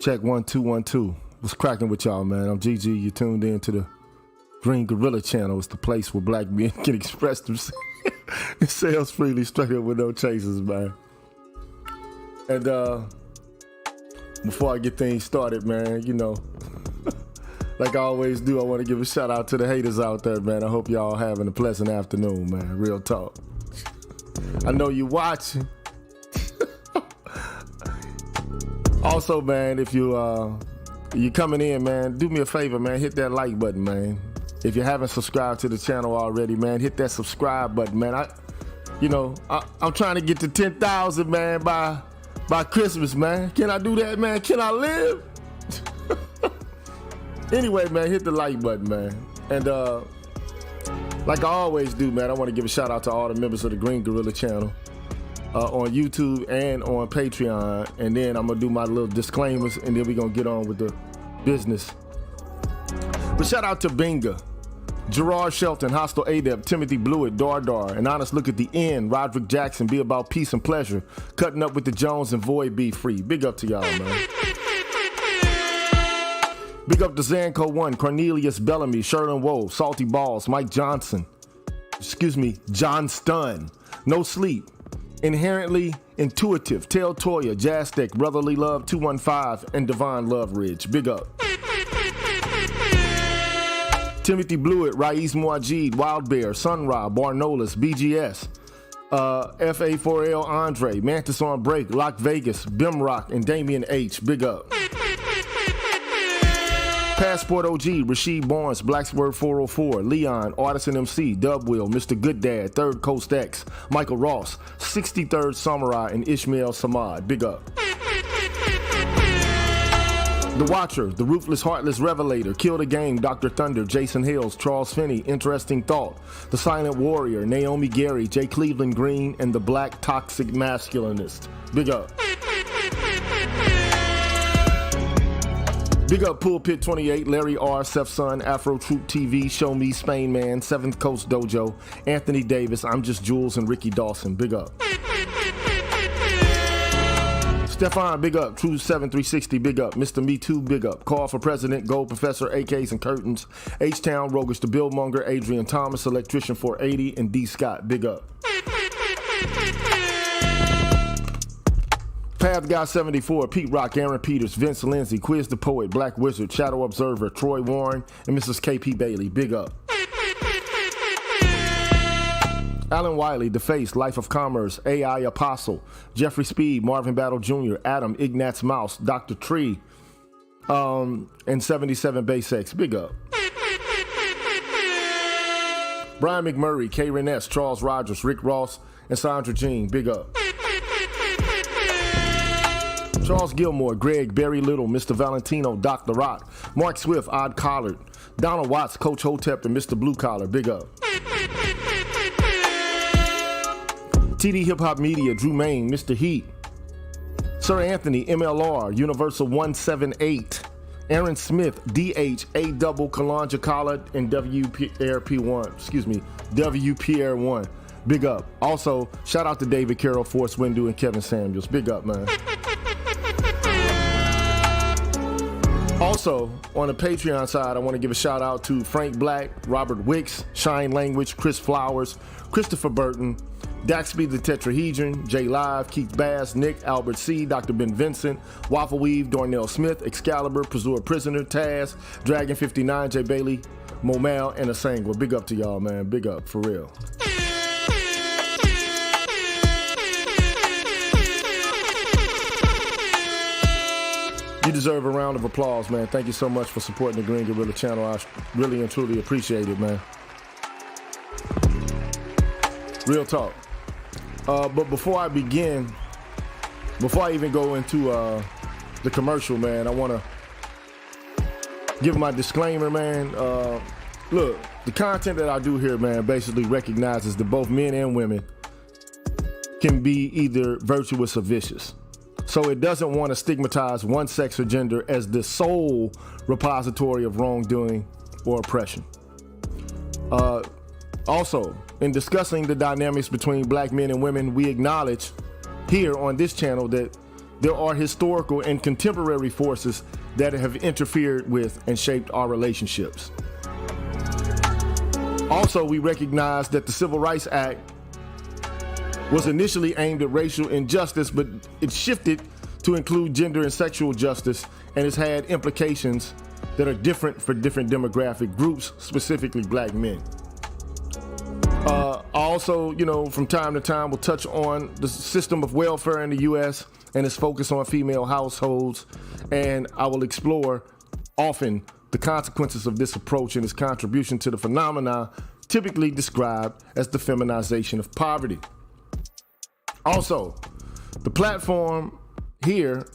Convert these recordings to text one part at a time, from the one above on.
Check 1 2 1 2. What's cracking with y'all, man? I'm GG. You tuned in to the Green Gorilla channel. It's the place where black men can express themselves freely, straight up with no chasers, man. And before I get things started, man, you know, like I always do, I want to give a shout out to the haters out there, man. I hope y'all having a pleasant afternoon, man. Real talk. I know you watching. Also, man, if you coming in, man, do me a favor, man. Hit that like button, man. If you haven't subscribed to the channel already, man, hit that subscribe button, man. I'm trying to get to 10,000, man, by Christmas, man. Can I do that, man? Can I live? Anyway, man, hit the like button, man. And like I always do, man, I want to give a shout out to all the members of the Green Gorilla channel on YouTube and on Patreon. And then I'm going to do my little disclaimers, and then we're going to get on with the business. But shout out to Binga, Gerard Shelton, Hostile Adept, Timothy Blewett, Dar, An Honest Look at the End, Roderick Jackson, Be About Peace and Pleasure, Cutting Up with the Jones, and Void Be Free. Big up to y'all, man. Big up to Zanko 1, Cornelius Bellamy, Sherlin Woe, Salty Balls, Mike Johnson, John Stun, No Sleep, Inherently Intuitive, Tell Toya, Jastic, Brotherly Love 215, and Divine Love Ridge. Big up. Timothy Blewett, Raiz Muajid, Wild Bear, Sunra, Barnolis, BGS, FA4L Andre, Mantis on Break, Lock Vegas, Bimrock, and Damian H. Big up. Passport OG, Rasheed Barnes, Blacksword 404, Leon, Artisan MC, Dubwill, Mr. Good Dad, Third Coast X, Michael Ross, 63rd Samurai, and Ishmael Samad. Big up. The Watcher, The Ruthless Heartless Revelator, Kill the Game, Dr. Thunder, Jason Hills, Charles Finney, Interesting Thought, The Silent Warrior, Naomi Gary, J. Cleveland Green, and The Black Toxic Masculinist. Big up. Big up Pulpit 28, Larry R, Seth Son, Afro Troop TV, Show Me, Spain Man, Seventh Coast Dojo, Anthony Davis, I'm Just Jules, and Ricky Dawson. Big up. Stefan, big up. True 7360, big up. Mr. Me Too, big up. Call for President, Gold Professor, AKs and Curtains, H-Town, Roguish, The Bill Monger, Adrian Thomas, Electrician 480, and D. Scott, big up. Path Guy 74, Pete Rock, Aaron Peters, Vince Lindsay, Quiz the Poet, Black Wizard, Shadow Observer, Troy Warren, and Mrs. KP Bailey. Big up. Alan Wiley, The Face, Life of Commerce, AI Apostle, Jeffrey Speed, Marvin Battle Jr., Adam, Ignatz Mouse, Dr. Tree, and 77 Base X. Big up. Brian McMurray, K. Reness, Charles Rogers, Rick Ross, and Sandra Jean. Big up. Charles Gilmore, Greg, Barry Little, Mr. Valentino, Dr. Rock, Mark Swift, Odd Collard, Donald Watts, Coach Hotep, and Mr. Blue Collar. Big up. TD Hip Hop Media, Drew Main, Mr. Heat, Sir Anthony, MLR, Universal 178, Aaron Smith, DH, A Double, Kalanja Collard, and WPR1. Big up. Also, shout out to David Carroll, Force Windu, and Kevin Samuels. Big up, man. Also, on the Patreon side, I want to give a shout out to Frank Black, Robert Wicks, Shine Language, Chris Flowers, Christopher Burton, Daxby the Tetrahedron, J Live, Keith Bass, Nick, Albert C, Dr. Ben Vincent, Waffle Weave, Darnell Smith, Excalibur, Pursuer Prisoner, Taz, Dragon 59, J Bailey, Momal, and Asangwa. Big up to y'all, man. Big up, for real. You deserve a round of applause, man. Thank you so much for supporting the Green Gorilla channel. I really and truly appreciate it, man. Real talk. But before I begin, before I even go into the commercial, man, I want to give my disclaimer, man. Look, the content that I do here, man, basically recognizes that both men and women can be either virtuous or vicious. So it doesn't want to stigmatize one sex or gender as the sole repository of wrongdoing or oppression. Also, in discussing the dynamics between black men and women, we acknowledge here on this channel that there are historical and contemporary forces that have interfered with and shaped our relationships. Also, we recognize that the Civil Rights Act was initially aimed at racial injustice, but it shifted to include gender and sexual justice, and has had implications that are different for different demographic groups, specifically black men. Also, from time to time, we'll touch on the system of welfare in the U.S. and its focus on female households, and I will explore often the consequences of this approach and its contribution to the phenomena typically described as the feminization of poverty. Also, the platform here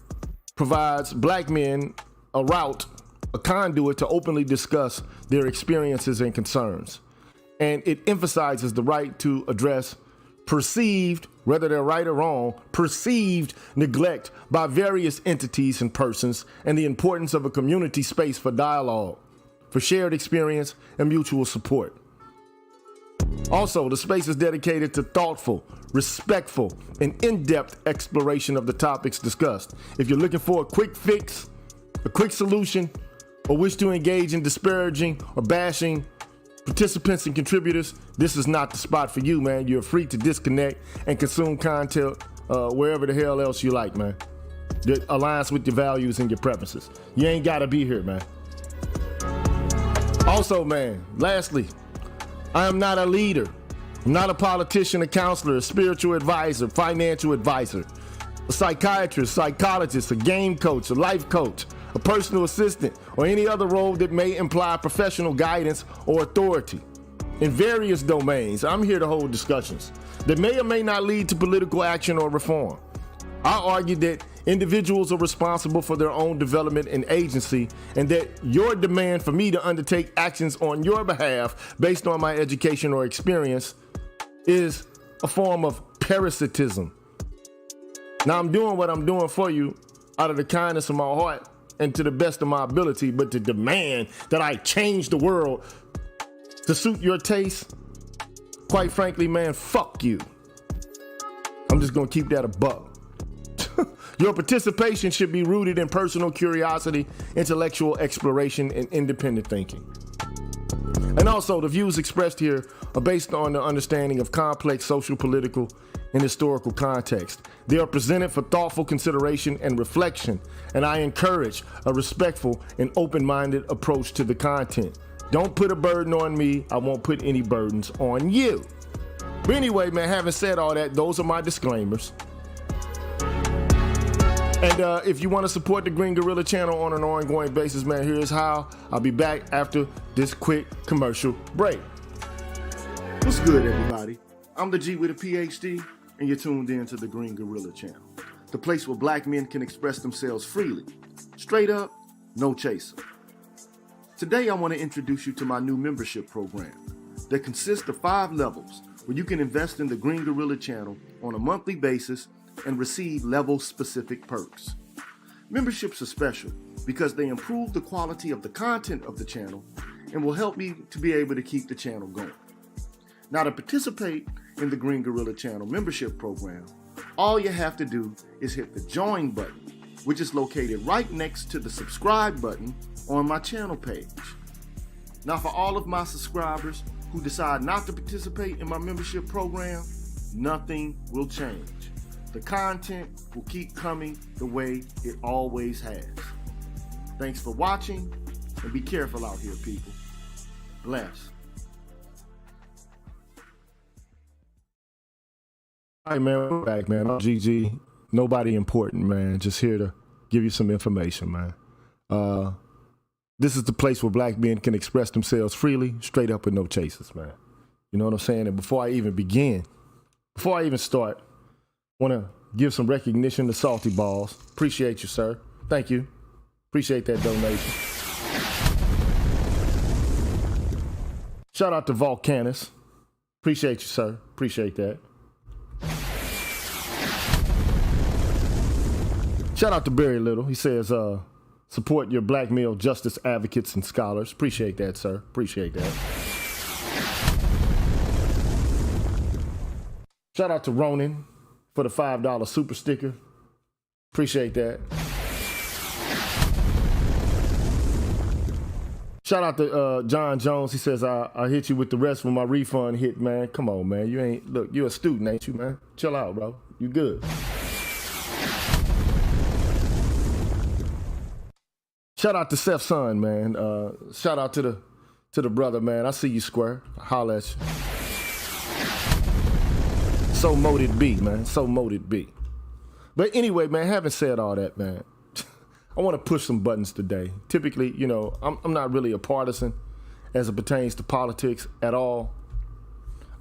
provides black men a route, a conduit to openly discuss their experiences and concerns. And it emphasizes the right to address perceived, whether they're right or wrong, perceived neglect by various entities and persons, and the importance of a community space for dialogue, for shared experience and mutual support. Also, the space is dedicated to thoughtful, respectful, and in-depth exploration of the topics discussed. If you're looking for a quick fix, a quick solution, or wish to engage in disparaging or bashing participants and contributors, this is not the spot for you, man. You're free to disconnect and consume content wherever the hell else you like, man, that aligns with your values and your preferences. You ain't gotta be here, man. Also, man, lastly, I am not a leader. I'm not a politician, a counselor, a spiritual advisor, financial advisor, a psychiatrist, psychologist, a game coach, a life coach, a personal assistant, or any other role that may imply professional guidance or authority. In various domains, I'm here to hold discussions that may or may not lead to political action or reform. I argue that individuals are responsible for their own development and agency, and that your demand for me to undertake actions on your behalf based on my education or experience is a form of parasitism. Now, I'm doing what I'm doing for you out of the kindness of my heart and to the best of my ability, but to demand that I change the world to suit your taste, quite frankly, man, fuck you. I'm just gonna keep that a buck. Your participation should be rooted in personal curiosity, intellectual exploration, and independent thinking. And also, the views expressed here are based on the understanding of complex social, political, and historical context. They are presented for thoughtful consideration and reflection, and I encourage a respectful and open-minded approach to the content. Don't put a burden on me. I won't put any burdens on you. But anyway, man, having said all that, those are my disclaimers. And if you want to support the Green Gorilla channel on an ongoing basis, man, here's how. I'll be back after this quick commercial break. What's good, everybody? I'm the G with a PhD, and you're tuned in to the Green Gorilla channel, the place where black men can express themselves freely, straight up, no chaser. Today, I want to introduce you to my new membership program that consists of 5 levels where you can invest in the Green Gorilla channel on a monthly basis and receive level-specific perks. Memberships are special because they improve the quality of the content of the channel and will help me to be able to keep the channel going. Now, to participate in the Green Gorilla channel membership program, all you have to do is hit the join button, which is located right next to the subscribe button on my channel page. Now, for all of my subscribers who decide not to participate in my membership program, nothing will change. The content will keep coming the way it always has. Thanks for watching, and be careful out here, people. Bless. All right, man, we're back, man. I'm GG. Nobody important, man. Just here to give you some information, man. This is the place where black men can express themselves freely, straight up with no chasers, man. You know what I'm saying? And before I even start, want to give some recognition to Salty Balls. Appreciate you, sir. Thank you. Appreciate that donation. Shout out to Volcanus. Appreciate you, sir. Appreciate that. Shout out to Barry Little. He says, support your black male justice advocates and scholars. Appreciate that, sir. Appreciate that. Shout out to Ronan for the $5 super sticker. Appreciate that. Shout out to John Jones. He says, I hit you with the rest when my refund hit, man. Come on, man. You ain't, look, you're a student, ain't you, man? Chill out, bro. You good. Shout out to Seth's son, man. Shout out to the brother, man. I see you square. Holla at you. So moted be, man. So moted be. But anyway, man, having said all that, man, I want to push some buttons today. Typically, you know, I'm not really a partisan as it pertains to politics at all.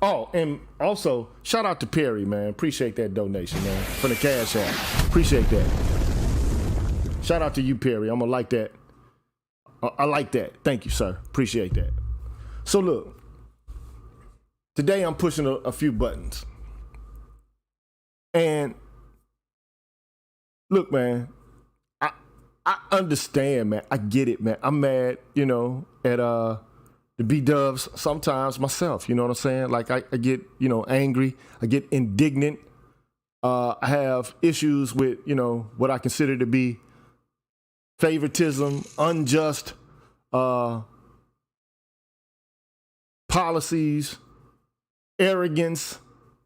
Oh, and also, shout out to Perry, man. Appreciate that donation, man, from the Cash App. Appreciate that. Shout out to you, Perry. I'm going to like that. I like that. Thank you, sir. Appreciate that. So, look, today I'm pushing a few buttons. And, look, man, I understand, man. I get it, man. I'm mad, you know, at the B-dubs sometimes myself, you know what I'm saying? Like, I get, you know, angry. I get indignant. I have issues with, you know, what I consider to be favoritism, unjust policies, arrogance,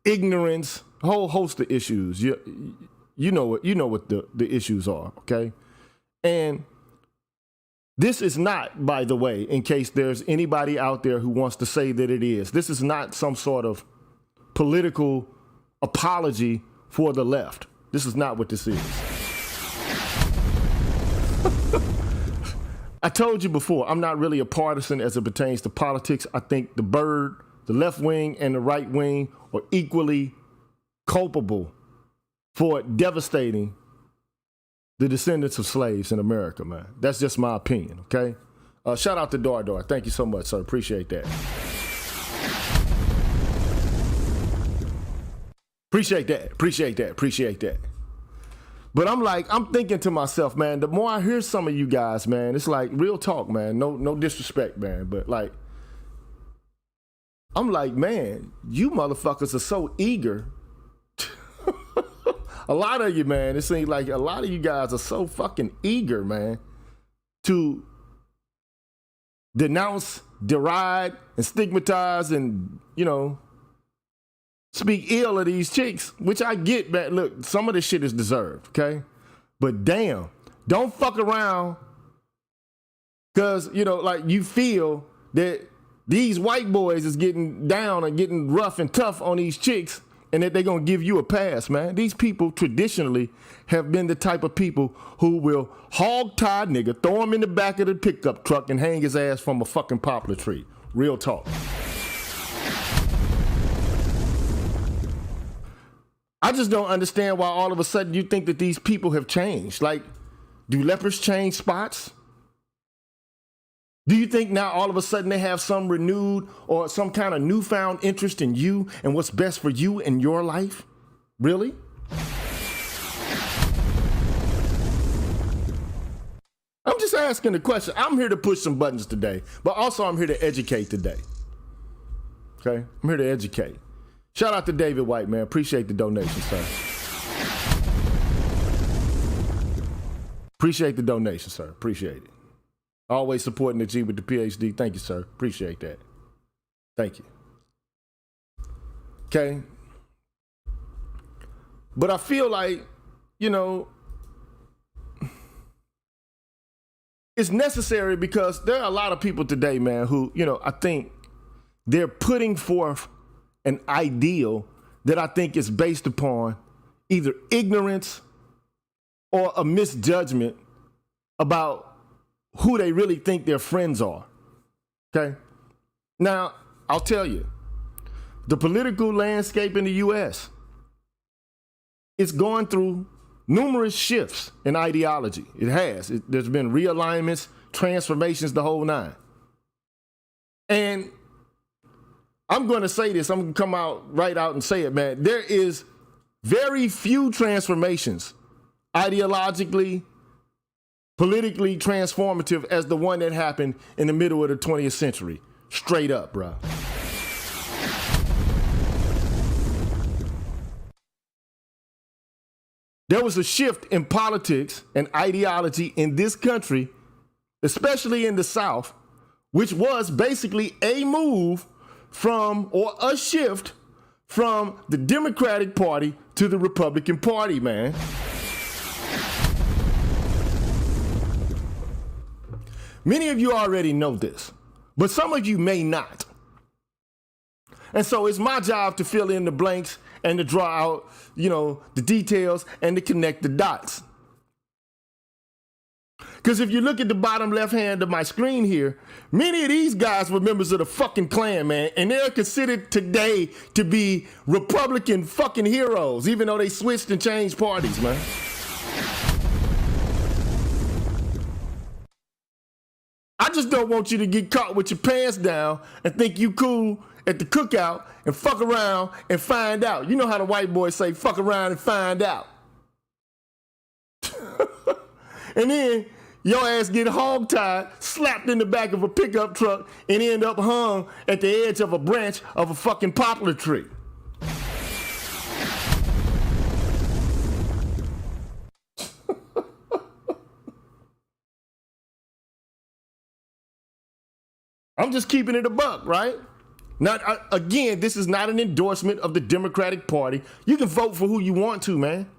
ignorance, a whole host of issues. You know what the issues are, okay? And this is not, by the way, in case there's anybody out there who wants to say that it is, this is not some sort of political apology for the left. This is not what this is. I told you before, I'm not really a partisan as it pertains to politics. I think the left wing and the right wing are equally culpable for devastating the descendants of slaves in America, man. That's just my opinion, okay? Shout out to Dar. Thank you so much, sir. Appreciate that. Appreciate that. But I'm thinking to myself, man, the more I hear some of you guys, man, it's like real talk, man. No disrespect, man. But like, I'm like, man, you motherfuckers are so eager. A lot of you, man, it seems like a lot of you guys are so fucking eager, man, to denounce, deride, and stigmatize and, you know, speak ill of these chicks, which I get, man. Look, some of this shit is deserved, okay? But damn, don't fuck around because, you know, like you feel that these white boys is getting down and getting rough and tough on these chicks and that they're going to give you a pass, man. These people traditionally have been the type of people who will hog tie nigga, throw him in the back of the pickup truck and hang his ass from a fucking poplar tree. Real talk. I just don't understand why all of a sudden you think that these people have changed. Like, do lepers change spots? Do you think now all of a sudden they have some renewed or some kind of newfound interest in you and what's best for you in your life? Really? I'm just asking the question. I'm here to push some buttons today, but also I'm here to educate today. Okay? I'm here to educate. Shout out to David White, man. Appreciate the donation, sir. Appreciate the donation, sir. Appreciate it. Always supporting the G with the PhD. Thank you, sir. Appreciate that. Thank you. Okay. But I feel like, you know, it's necessary because there are a lot of people today, man, who, you know, I think they're putting forth an ideal that I think is based upon either ignorance or a misjudgment about who they really think their friends are, okay? Now, I'll tell you, the political landscape in the U.S. is going through numerous shifts in ideology. It has. There's been realignments, transformations, the whole nine. And I'm going to say this. I'm going to come out right out and say it, man. There is very few transformations ideologically, politically transformative as the one that happened in the middle of the 20th century. Straight up, bro. there was a shift in politics and ideology in this country, especially in the South, which was basically a move from, or a shift from, the Democratic Party to the Republican Party, man. Many of you already know this, but some of you may not. And so it's my job to fill in the blanks and to draw out, the details and to connect the dots. Because if you look at the bottom left hand of my screen here, many of these guys were members of the fucking Klan, man, and they're considered today to be Republican fucking heroes, even though they switched and changed parties, man. I just don't want you to get caught with your pants down and think you cool at the cookout and fuck around and find out. You know how the white boys say, fuck around and find out. And then your ass get hog-tied, slapped in the back of a pickup truck, and end up hung at the edge of a branch of a fucking poplar tree. I'm just keeping it a buck, right? Again, this is not an endorsement of the Democratic Party. You can vote for who you want to, man.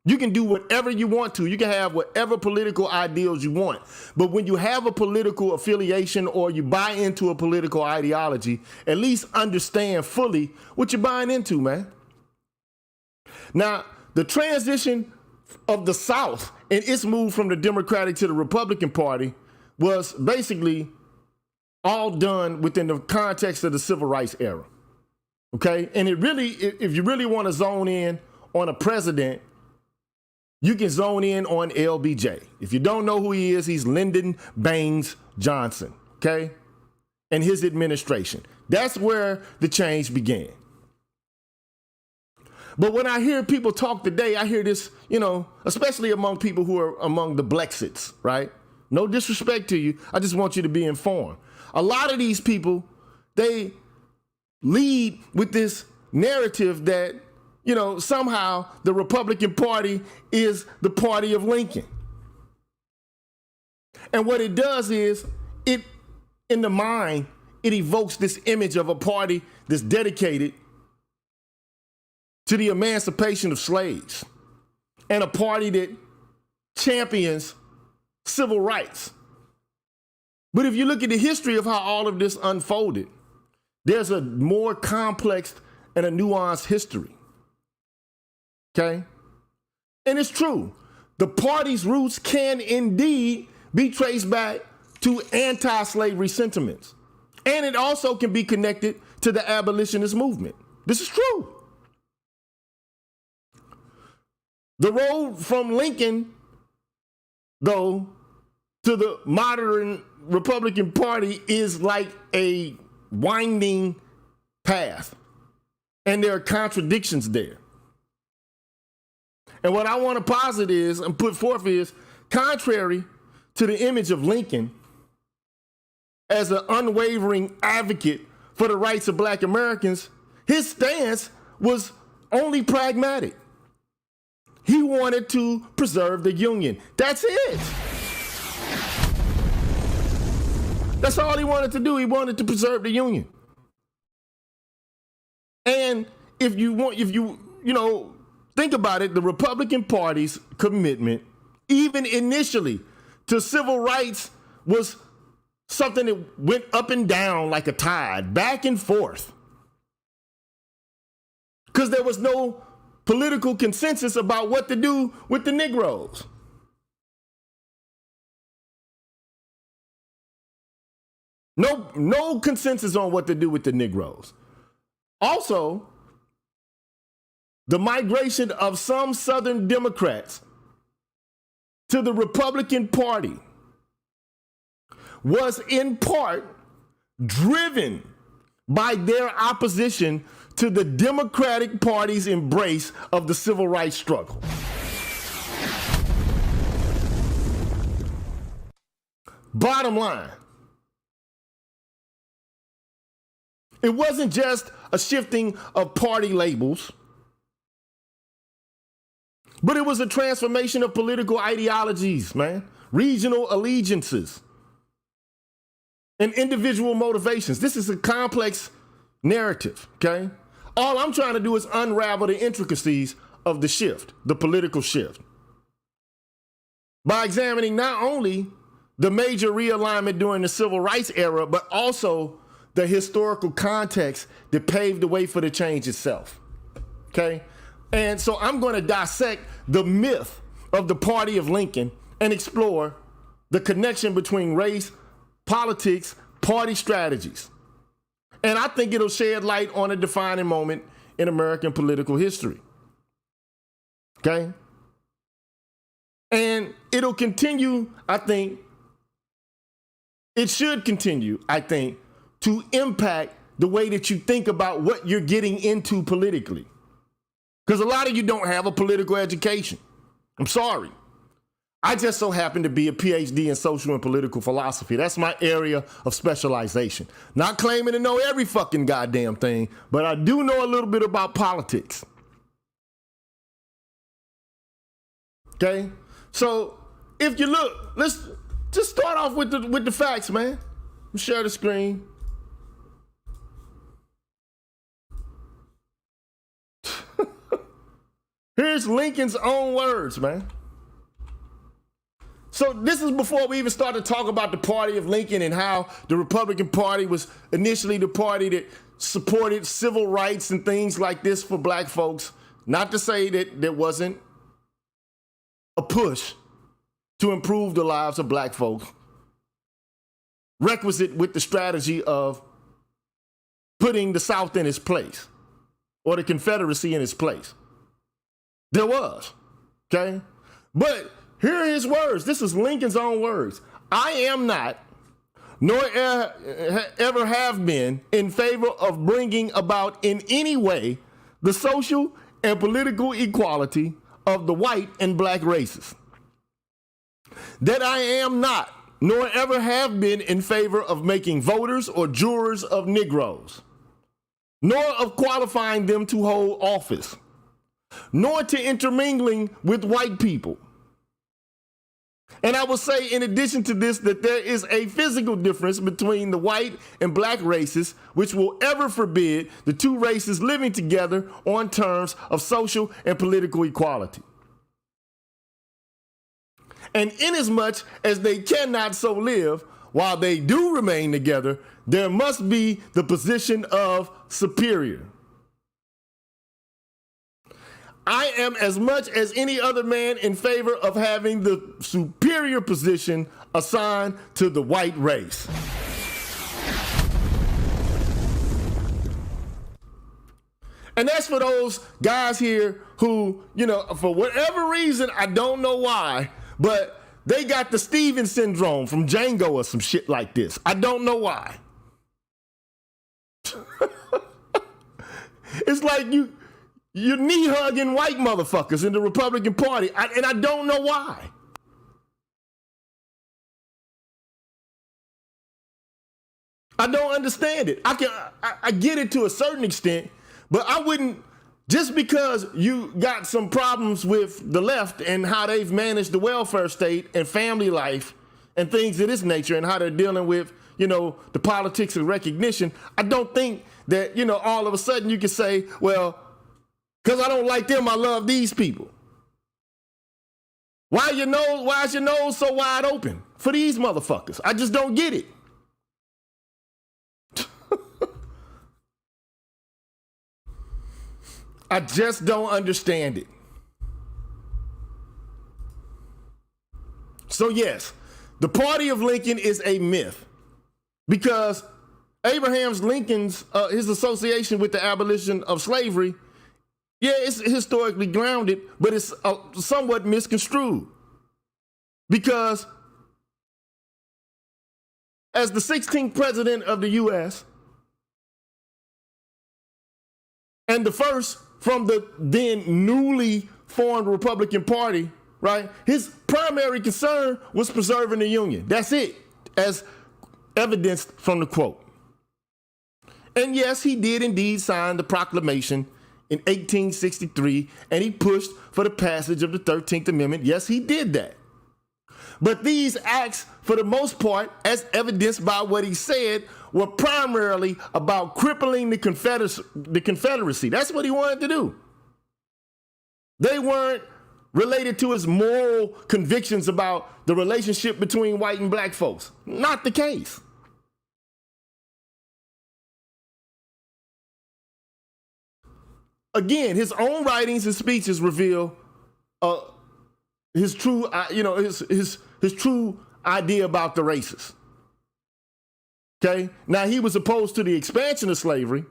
You can do whatever you want to. You can have whatever political ideals you want. But when you have a political affiliation or you buy into a political ideology, at least understand fully what you're buying into, man. Now, the transition of the South and its move from the Democratic to the Republican Party was basically all done within the context of the civil rights era. Okay? And it really, if you really want to zone in on a president, you can zone in on LBJ. If you don't know who he is, he's Lyndon Baines Johnson, okay? And his administration. That's where the change began. But when I hear people talk today, I hear this, especially among people who are among the Blexits, right? No disrespect to you. I just want you to be informed. A lot of these people, they lead with this narrative that, somehow the Republican Party is the party of Lincoln. And what it does is, in the mind, it evokes this image of a party that's dedicated to the emancipation of slaves and a party that champions civil rights. But if you look at the history of how all of this unfolded, there's a more complex and a nuanced history. Okay? And it's true. The party's roots can indeed be traced back to anti-slavery sentiments. And it also can be connected to the abolitionist movement. This is true. The road from Lincoln, though, to the modern Republican Party is like a winding path. And there are contradictions there. And what I want to posit is, and put forth is, contrary to the image of Lincoln as an unwavering advocate for the rights of Black Americans, his stance was only pragmatic. He wanted to preserve the Union. That's it. That's all he wanted to do. He wanted to preserve the Union. And if you think about it, the Republican Party's commitment, even initially, to civil rights was something that went up and down like a tide, back and forth. Because there was no political consensus about what to do with the Negroes. No consensus on what to do with the Negroes. Also, the migration of some Southern Democrats to the Republican Party was in part driven by their opposition to the Democratic Party's embrace of the civil rights struggle. Bottom line, it wasn't just a shifting of party labels. But it was a transformation of political ideologies, man, regional allegiances, and individual motivations. This is a complex narrative, okay? All I'm trying to do is unravel the intricacies of the shift, the political shift, by examining not only the major realignment during the civil rights era, but also the historical context that paved the way for the change itself, okay? And so I'm going to dissect the myth of the Party of Lincoln and explore the connection between race, politics, party strategies. And I think it'll shed light on a defining moment in American political history. Okay? And it'll continue, I think, it should continue, I think, to impact the way that you think about what you're getting into politically. Because a lot of you don't have a political education. I'm sorry. I just so happen to be a PhD in social and political philosophy. That's my area of specialization. Not claiming to know every fucking goddamn thing, but I do know a little bit about politics. Okay? So if you look, let's just start off with the facts, man. Share the screen. Here's Lincoln's own words, man. So this is before we even started to talk about the Party of Lincoln and how the Republican Party was initially the party that supported civil rights and things like this for black folks. Not to say that there wasn't a push to improve the lives of black folks, requisite with the strategy of putting the South in its place or the Confederacy in its place. There was, okay? But here are his words. This is Lincoln's own words. I am not, nor ever have been, in favor of bringing about in any way the social and political equality of the white and black races. That I am not, nor ever have been, in favor of making voters or jurors of Negroes, nor of qualifying them to hold office, nor to intermingling with white people. And I will say, in addition to this, that there is a physical difference between the white and black races, which will ever forbid the two races living together on terms of social and political equality. And inasmuch as they cannot so live, while they do remain together, there must be the position of superior. I am as much as any other man in favor of having the superior position assigned to the white race. And that's for those guys here who, you know, for whatever reason, I don't know why, but they got the Steven syndrome from Django or some shit like this. I don't know why. It's like you're knee-hugging white motherfuckers in the Republican Party, and I don't know why. I don't understand it. I get it to a certain extent, but I wouldn't, just because you got some problems with the left and how they've managed the welfare state and family life and things of this nature and how they're dealing with, you know, the politics of recognition, I don't think that, you know, all of a sudden you can say, well, because I don't like them, I love these people. Why is your nose so wide open for these motherfuckers? I just don't get it. I just don't understand it. So yes, the Party of Lincoln is a myth because Abraham Lincoln's, his association with the abolition of slavery, yeah, it's historically grounded, but it's somewhat misconstrued. Because as the 16th president of the U.S. and the first from the then newly formed Republican Party, right, his primary concern was preserving the Union. That's it, as evidenced from the quote. And yes, he did indeed sign the proclamation in 1863, and he pushed for the passage of the 13th Amendment. Yes, he did that. But these acts, for the most part, as evidenced by what he said, were primarily about crippling the Confederacy. That's what he wanted to do. They weren't related to his moral convictions about the relationship between white and black folks. Not the case. Again, his own writings and speeches reveal his true, his true idea about the races. Okay, now he was opposed to the expansion of slavery,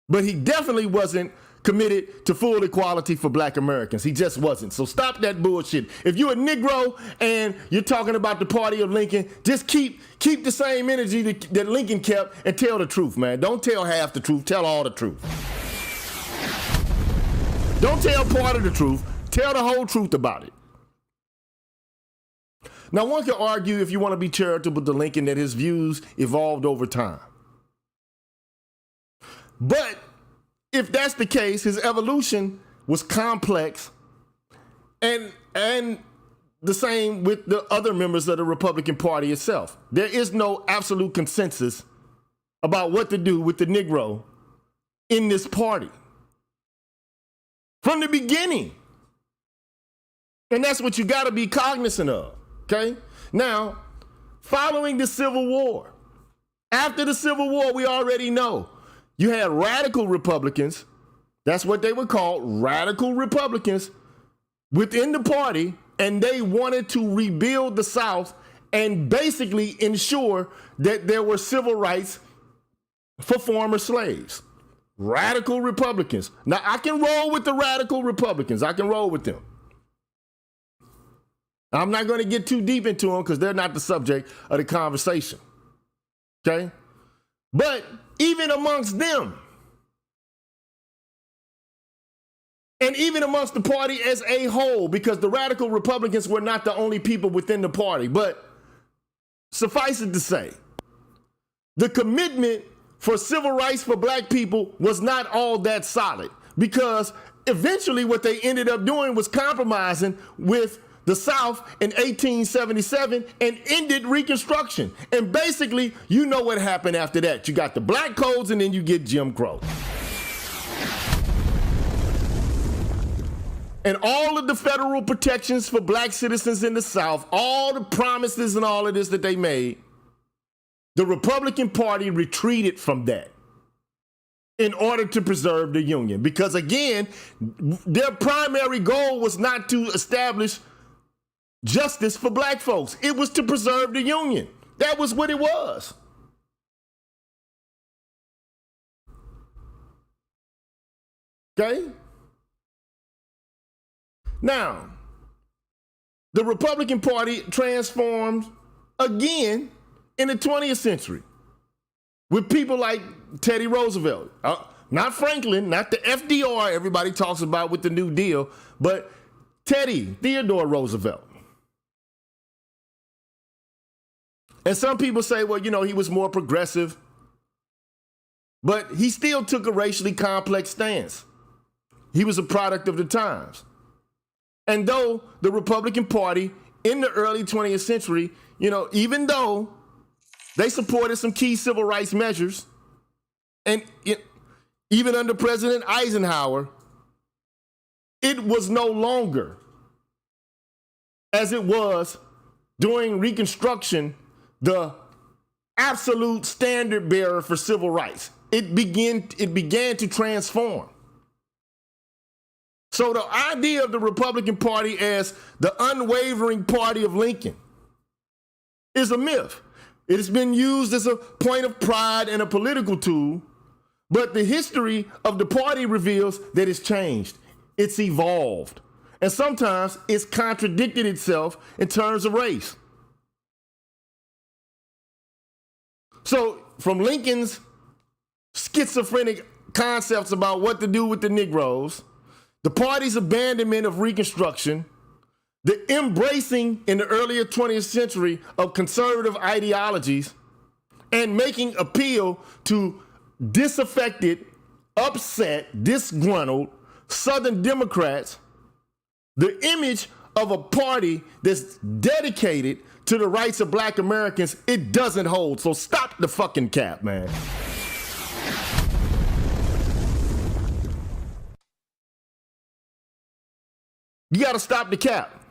but he definitely wasn't committed to full equality for black Americans. He just wasn't. So stop that bullshit. If you're a Negro and you're talking about the party of Lincoln, just keep the same energy that Lincoln kept and tell the truth, man. Don't tell half the truth. Tell all the truth. Don't tell part of the truth. Tell the whole truth about it. Now, one can argue, if you want to be charitable to Lincoln, that his views evolved over time. But if that's the case, his evolution was complex, and the same with the other members of the Republican Party itself. There is no absolute consensus about what to do with the Negro in this party from the beginning. And that's what you got to be cognizant of, okay? Now, following the Civil War, after the Civil War, we already know you had radical Republicans, that's what they were called, radical Republicans within the party, and they wanted to rebuild the South and basically ensure that there were civil rights for former slaves. Radical Republicans. Now, I can roll with the radical Republicans. I can roll with them. I'm not going to get too deep into them because they're not the subject of the conversation. Okay? But even amongst them, and even amongst the party as a whole, because the radical Republicans were not the only people within the party, but suffice it to say, the commitment for civil rights for black people was not all that solid, because eventually what they ended up doing was compromising with the South in 1877 and ended Reconstruction. And basically, you know what happened after that. You got the black codes and then you get Jim Crow. And all of the federal protections for black citizens in the South, all the promises and all of this that they made, the Republican Party retreated from that in order to preserve the Union. Because again, their primary goal was not to establish justice for black folks. It was to preserve the Union. That was what it was. Okay? Now, the Republican Party transformed again in the 20th century with people like Teddy Roosevelt. Not Franklin, not the FDR everybody talks about with the New Deal, but Teddy, Theodore Roosevelt. And some people say, well, you know, he was more progressive, but he still took a racially complex stance. He was a product of the times. And though the Republican Party in the early 20th century, you know, even though they supported some key civil rights measures, and even under President Eisenhower, it was no longer as it was during Reconstruction the absolute standard bearer for civil rights. It began to transform. So the idea of the Republican Party as the unwavering party of Lincoln is a myth. It has been used as a point of pride and a political tool, but the history of the party reveals that it's changed. It's evolved. And sometimes it's contradicted itself in terms of race. So from Lincoln's schizophrenic concepts about what to do with the Negroes, the party's abandonment of Reconstruction, the embracing in the earlier 20th century of conservative ideologies, and making appeal to disaffected upset, disgruntled Southern Democrats, the image of a party that's dedicated to the rights of black Americans, it doesn't hold. So stop the fucking cap, man. You got to stop the cap.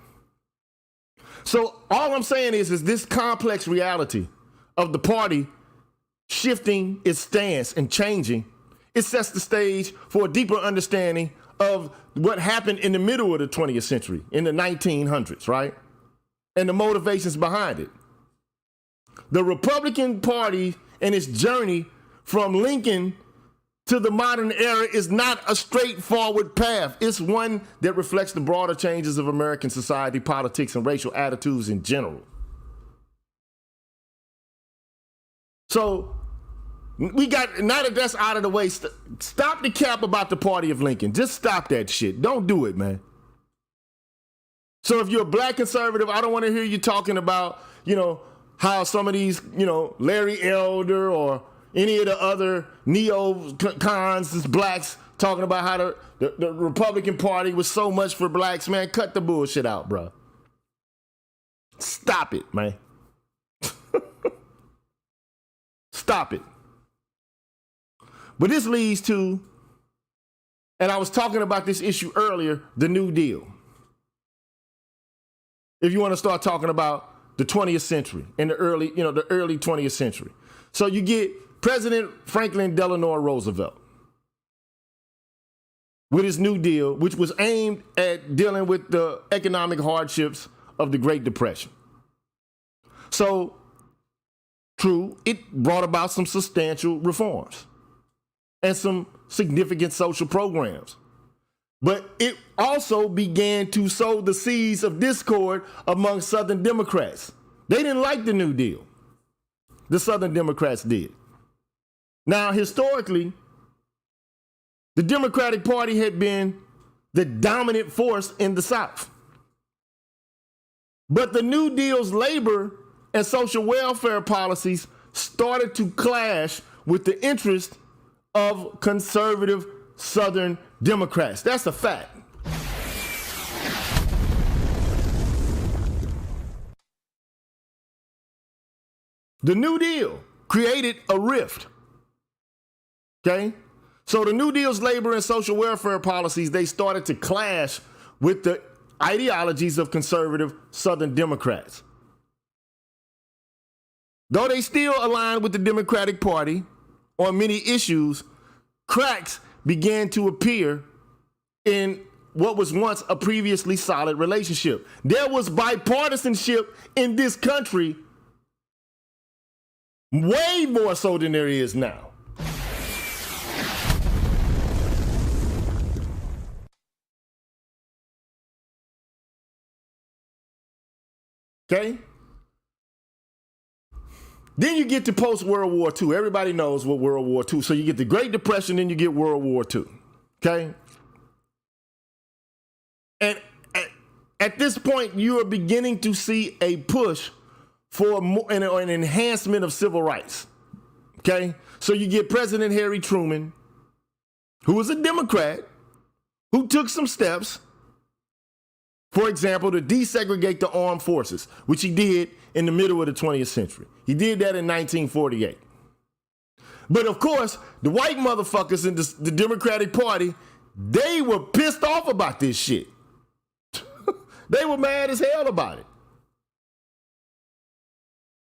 So all I'm saying is this complex reality of the party shifting its stance and changing, it sets the stage for a deeper understanding of what happened in the middle of the 20th century, in the 1900s, right? And the motivations behind it. The Republican Party and its journey from Lincoln to the modern era is not a straightforward path. It's one that reflects the broader changes of American society, politics, and racial attitudes in general. So we got, now that that's out of the way, stop the cap about the Party of Lincoln. Just stop that shit. Don't do it, man. So if you're a black conservative, I don't want to hear you talking about, how some of these, Larry Elder or any of the other neo-cons, this blacks, talking about how the Republican Party was so much for blacks. Man, cut the bullshit out, bro. Stop it, man. Stop it. But this leads to, and I was talking about this issue earlier, the New Deal. If you want to start talking about the 20th century and the early 20th century. So you get President Franklin Delano Roosevelt with his New Deal, which was aimed at dealing with the economic hardships of the Great Depression. So, true, it brought about some substantial reforms and some significant social programs. But it also began to sow the seeds of discord among Southern Democrats. They didn't like the New Deal. The Southern Democrats did. Now, historically, the Democratic Party had been the dominant force in the South. But the New Deal's labor and social welfare policies started to clash with the interest of conservative Southern Democrats. That's a fact. The New Deal created a rift. Okay? So the New Deal's labor and social welfare policies, they started to clash with the ideologies of conservative Southern Democrats. Though they still aligned with the Democratic Party on many issues, cracks began to appear in what was once a previously solid relationship. There was bipartisanship in this country way more so than there is now. Okay? Then you get to post-World War II. Everybody knows what World War II. So you get the Great Depression, then you get World War II. Okay? And at this point, you are beginning to see a push for an enhancement of civil rights. Okay? So you get President Harry Truman, who was a Democrat, who took some steps, for example, to desegregate the armed forces, which he did in the middle of the 20th century. He did that in 1948. But of course, the white motherfuckers in the Democratic Party, they were pissed off about this shit. They were mad as hell about it.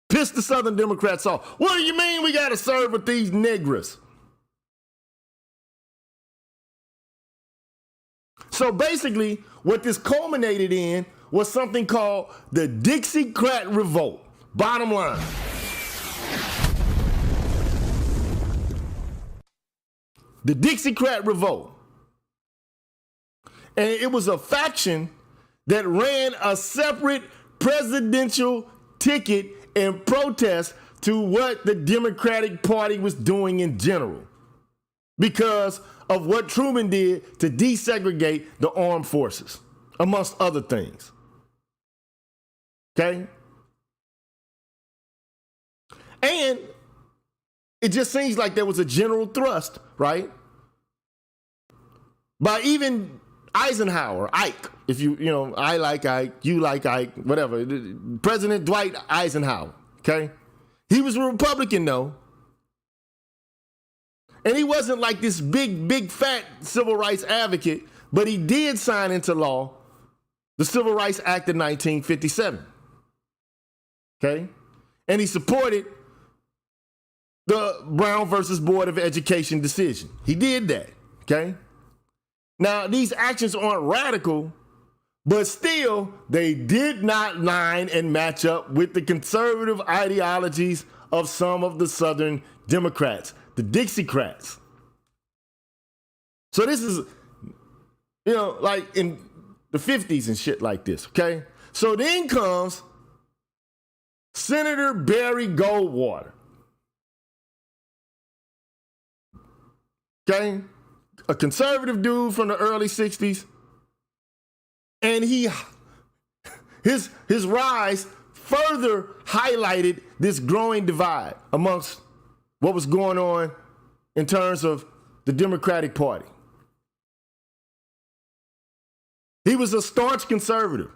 Pissed the Southern Democrats off. What do you mean we got to serve with these niggers? So basically, what this culminated in was something called the Dixiecrat Revolt. Bottom line. The Dixiecrat Revolt. And it was a faction that ran a separate presidential ticket in protest to what the Democratic Party was doing in general, because of what Truman did to desegregate the armed forces, amongst other things. Okay? And it just seems like there was a general thrust, right, by even Eisenhower, Ike. If I like Ike, you like Ike, whatever. President Dwight Eisenhower, okay? He was a Republican, though. And he wasn't like this big, fat civil rights advocate, but he did sign into law the Civil Rights Act of 1957, okay? And he supported the Brown versus Board of Education decision. He did that, okay? Now, these actions aren't radical, but still, they did not line and match up with the conservative ideologies of some of the Southern Democrats, the Dixiecrats. So this is, like in the 50s and shit like this, okay? So then comes Senator Barry Goldwater, okay? A conservative dude from the early 60s. And his rise further highlighted this growing divide amongst what was going on in terms of the Democratic Party. He was a staunch conservative,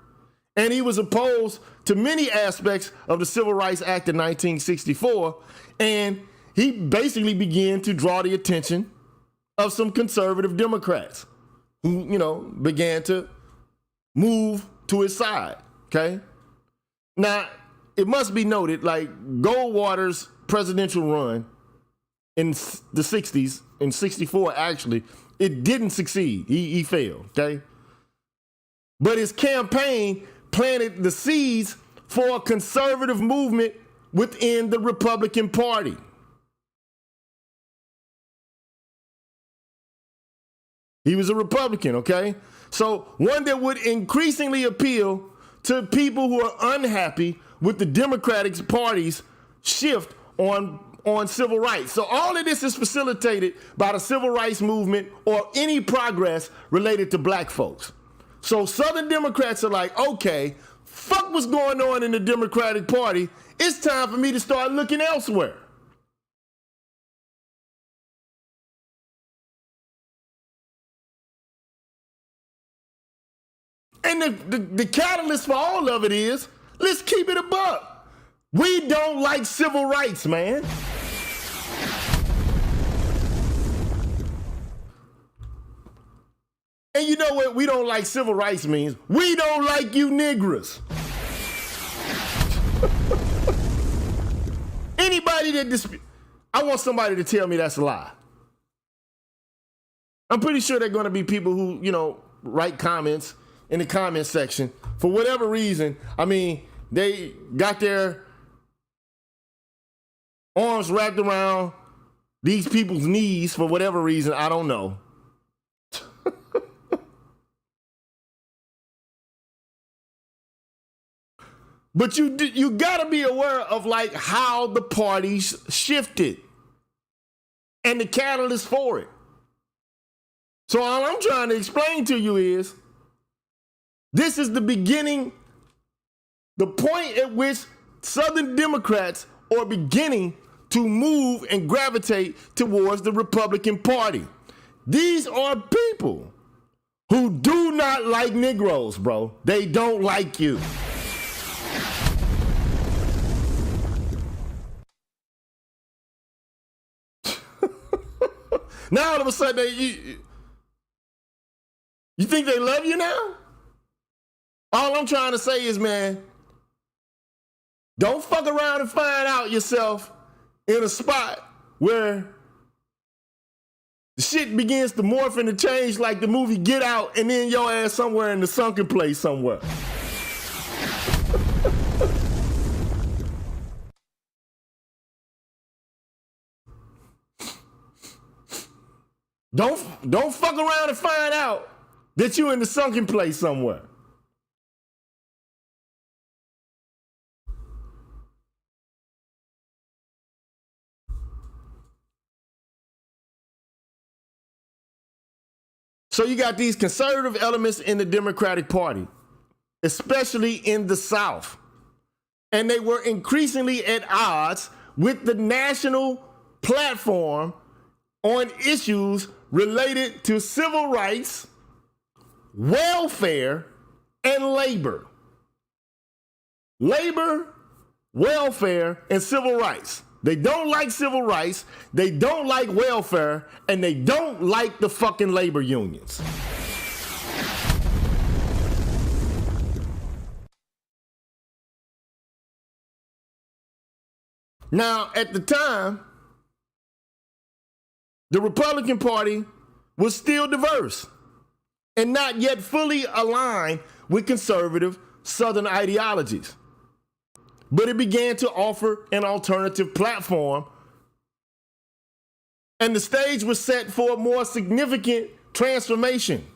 and he was opposed to many aspects of the Civil Rights Act of 1964, and he basically began to draw the attention of some conservative Democrats who, began to move to his side, okay? Now, it must be noted, like, Goldwater's presidential run in the 60s, in 64 actually, it didn't succeed. He failed, okay? But his campaign planted the seeds for a conservative movement within the Republican Party. He was a Republican, okay? So one that would increasingly appeal to people who are unhappy with the Democratic Party's shift on civil rights. So all of this is facilitated by the civil rights movement or any progress related to black folks. So Southern Democrats are like, okay, fuck what's going on in the Democratic Party. It's time for me to start looking elsewhere. And the catalyst for all of it is, let's keep it a buck. We don't like civil rights, man. And you know what we don't like civil rights means? We don't like you niggers. Anybody that I want somebody to tell me that's a lie. I'm pretty sure there are going to be people who, write comments in the comment section. For whatever reason, they got their arms wrapped around these people's knees for whatever reason, I don't know. But you gotta be aware of like how the parties shifted and the catalyst for it. So all I'm trying to explain to you is, this is the beginning, the point at which Southern Democrats are beginning to move and gravitate towards the Republican Party. These are people who do not like Negroes, bro. They don't like you. Now all of a sudden, you think they love you now? All I'm trying to say is, man, don't fuck around and find out yourself in a spot where the shit begins to morph and to change like the movie Get Out, and then your ass somewhere in the sunken place somewhere. Don't fuck around and find out that you in the sunken place somewhere. So you got these conservative elements in the Democratic Party, especially in the South. And they were increasingly at odds with the national platform on issues related to civil rights, welfare, and labor. Labor, welfare, and civil rights. They don't like civil rights, they don't like welfare, and they don't like the fucking labor unions. Now, at the time, the Republican Party was still diverse and not yet fully aligned with conservative Southern ideologies. But it began to offer an alternative platform, and the stage was set for a more significant transformation,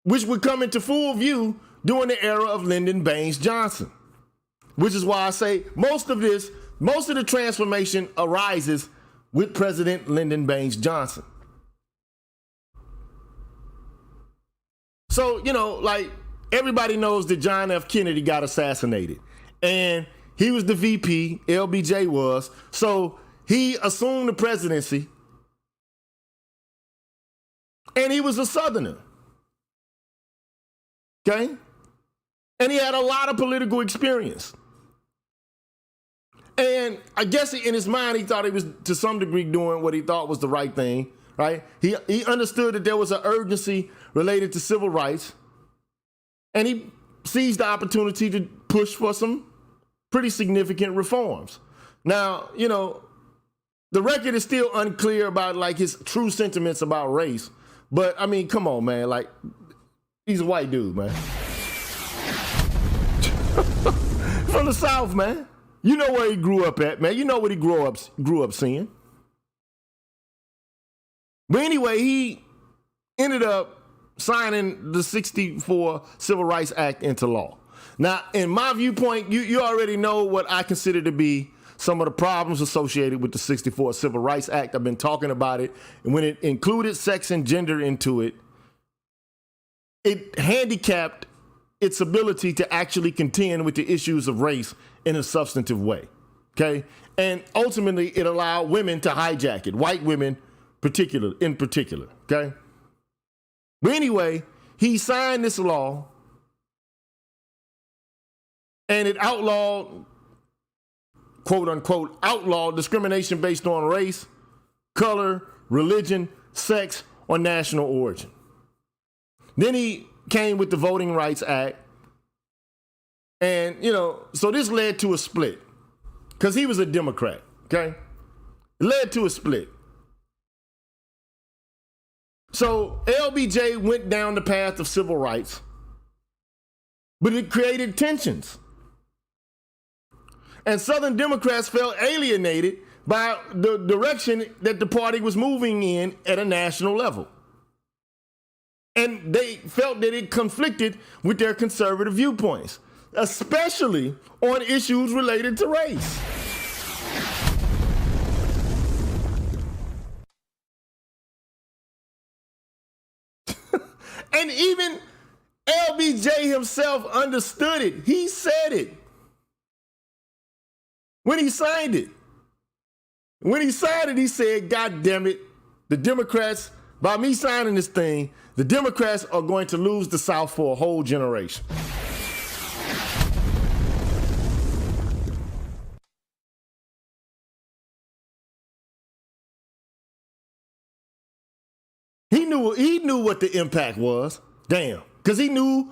which would come into full view during the era of Lyndon Baines Johnson. Which is why I say most of the transformation arises with President Lyndon Baines Johnson. So, like, everybody knows that John F. Kennedy got assassinated, and he was the VP, LBJ was, so he assumed the presidency, and he was a Southerner, okay? And he had a lot of political experience. And I guess in his mind, he thought he was, to some degree, doing what he thought was the right thing, right? He understood that there was an urgency related to civil rights, and he seized the opportunity to push for some pretty significant reforms. Now, the record is still unclear about, like, his true sentiments about race, but, I mean, come on, man, like, he's a white dude, man. From the South, man. You know where he grew up at, man. You know what he grew up seeing. But anyway, he ended up signing the 64 Civil Rights Act into law. Now, in my viewpoint, you already know what I consider to be some of the problems associated with the 64 Civil Rights Act. I've been talking about it. And when it included sex and gender into it, it handicapped its ability to actually contend with the issues of race in a substantive way, okay? And ultimately, it allowed women to hijack it, white women in particular, okay? But anyway, he signed this law, and it outlawed, quote unquote, outlawed discrimination based on race, color, religion, sex, or national origin. Then he came with the Voting Rights Act. And, so this led to a split because he was a Democrat, okay? It led to a split. So LBJ went down the path of civil rights, but it created tensions. And Southern Democrats felt alienated by the direction that the party was moving in at a national level. And they felt that it conflicted with their conservative viewpoints, especially on issues related to race. And even LBJ himself understood it. He said it when he signed it. When he signed it, he said, God damn it, the Democrats, by me signing this thing, the Democrats are going to lose the South for a whole generation. He knew what the impact was. Damn. Because he knew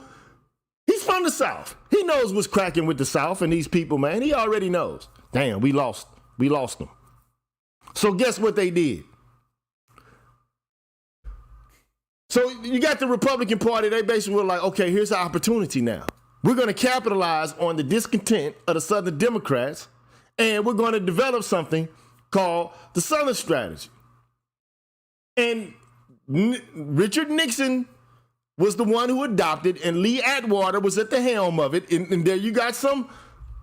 he's from the South. He knows what's cracking with the South and these people, man. He already knows. Damn, we lost them. So guess what they did? So you got the Republican Party, they basically were like, okay, here's our opportunity now. We're going to capitalize on the discontent of the Southern Democrats, and we're going to develop something called the Southern Strategy. And Richard Nixon was the one who adopted, and Lee Atwater was at the helm of it. And there you got some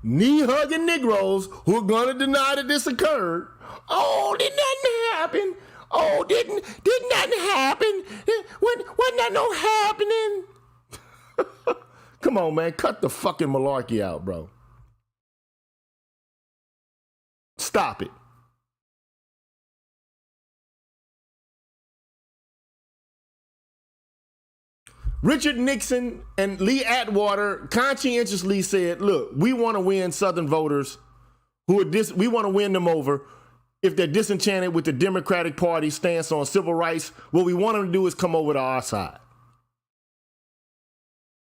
knee-hugging Negroes who are going to deny that this occurred. Oh, did nothing happen? Oh, didn't nothing happen? Wasn't that no happening? Come on, man. Cut the fucking malarkey out, bro. Stop it. Richard Nixon and Lee Atwater conscientiously said, look, we want to win Southern voters we want to win them over if they're disenchanted with the Democratic Party stance on civil rights. What we want them to do is come over to our side.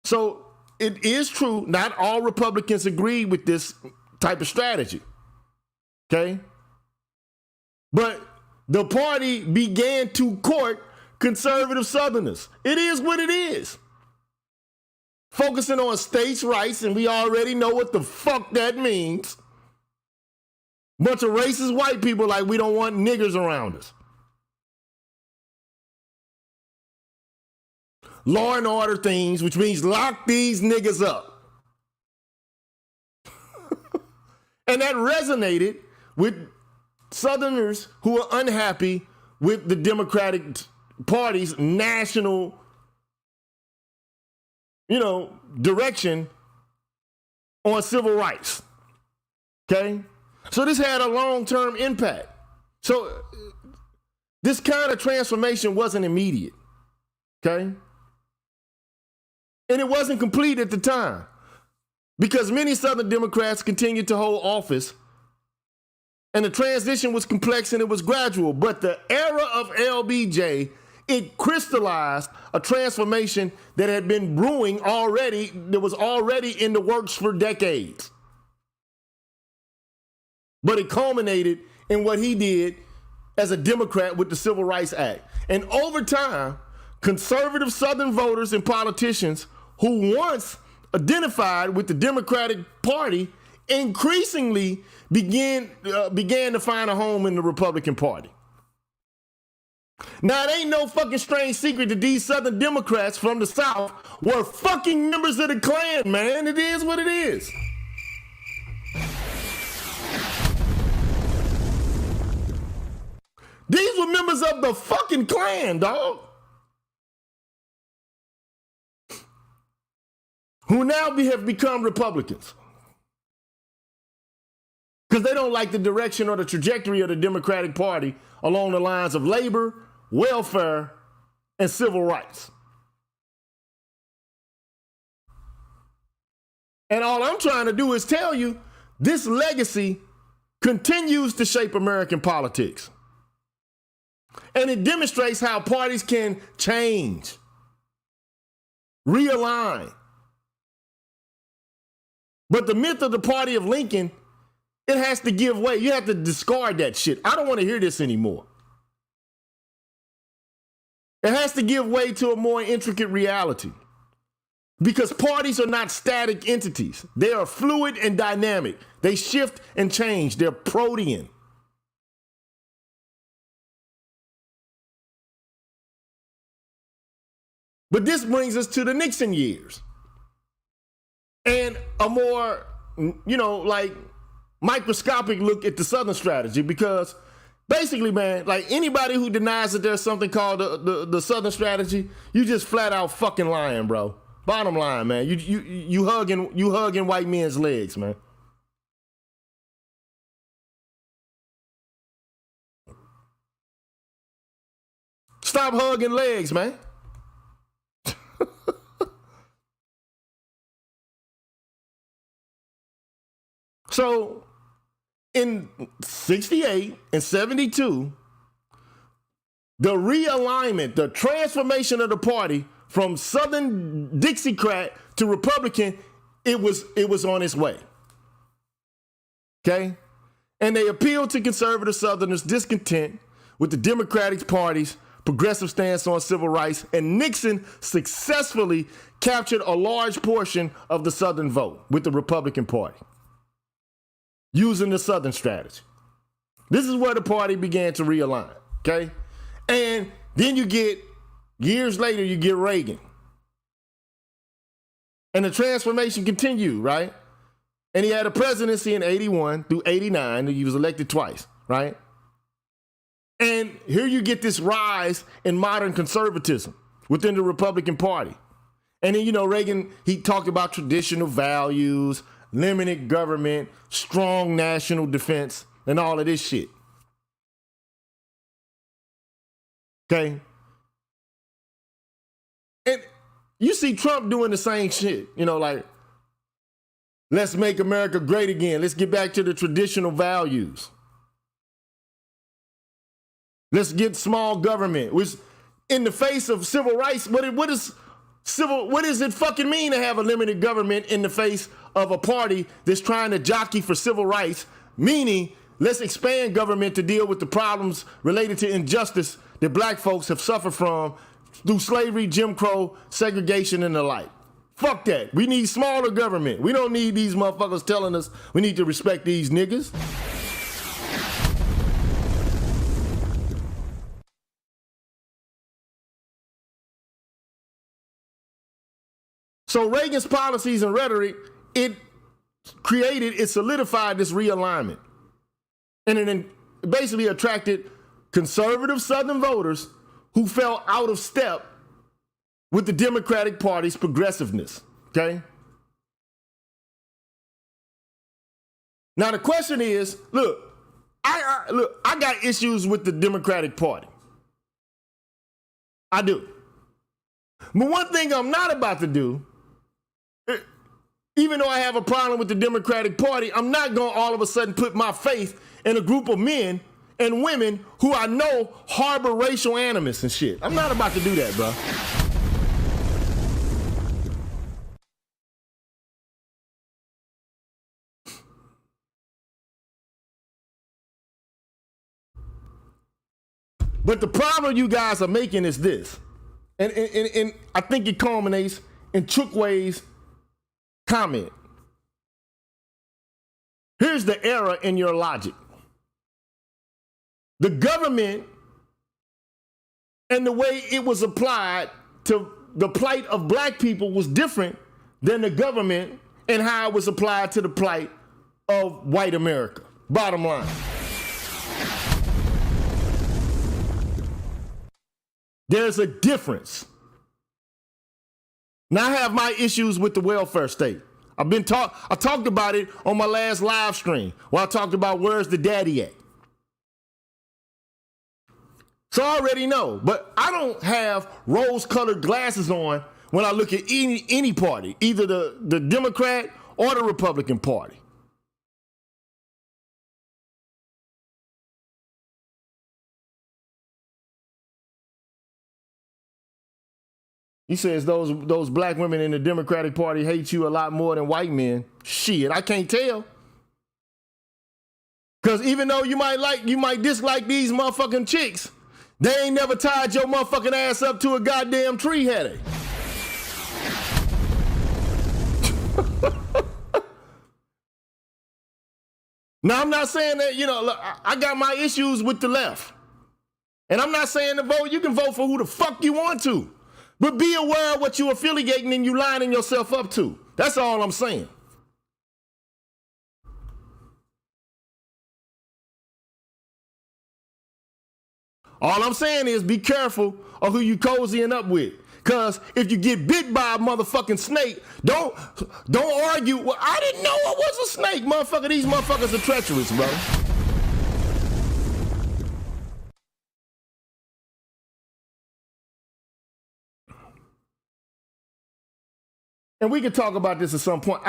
So it is true, not all Republicans agree with this type of strategy. Okay? But the party began to court conservative Southerners. It is what it is. Focusing on states' rights, and we already know what the fuck that means. Bunch of racist white people like we don't want niggers around us. Law and order things, which means lock these niggas up. And that resonated with Southerners who are unhappy with the Democratic Party's national, direction on civil rights. Okay? So this had a long-term impact. So this kind of transformation wasn't immediate. Okay? And it wasn't complete at the time because many Southern Democrats continued to hold office, and the transition was complex and it was gradual. But the era of LBJ, it crystallized a transformation that had been brewing already, that was already in the works for decades. But it culminated in what he did as a Democrat with the Civil Rights Act. And over time, conservative Southern voters and politicians who once identified with the Democratic Party increasingly began to find a home in the Republican Party. Now, it ain't no fucking strange secret that these Southern Democrats from the South were fucking members of the Klan, man. It is what it is. These were members of the fucking Klan, dog. Who now have become Republicans. Because they don't like the direction or the trajectory of the Democratic Party along the lines of labor, welfare, and civil rights. And all I'm trying to do is tell you, this legacy continues to shape American politics. And it demonstrates how parties can change, realign. But the myth of the party of Lincoln, it has to give way. You have to discard that shit. I don't want to hear this anymore. It has to give way to a more intricate reality. Because parties are not static entities. They are fluid and dynamic. They shift and change. They're protean. But this brings us to the Nixon years. And a more, microscopic look at the Southern strategy, because basically, man, like anybody who denies that there's something called the Southern strategy, you just flat out fucking lying, bro. Bottom line, man, you hugging white men's legs, man. Stop hugging legs, man. So in 68 and 72, the realignment, the transformation of the party from Southern Dixiecrat to Republican, it was on its way. Okay? And they appealed to conservative Southerners' discontent with the Democratic Party's progressive stance on civil rights, and Nixon successfully captured a large portion of the Southern vote with the Republican Party, using the Southern strategy. This is where the party began to realign, okay? And then years later, you get Reagan. And the transformation continued, right? And he had a presidency in 81 through 89. He was elected twice, right? And here you get this rise in modern conservatism within the Republican Party. And then, Reagan, he talked about traditional values, limited government, strong national defense, and all of this shit. Okay? And, you see Trump doing the same shit, you know, like, let's make America great again. Let's get back to the traditional values. Let's get small government, which in the face of civil rights, what does it fucking mean to have a limited government in the face of a party that's trying to jockey for civil rights? Meaning, let's expand government to deal with the problems related to injustice that black folks have suffered from through slavery, Jim Crow, segregation, and the like. Fuck that. We need smaller government. We don't need these motherfuckers telling us we need to respect these niggas. So Reagan's policies and rhetoric, it solidified this realignment. And it basically attracted conservative Southern voters who fell out of step with the Democratic Party's progressiveness, okay? Now the question is, look, I got issues with the Democratic Party. I do. But one thing I'm not about to do, even though I have a problem with the Democratic Party, I'm not going to all of a sudden put my faith in a group of men and women who I know harbor racial animus and shit. I'm not about to do that, bro. But the problem you guys are making is this, and I think it culminates in Chukwue's comment. Here's the error in your logic. The government and the way it was applied to the plight of black people was different than the government and how it was applied to the plight of white America. Bottom line. There's a difference. Now I have my issues with the welfare state. I talked about it on my last live stream where I talked about where's the daddy at. So I already know, but I don't have rose-colored glasses on when I look at any party, either the Democrat or the Republican Party. He says those black women in the Democratic Party hate you a lot more than white men. Shit, I can't tell. Because even though you might dislike these motherfucking chicks, they ain't never tied your motherfucking ass up to a goddamn tree, had they? Now, I'm not saying that, look, I got my issues with the left. And I'm not saying to vote, you can vote for who the fuck you want to. But be aware of what you're affiliating and you lining yourself up to. That's all I'm saying. All I'm saying is be careful of who you cozying up with. Because if you get bit by a motherfucking snake, don't argue. Well, I didn't know it was a snake, motherfucker. These motherfuckers are treacherous, bro. And we can talk about this at some point.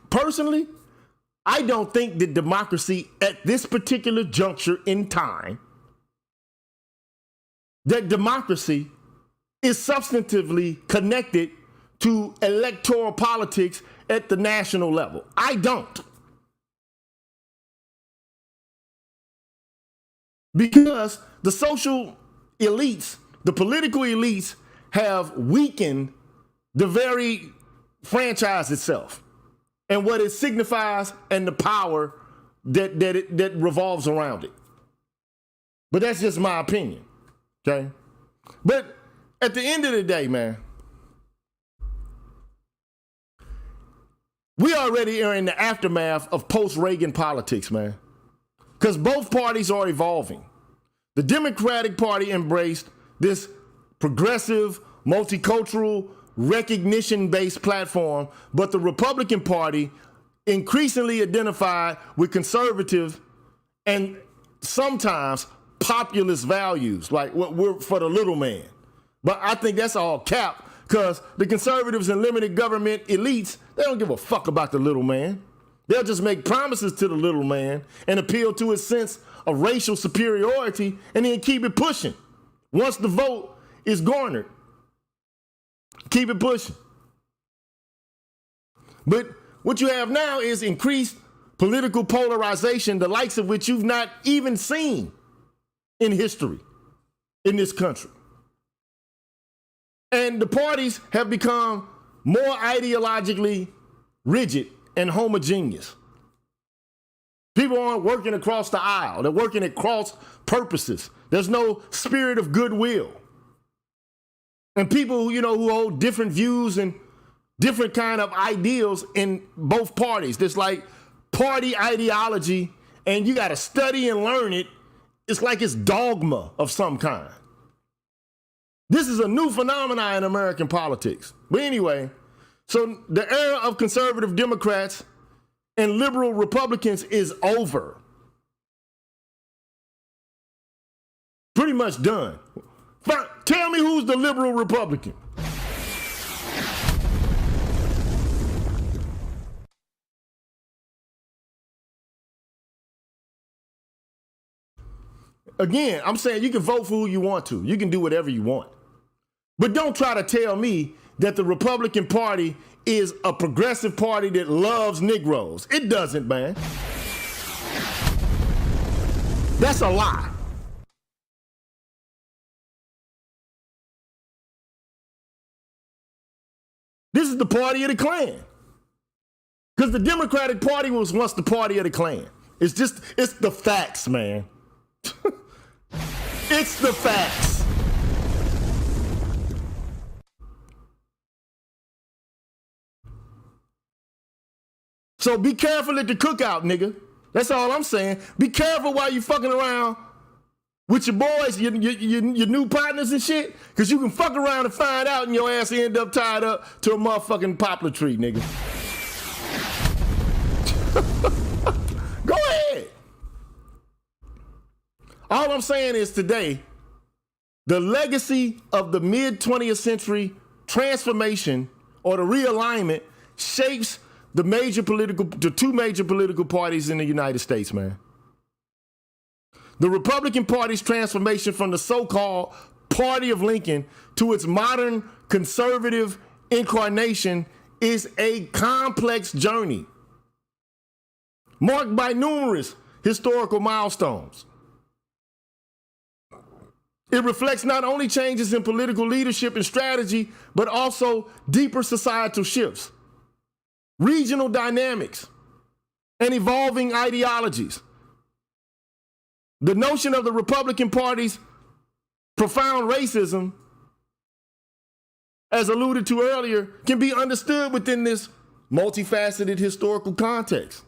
Personally, I don't think that democracy at this particular juncture in time, that democracy is substantively connected to electoral politics at the national level. I don't. Because the social elites, the political elites have weakened the very franchise itself and what it signifies and the power that revolves around it. But that's just my opinion, okay? But at the end of the day, man, we already are in the aftermath of post-Reagan politics, man, because both parties are evolving. The Democratic Party embraced this progressive, multicultural, recognition-based platform, but the Republican Party increasingly identified with conservative and sometimes populist values, like what we're for the little man. But I think that's all cap, Because the conservatives and limited government elites, they don't give a fuck about the little man. They'll just make promises to the little man and appeal to his sense of racial superiority and then keep it pushing. Once the vote is garnered, keep it pushing. But what you have now is increased political polarization, the likes of which you've not even seen in history in this country. And the parties have become more ideologically rigid and homogeneous. People aren't working across the aisle. They're working at cross purposes. There's no spirit of goodwill. And people, who hold different views and different kind of ideals in both parties. There's like party ideology, and you got to study and learn it. It's like it's dogma of some kind. This is a new phenomenon in American politics. But anyway, so the era of conservative Democrats and liberal Republicans is over. Pretty much done. Tell me who's the liberal Republican. Again, I'm saying you can vote for who you want to. You can do whatever you want. But don't try to tell me that the Republican Party is a progressive party that loves Negroes. It doesn't, man. That's a lie. This is the party of the Klan. Because the Democratic Party was once the party of the Klan. It's the facts, man. It's the facts. So be careful at the cookout, nigga. That's all I'm saying. Be careful while you fucking around with your boys, your new partners and shit, because you can fuck around and find out and your ass end up tied up to a motherfucking poplar tree, nigga. Go ahead. All I'm saying is today, the legacy of the mid-20th century transformation or the realignment shapes the two major political parties in the United States, man. The Republican Party's transformation from the so-called Party of Lincoln to its modern conservative incarnation is a complex journey marked by numerous historical milestones. It reflects not only changes in political leadership and strategy, but also deeper societal shifts, regional dynamics, and evolving ideologies. The notion of the Republican Party's profound racism, as alluded to earlier, can be understood within this multifaceted historical context.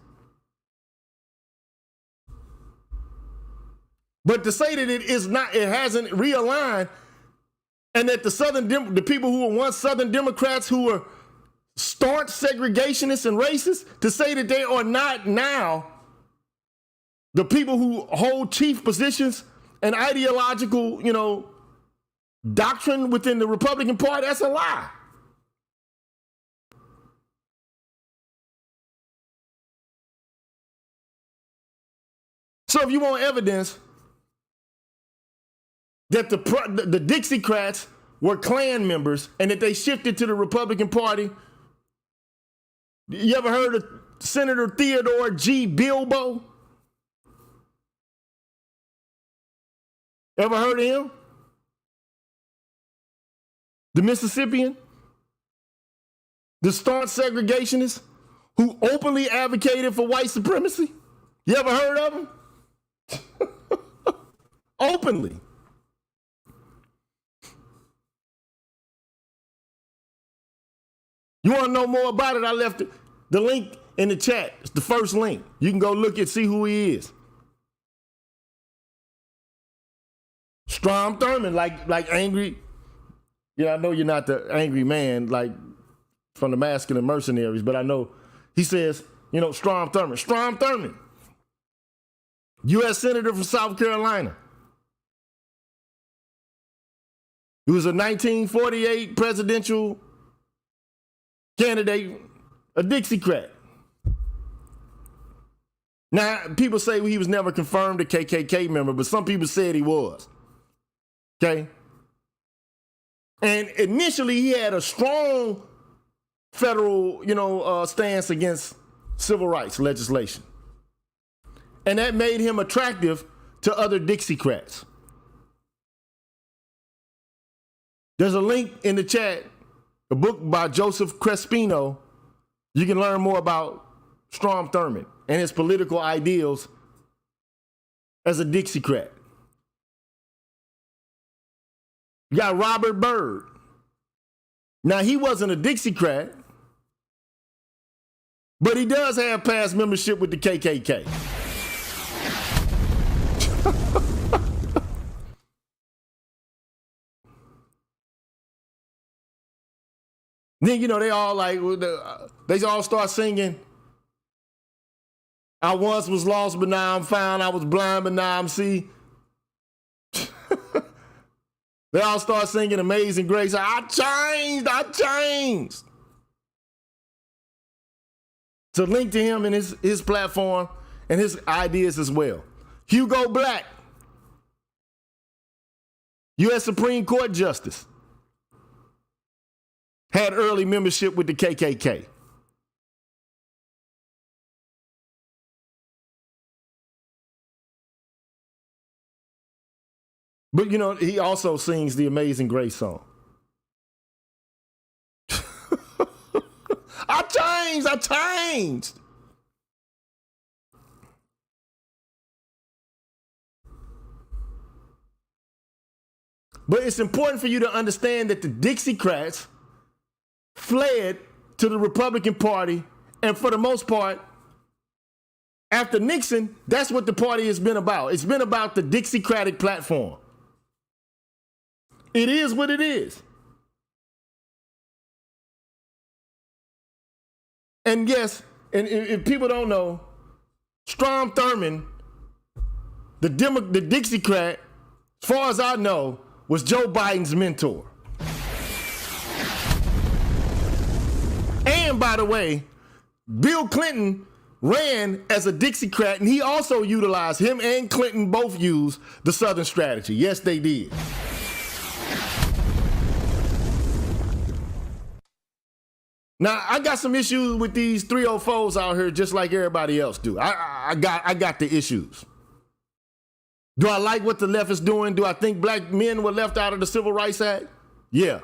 But to say that it hasn't realigned, and that the people who were once Southern Democrats who were staunch segregationists and racists, to say that they are not now the people who hold chief positions and ideological, doctrine within the Republican Party, that's a lie. So if you want evidence that the Dixiecrats were Klan members and that they shifted to the Republican Party, you ever heard of Senator Theodore G. Bilbo? Ever heard of him? The Mississippian? The staunch segregationist who openly advocated for white supremacy? You ever heard of him? Openly. You want to know more about it? I left the link in the chat. It's the first link. You can go look and see who he is. Strom Thurmond, like angry. I know you're not the angry man like from the Masculine Mercenaries, but I know he says, Strom Thurmond, U.S. Senator from South Carolina. He was a 1948 presidential candidate, a Dixiecrat. Now, people say he was never confirmed a KKK member, but some people said he was. Okay? And initially, he had a strong federal, stance against civil rights legislation. And that made him attractive to other Dixiecrats. There's a link in the chat, a book by Joseph Crespino. You can learn more about Strom Thurmond and his political ideals as a Dixiecrat. You got Robert Byrd. Now, he wasn't a Dixiecrat, but he does have past membership with the KKK. Then, they all they all start singing, I once was lost, but now I'm found. I was blind, but now I'm see. They all start singing Amazing Grace. I changed. To link to him and his platform and his ideas as well. Hugo Black, U.S. Supreme Court Justice, had early membership with the KKK. But, he also sings the Amazing Grace song. I changed. But it's important for you to understand that the Dixiecrats fled to the Republican Party, and for the most part, after Nixon, that's what the party has been about. It's been about the Dixiecratic platform. It is what it is. And yes, and if people don't know, Strom Thurmond, the Dixiecrat, as far as I know, was Joe Biden's mentor. And by the way, Bill Clinton ran as a Dixiecrat, and he also utilized, him and Clinton both used the Southern strategy. Yes, they did. Now, I got some issues with these 304s out here, just like everybody else do. I got the issues. Do I like what the left is doing? Do I think black men were left out of the Civil Rights Act? Yeah.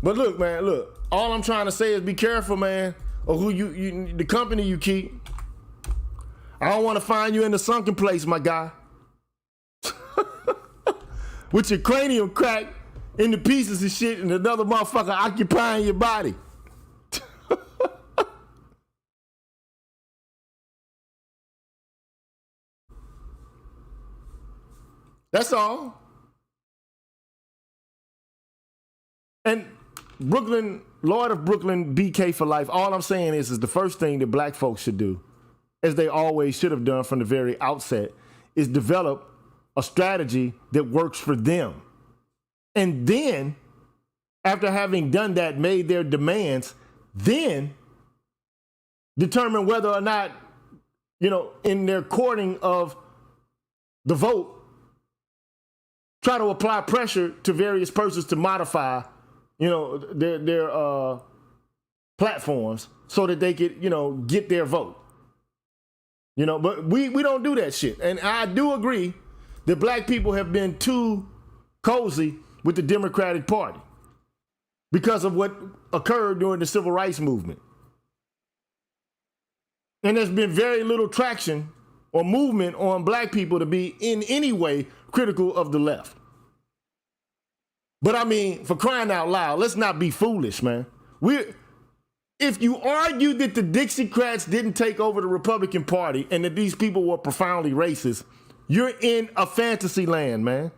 But look, man, all I'm trying to say is be careful, man, of who the company you keep. I don't want to find you in the sunken place, my guy. With your cranium cracked into pieces and shit and another motherfucker occupying your body. That's all. And Brooklyn, Lord of Brooklyn, BK for life. All I'm saying is the first thing that black folks should do, as they always should have done from the very outset, is develop a strategy that works for them. And then, after having done that, made their demands, then determine whether or not, in their courting of the vote, try to apply pressure to various persons to modify, their platforms so that they could, get their vote. But we don't do that shit. And I do agree that black people have been too cozy with the Democratic Party because of what occurred during the Civil Rights Movement. And there's been very little traction or movement on black people to be in any way critical of the left. But I mean, for crying out loud, let's not be foolish, man. If you argue that the Dixiecrats didn't take over the Republican Party and that these people were profoundly racist, you're in a fantasy land, man.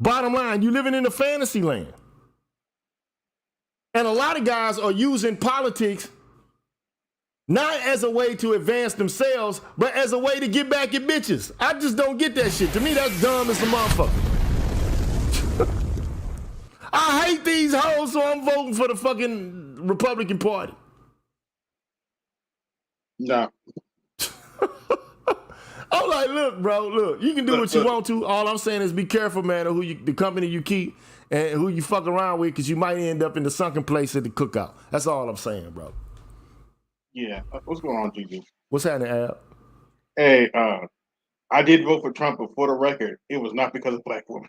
Bottom line, you're living in a fantasy land. And a lot of guys are using politics not as a way to advance themselves, but as a way to get back at bitches. I just don't get that shit. To me, that's dumb as a motherfucker. I hate these hoes, so I'm voting for the fucking Republican Party. No. I'm like, look, bro, look, you can do what you want to. All I'm saying is be careful, man, of the company you keep and who you fuck around with, because you might end up in the sunken place at the cookout. That's all I'm saying, bro. Yeah. What's going on, GG? What's happening, Ab? Hey, I did vote for Trump, but for the record, it was not because of black women.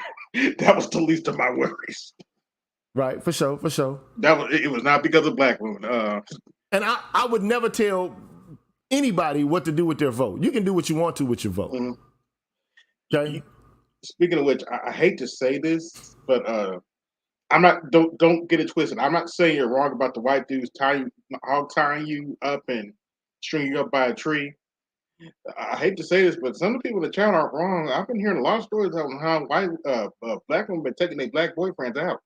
That was the least of my worries. Right, for sure, for sure. It was not because of black women. And I would never tell anybody what to do with their vote. You can do what you want to with your vote. Mm-hmm. Okay. Speaking of which, I hate to say this, but I'm not. Don't get it twisted. I'm not saying you're wrong about the white dudes tying you up and stringing you up by a tree. I hate to say this, but some of the people in the chat aren't wrong. I've been hearing a lot of stories on how black women been taking their black boyfriends out.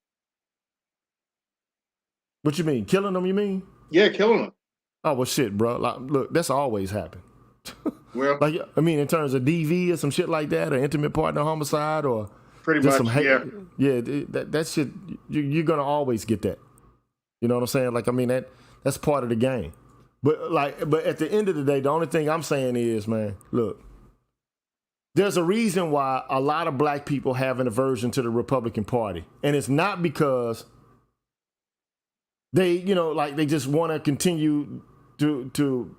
What you mean? Killing them, you mean? Yeah, killing them. Oh, well, shit, bro. Like, look, that's always happened. Well, like, I mean, in terms of DV or some shit like that, or intimate partner homicide, or pretty just much, some hate. yeah. That shit, you're gonna always get that. You know what I'm saying? Like, I mean, that's part of the game. But at the end of the day, the only thing I'm saying is, man, look, there's a reason why a lot of black people have an aversion to the Republican Party, and it's not because they, they just want to continue to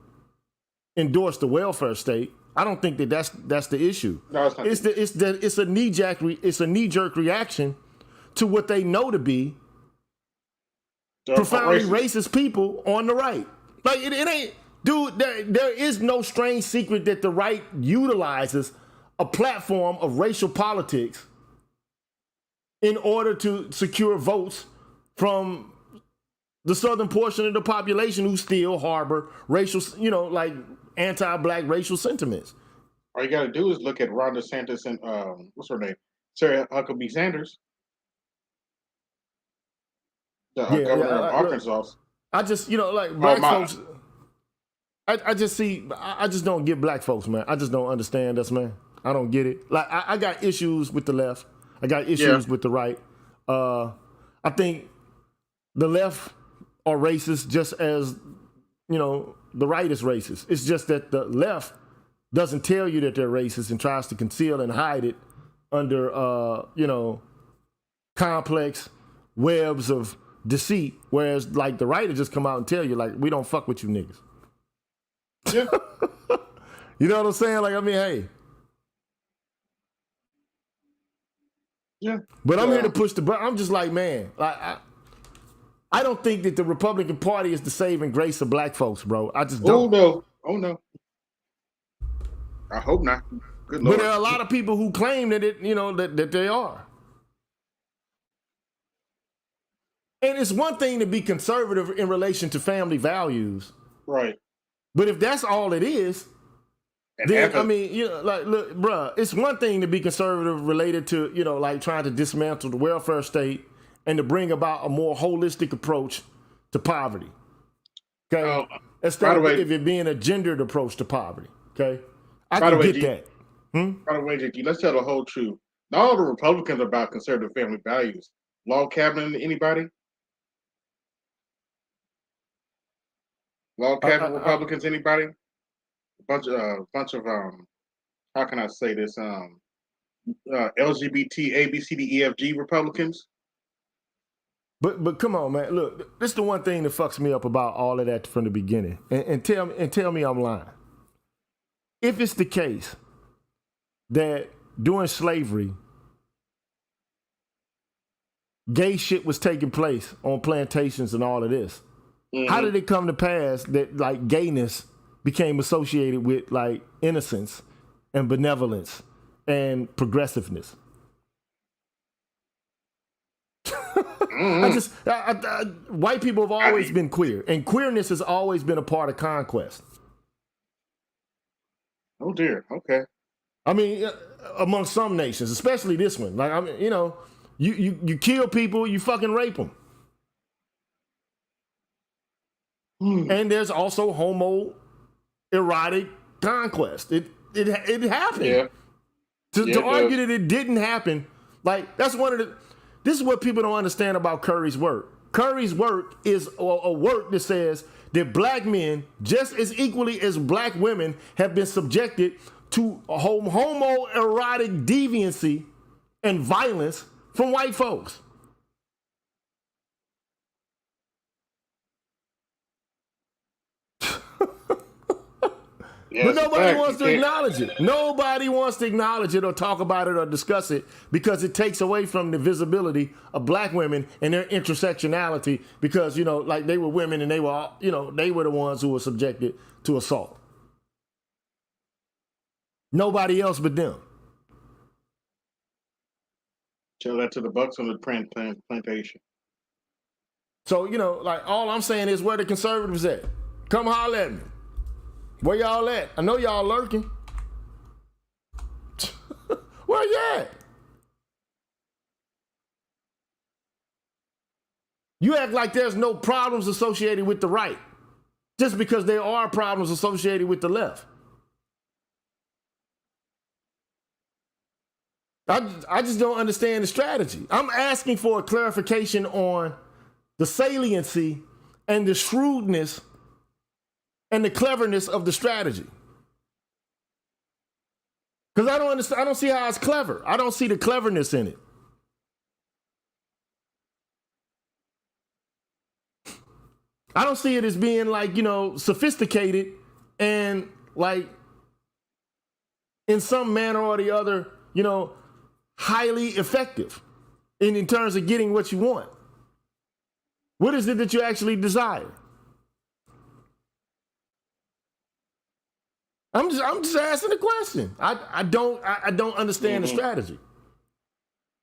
endorse the welfare state. I don't think that's the issue. No, it's not. It's a knee jerk reaction to what they know to be profoundly racist people on the right. Like it ain't, dude. There is no strange secret that the right utilizes a platform of racial politics in order to secure votes from the southern portion of the population who still harbor racial, anti-black racial sentiments. All you got to do is look at Ron DeSantis and what's her name, Sarah Huckabee Sanders, the governor of Arkansas. I just, black folks. I just don't get black folks, man. I just don't understand us, man. I don't get it. Like I got issues with the left. I got issues with the right. I think the left are racist just as, the right is racist. It's just that the left doesn't tell you that they're racist and tries to conceal and hide it under, complex webs of deceit. Whereas, like, the right will just come out and tell you, like, we don't fuck with you niggas. Yeah. You know what I'm saying? Like, I mean, hey. Yeah. But I'm here to push I'm just like, man, like, I don't think that the Republican Party is the saving grace of black folks, bro. I just don't. Oh no. I hope not. Good Lord. But there are a lot of people who claim that that they are. And it's one thing to be conservative in relation to family values. Right. But if that's all it is, then, look, bruh, it's one thing to be conservative related to, trying to dismantle the welfare state and to bring about a more holistic approach to poverty. Okay? Instead of it being a gendered approach to poverty. Okay? I can get that. By the way, JT, let's tell the whole truth. Not all the Republicans are about conservative family values. Log cabin, anybody? Log cabin Republicans, anybody? Bunch of how can I say this? LGBT, A, B, C, D, E, F, G Republicans. But come on, man. Look, this is the one thing that fucks me up about all of that from the beginning. And tell me I'm lying. If it's the case that during slavery, gay shit was taking place on plantations and all of this, how did it come to pass that like gayness became associated with like innocence and benevolence and progressiveness? White people have always been queer, and queerness has always been a part of conquest. Oh dear. Okay. I mean, among some nations, especially this one. Like, I mean, you kill people, you fucking rape them. And there's also homoerotic conquest. It happened. Yeah. To argue that it didn't happen, like this is what people don't understand about Curry's work. Curry's work is a work that says that black men, just as equally as black women, have been subjected to homoerotic deviancy and violence from white folks. Yeah, but nobody wants to acknowledge it. Nobody wants to acknowledge it or talk about it or discuss it because it takes away from the visibility of black women and their intersectionality because, like they were women and they were, they were the ones who were subjected to assault. Nobody else but them. Tell that to the bucks on the plantation. So, like all I'm saying is where the conservatives at. Come holler at me. Where y'all at? I know y'all lurking. Where you at? You act like there's no problems associated with the right, just because there are problems associated with the left. I just don't understand the strategy. I'm asking for a clarification on the saliency and the shrewdness and the cleverness of the strategy. Because I don't understand, I don't see how it's clever. I don't see the cleverness in it. I don't see it as being like, sophisticated and like in some manner or the other, highly effective in terms of getting what you want. What is it that you actually desire? I'm just asking the question. I don't understand the strategy.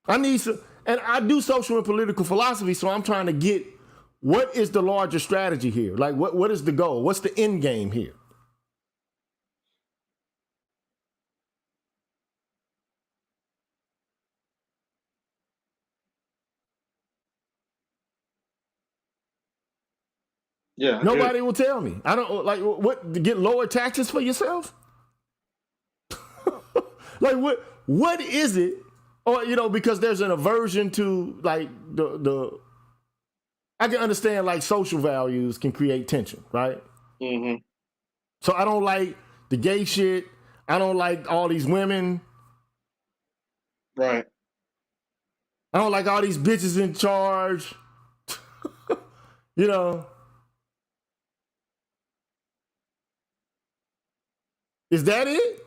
I need some, and I do social and political philosophy, so I'm trying to get what is the larger strategy here? Like what is the goal? What's the end game here? Yeah. Nobody will tell me. I don't like what to get lower taxes for yourself? Like what is it? Or because there's an aversion to like the I can understand like social values can create tension, right? Mm-hmm. So I don't like the gay shit. I don't like all these women. Right. I don't like all these bitches in charge. Is that it?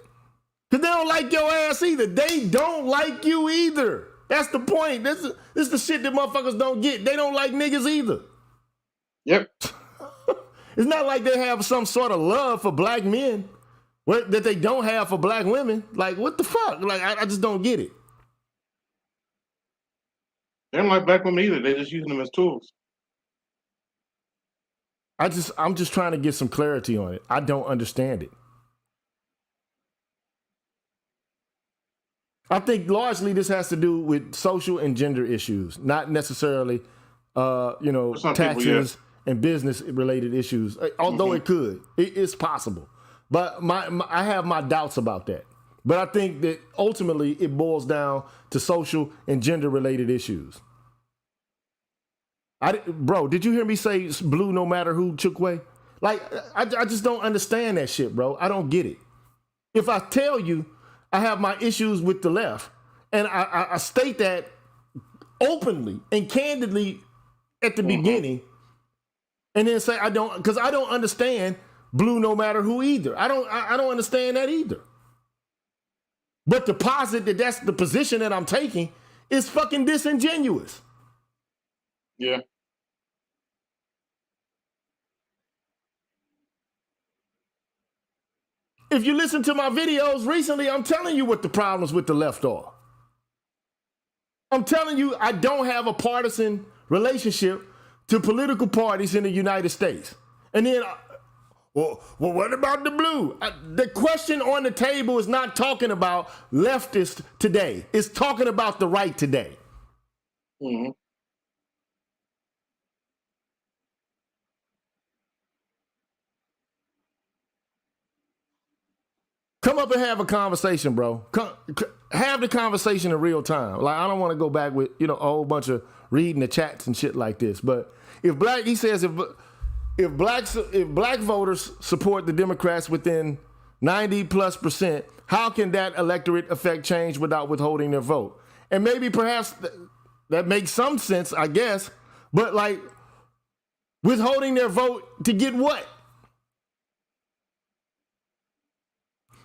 Because they don't like your ass either. They don't like you either. That's the point. This is the shit that motherfuckers don't get. They don't like niggas either. Yep. It's not like they have some sort of love for black men that they don't have for black women. Like, what the fuck? Like, I just don't get it. They don't like black women either. They're just using them as tools. I'm just trying to get some clarity on it. I don't understand it. I think largely this has to do with social and gender issues, not necessarily, taxes and business related issues. Although it could, it's possible. But I have my doubts about that. But I think that ultimately it boils down to social and gender related issues. Bro, did you hear me say blue no matter who, Chukwe? Like, I just don't understand that shit, bro. I don't get it. If I tell you I have my issues with the left, and I state that openly and candidly at the beginning, and then say I don't, because I don't understand blue no matter who either. I don't understand that either. But to posit that that's the position that I'm taking is fucking disingenuous. Yeah. If you listen to my videos recently, I'm telling you what the problems with the left are. I'm telling you, I don't have a partisan relationship to political parties in the United States. And then, well, what about the blue? The question on the table is not talking about leftist today. It's talking about the right today. Mm-hmm. Come up and have a conversation, bro. Have the conversation in real time. Like, I don't want to go back with, a whole bunch of reading the chats and shit like this. But if black voters support the Democrats within 90+%, how can that electorate affect change without withholding their vote? And maybe perhaps that makes some sense, I guess. But like, withholding their vote to get what?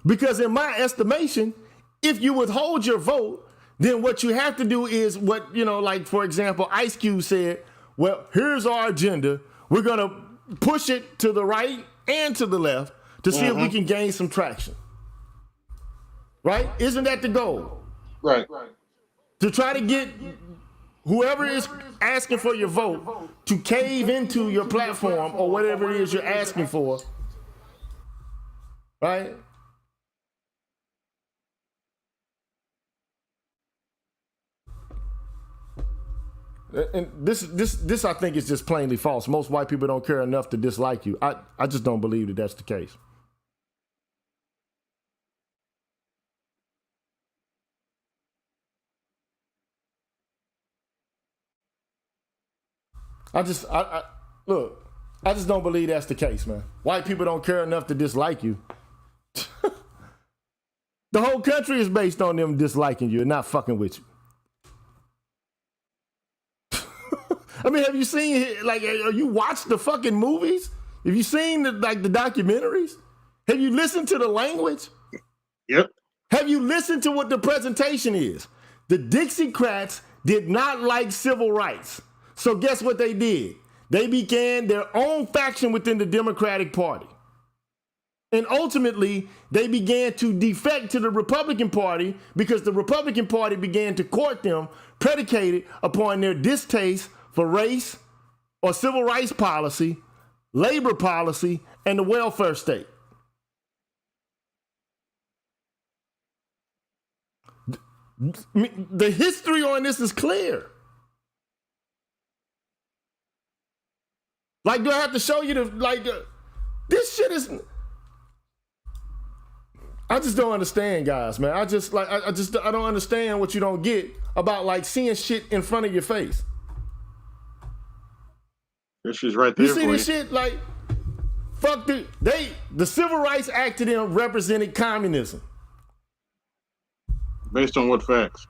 Because in my estimation, if you withhold your vote, then what you have to do is what, like, for example, Ice Cube said, well, here's our agenda. We're going to push it to the right and to the left to see if we can gain some traction. Right? Isn't that the goal? Right. To try to get whoever is asking for your vote to cave into your platform or whatever it is you're asking for. Right? And this I think is just plainly false. Most white people don't care enough to dislike you. I just don't believe that that's the case. Look, I just don't believe that's the case, man. White people don't care enough to dislike you. The whole country is based on them disliking you and not fucking with you. I mean, have you seen, like, have you watched the fucking movies? Have you seen the documentaries? Have you listened to the language? Yep. Have you listened to what the presentation is? The Dixiecrats did not like civil rights. So guess what they did? They began their own faction within the Democratic Party. And ultimately, they began to defect to the Republican Party because the Republican Party began to court them, predicated upon their distaste for race or civil rights policy, labor policy, and the welfare state. The history on this is clear. Like, do I have to show you this shit is... I just don't understand, guys, man. I don't understand what you don't get about, like, seeing shit in front of your face. This shit's right there. You see this shit? Like, fuck the Civil Rights Act to them represented communism. Based on what facts?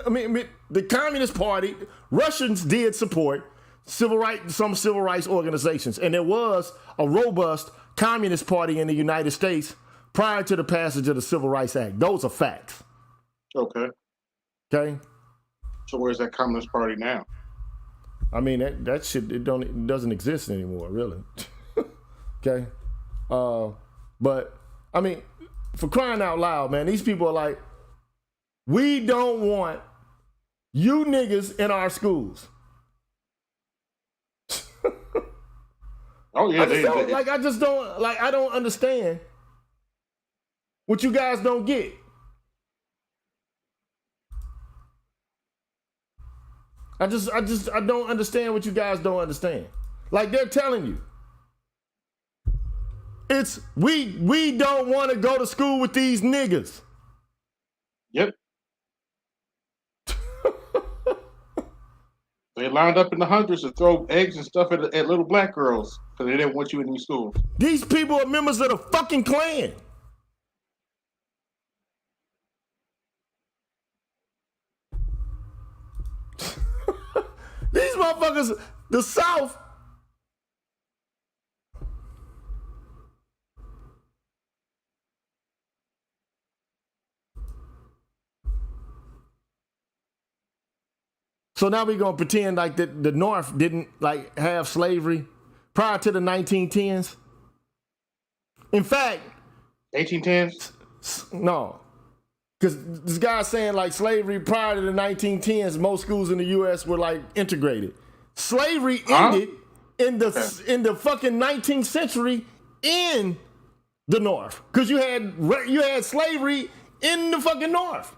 I mean, the Communist Party, Russians did support some civil rights organizations, and there was a robust Communist Party in the United States prior to the passage of the Civil Rights Act. Those are facts. Okay. Okay. So where's that Communist Party now? I mean, that shit, it doesn't exist anymore, really. Okay. But I mean, for crying out loud, man, these people are like, we don't want you niggas in our schools. Oh yeah, I don't understand what you guys don't get. I don't understand what you guys don't understand. Like, they're telling you, it's we don't want to go to school with these niggas. Yep. They lined up in the hundreds to throw eggs and stuff at little black girls because they didn't want you in these schools. These people are members of the fucking Klan. These motherfuckers, the South. So now we're going to pretend like the North didn't like have slavery prior to the 1910s. In fact, 1810s? No. Because this guy's saying like slavery prior to the 1910s, most schools in the U.S. were like integrated. Slavery ended in the fucking 19th century in the North. Because you had slavery in the fucking North.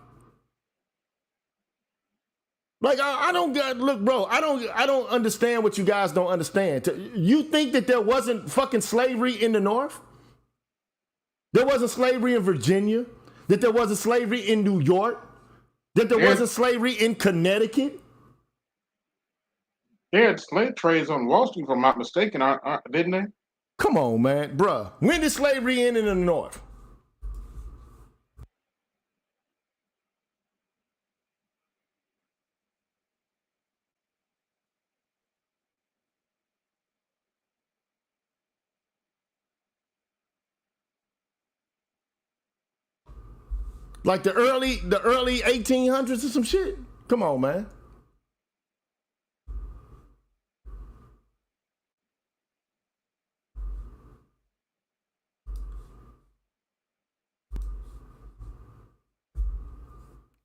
Like, look, bro, I don't understand what you guys don't understand. You think that there wasn't fucking slavery in the North? There wasn't slavery in Virginia, that there wasn't slavery in New York, that there wasn't slavery in Connecticut. They had slave trades on Wall Street, if I'm not mistaken, didn't they? Come on, man, bruh. When did slavery end in the North? Like the early 1800s or some shit? Come on, man.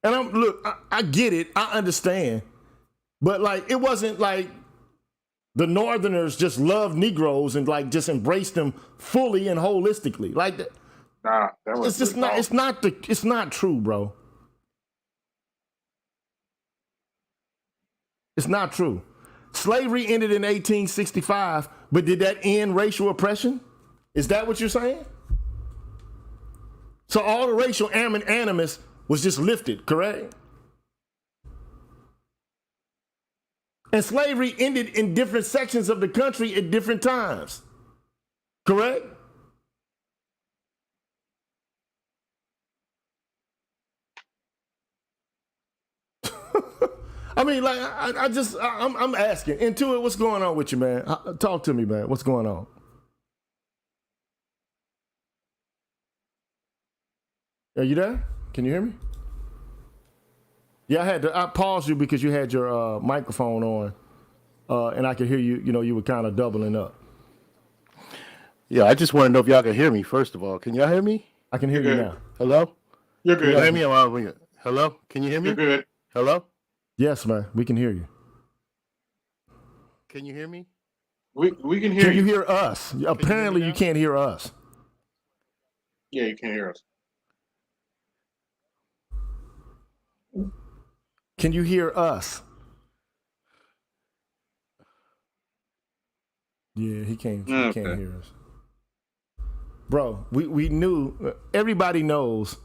And I get it, I understand. But like, it wasn't like the Northerners just loved Negroes and like just embraced them fully and holistically. Like that. Nah, that was It's just not. It's not true, bro. It's not true. Slavery ended in 1865, but did that end racial oppression? Is that what you're saying? So all the racial animus was just lifted, correct? And slavery ended in different sections of the country at different times, correct? I mean, like, I'm asking. Intuit, what's going on with you, man? Talk to me, man. What's going on? Are you there? Can you hear me? Yeah, I paused you because you had your microphone on, and I could hear you. You know, you were kind of doubling up. Yeah, I just want to know if y'all can hear me, first of all. Can y'all hear me? I can hear you now. Hello? You're Can you good. hear me? Hello? Can you hear me? You're good. Hello? Yes, man. We can hear you. Can you hear me? We can hear Can you. you hear us? Apparently, you can't hear us. Yeah, you can't hear us. Can you hear us? Yeah, he can't hear us. Bro, we knew, everybody knows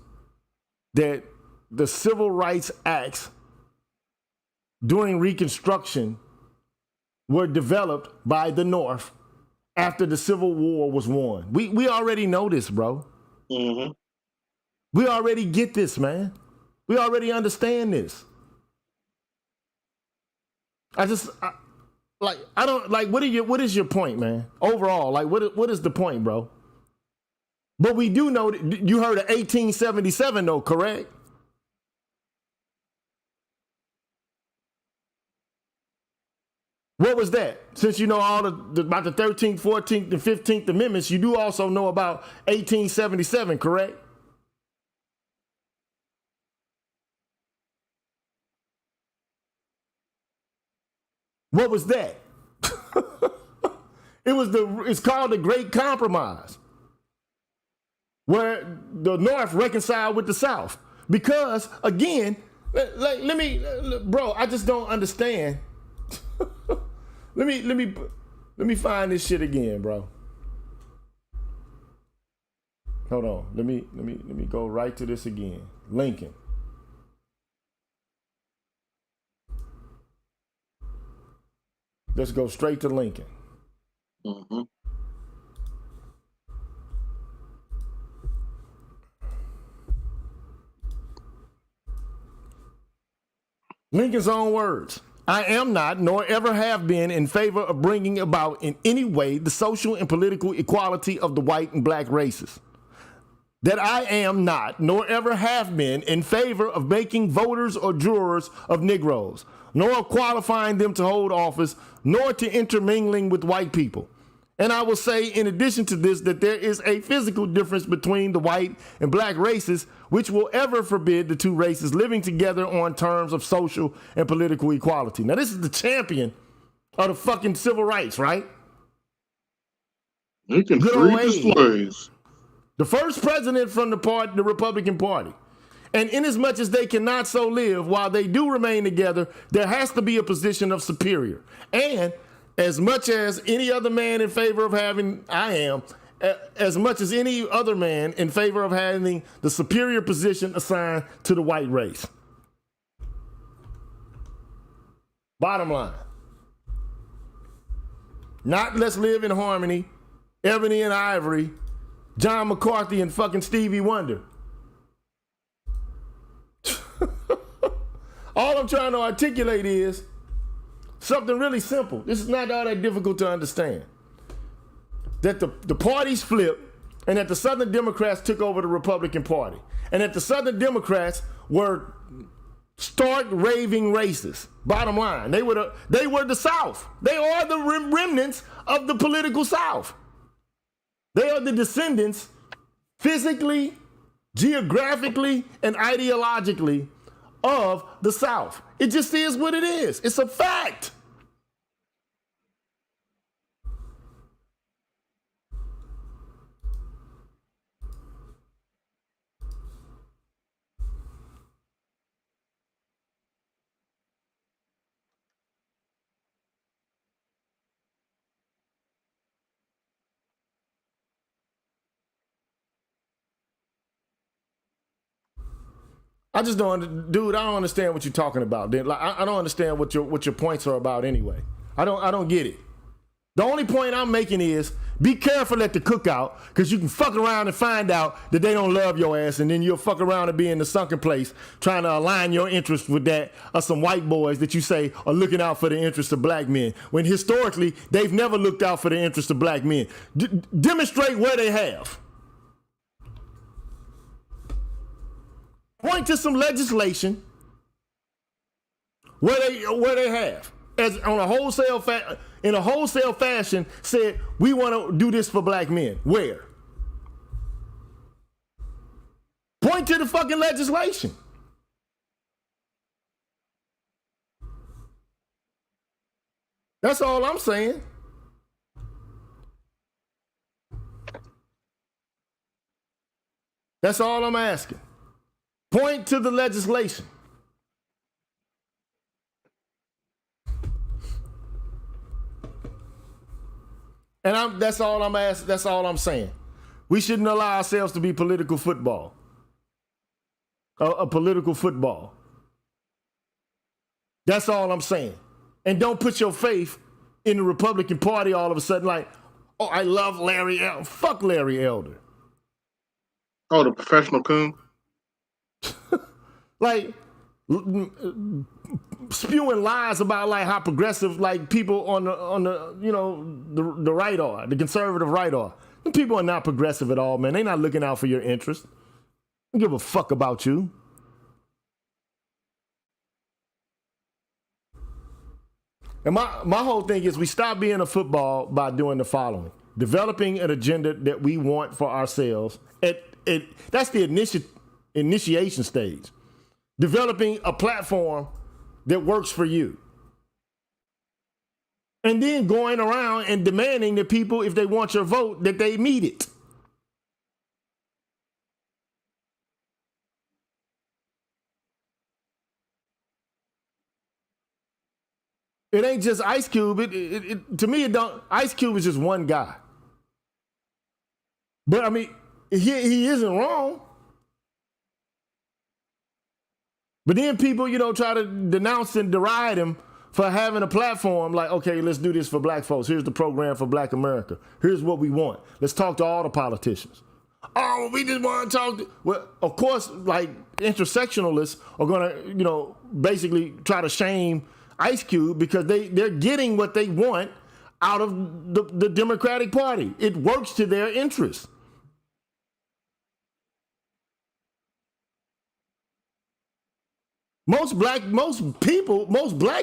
that the civil rights acts during Reconstruction were developed by the North after the Civil War was won. We already know this, bro. Mm-hmm. We already get this, man. We already understand this. What is your point, man? Overall, like, what is the point, bro? But we do know that you heard of 1877, though, correct? What was that? Since you know all about the 13th, 14th, and 15th Amendments, you do also know about 1877, correct? What was that? It's called the Great Compromise, where the North reconciled with the South. Because again, bro, I just don't understand. Let me find this shit again, bro. Hold on. Let me go right to this again. Lincoln. Let's go straight to Lincoln. Mm-hmm. Lincoln's own words. I am not, nor ever have been, in favor of bringing about in any way the social and political equality of the white and black races. That I am not, nor ever have been, in favor of making voters or jurors of Negroes, nor of qualifying them to hold office, nor to intermingling with white people. And I will say, in addition to this, that there is a physical difference between the white and black races, which will ever forbid the two races living together on terms of social and political equality. Now, this is the champion of the fucking civil rights, right? Lincoln Good freed old the Abe. slaves. The first president from the Republican Party. And inasmuch as they cannot so live, while they do remain together, there has to be a position of superior. And as much as any other man in favor of having, I am, as much as any other man in favor of having the superior position assigned to the white race. Bottom line. Not let's live in harmony, Ebony and Ivory, John McCarthy and fucking Stevie Wonder. All I'm trying to articulate is something really simple. This is not all that difficult to understand. That the parties flipped and that the Southern Democrats took over the Republican Party. And that the Southern Democrats were stark raving racists. Bottom line, they were the South. They are the remnants of the political South. They are the descendants physically, geographically, and ideologically of the South. It just is what it is. It's a fact. I just don't, dude. I don't understand what you're talking about. Like, I don't understand what your points are about anyway. I don't get it. The only point I'm making is be careful at the cookout, because you can fuck around and find out that they don't love your ass, and then you'll fuck around and be in the sunken place trying to align your interests with that of some white boys that you say are looking out for the interests of black men, when historically they've never looked out for the interests of black men. Demonstrate where they have. Point to some legislation where they have, as on a wholesale in a wholesale fashion, said we want to do this for black men. Where? Point to the fucking legislation. That's all I'm saying. That's all I'm asking. Point to the legislation. And that's all I'm asking. That's all I'm saying. We shouldn't allow ourselves to be political football. A political football. That's all I'm saying. And don't put your faith in the Republican Party all of a sudden like, oh, I love Larry Elder. Fuck Larry Elder. Oh, the professional coon? Like spewing lies about like how progressive like people on the you know the right are, the conservative right are. Them people are not progressive at all, man. They not looking out for your interests. They don't give a fuck about you. And my whole thing is we stop being a football by doing the following: developing an agenda that we want for ourselves. That's the initiation stage. Developing a platform that works for you. And then going around and demanding that people, if they want your vote, that they meet it. It ain't just Ice Cube. To me, it don't. Ice Cube is just one guy. But I mean, he isn't wrong. But then people, you know, try to denounce and deride him for having a platform like, okay, let's do this for black folks. Here's the program for black America. Here's what we want. Let's talk to all the politicians. Oh, we just want to talk to... Well, of course, like, intersectionalists are going to, you know, basically try to shame Ice Cube because they're getting what they want out of the Democratic Party. It works to their interests. Most black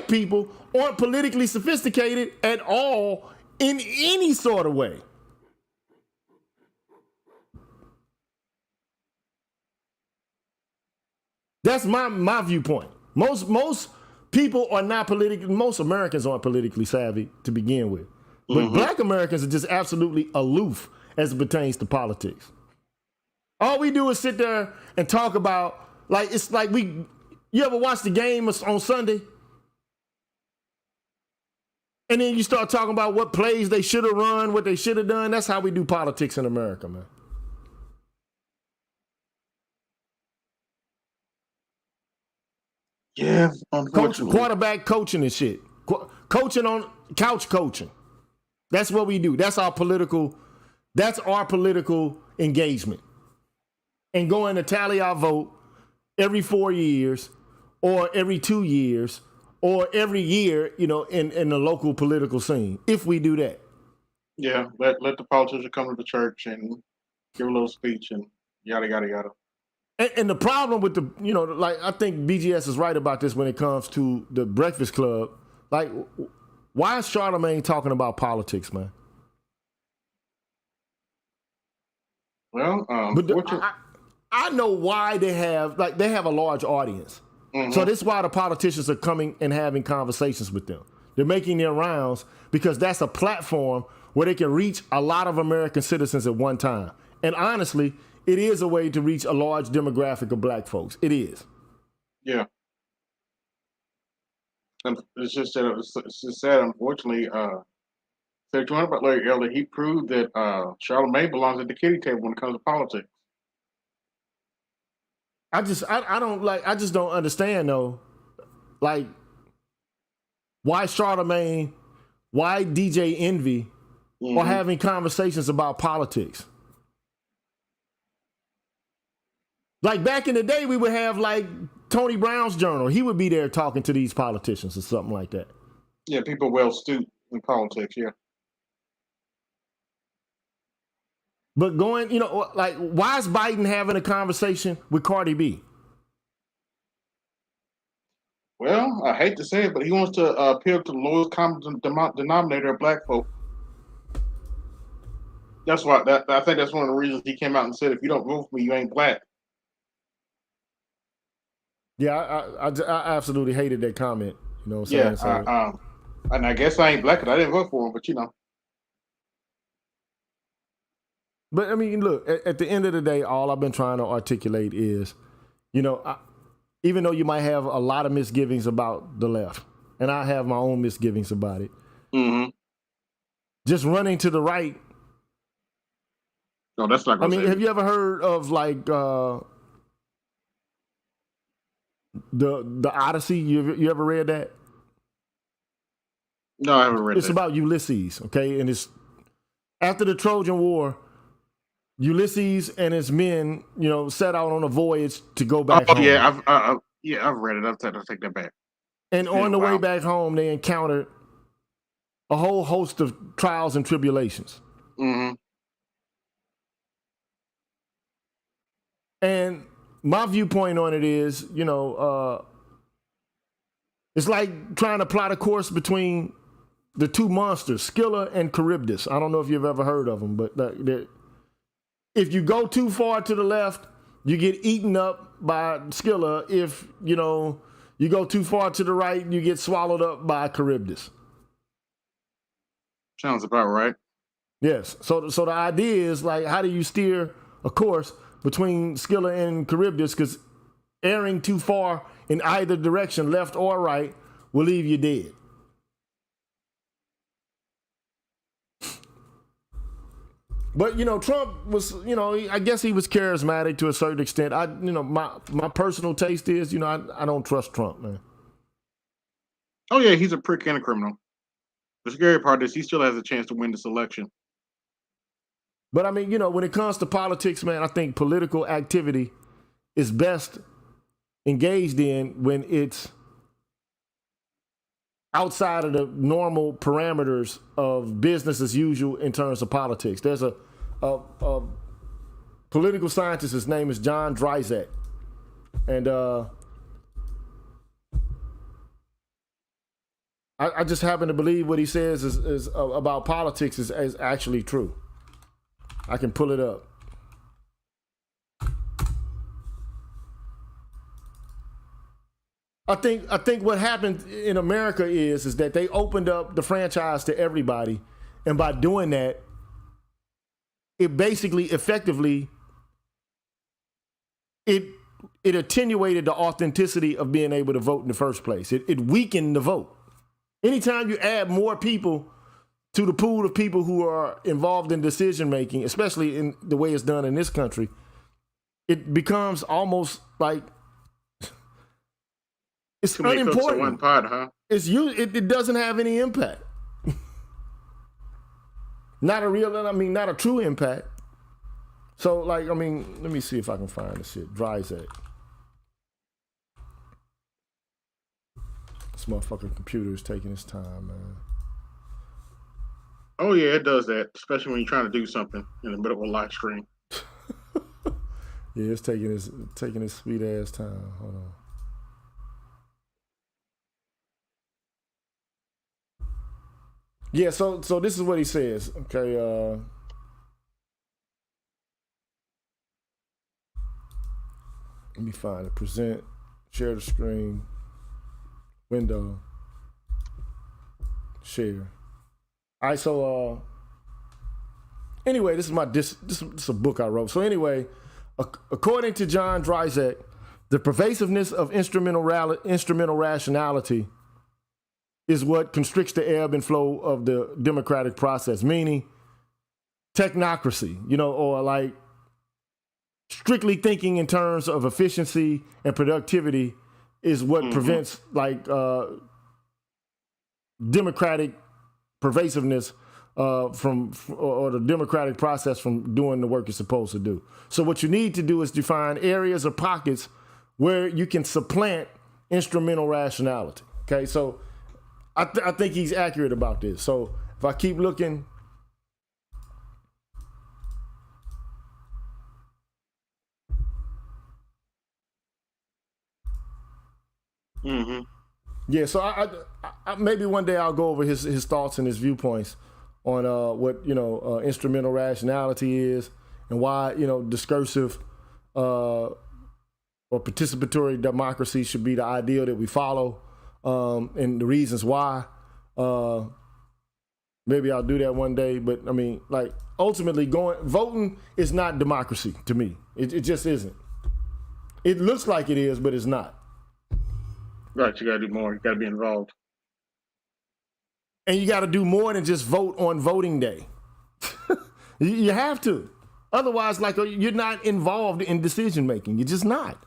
people aren't politically sophisticated at all in any sort of way. That's my viewpoint. Most people are not most Americans aren't politically savvy to begin with. But black Americans are just absolutely aloof as it pertains to politics. All we do is sit there and talk about, like, it's like you ever watch the game on Sunday? And then you start talking about what plays they should have run, what they should have done. That's how we do politics in America, man. Yeah, unfortunately. Quarterback coaching and shit. Coaching on couch coaching. That's what we do. That's our political engagement. And going to tally our vote every 4 years or every 2 years or every year, in the local political scene, if we do that. Yeah, let the politician come to the church and give a little speech and yada, yada, yada. And the problem with I think BGS is right about this when it comes to the Breakfast Club. Like, why is Charlamagne talking about politics, man? Well, I know why they have a large audience. Mm-hmm. So this is why the politicians are coming and having conversations with them. They're making their rounds because that's a platform where they can reach a lot of American citizens at one time. And honestly, it is a way to reach a large demographic of black folks. It is. Yeah. And it's just sad, unfortunately. Said you about Larry Elder, he proved that Charlamagne belongs at the kiddie table when it comes to politics. I just don't understand though, like why Charlamagne, why DJ Envy are having conversations about politics. Like back in the day, we would have like Tony Brown's Journal. He would be there talking to these politicians or something like that. Yeah, people well astute in politics, yeah. But why is Biden having a conversation with Cardi B? Well, I hate to say it, but he wants to appeal to the lowest common denominator of black folk. That's why I think that's one of the reasons he came out and said, if you don't vote for me, you ain't black. Yeah, I absolutely hated that comment. You know what I'm saying? Yeah, and I guess I ain't black because I didn't vote for him, but But I mean, look, at the end of the day, all I've been trying to articulate is, even though you might have a lot of misgivings about the left, and I have my own misgivings about it, just running to the right. No, that's not going to have you ever heard of like the Odyssey? You ever read that? No, I haven't read it. It's about Ulysses, okay? And it's after the Trojan War. Ulysses and his men, set out on a voyage to go back home. Yeah, I've read it. I'll take that back. And on the way back home, they encountered a whole host of trials and tribulations. Mm-hmm. And my viewpoint on it is, it's like trying to plot a course between the two monsters, Scylla and Charybdis. I don't know if you've ever heard of them, but if you go too far to the left, you get eaten up by Scylla. If, you go too far to the right, you get swallowed up by Charybdis. Sounds about right. Yes. So the idea is like, how do you steer a course between Scylla and Charybdis? Because erring too far in either direction, left or right, will leave you dead. But, Trump was, I guess he was charismatic to a certain extent. My personal taste is, I don't trust Trump, man. Oh, yeah, he's a prick and a criminal. The scary part is he still has a chance to win this election. But, I mean, when it comes to politics, man, I think political activity is best engaged in when it's outside of the normal parameters of business as usual in terms of politics. There's a political scientist, his name is John Dryzak. And I just happen to believe what he says is about politics is actually true. I can pull it up. I think what happened in America is that they opened up the franchise to everybody, and by doing that, it basically effectively it attenuated the authenticity of being able to vote in the first place. It weakened the vote. Anytime you add more people to the pool of people who are involved in decision making, especially in the way it's done in this country, it becomes almost like it's Too many cooks in unimportant. one pot, huh? It doesn't have any impact. Not a true impact. So, like, I mean, let me see if I can find this shit. Dryzak. This motherfucking computer is taking its time, man. Oh yeah, it does that, especially when you're trying to do something in the middle of a live stream. Yeah, it's taking its sweet ass time. Hold on. Yeah, so this is what he says. Okay, let me find it. Present, share the screen, window, share. All right, so anyway, this is a book I wrote. So anyway, according to John Dryzak, the pervasiveness of instrumental rationality is what constricts the ebb and flow of the democratic process, meaning technocracy, or like strictly thinking in terms of efficiency and productivity is what prevents like democratic pervasiveness from the democratic process from doing the work it's supposed to do. So what you need to do is define areas or pockets where you can supplant instrumental rationality. Okay, so I think he's accurate about this. So if I keep looking, yeah. So I maybe one day I'll go over his thoughts and his viewpoints on what instrumental rationality is and why discursive or participatory democracy should be the ideal that we follow. And the reasons why, maybe I'll do that one day. But I mean, like ultimately, voting is not democracy to me. It just isn't. It looks like it is, but it's not. Right, you got to do more. You got to be involved, and you got to do more than just vote on voting day. You have to, otherwise, like you're not involved in decision making. You're just not.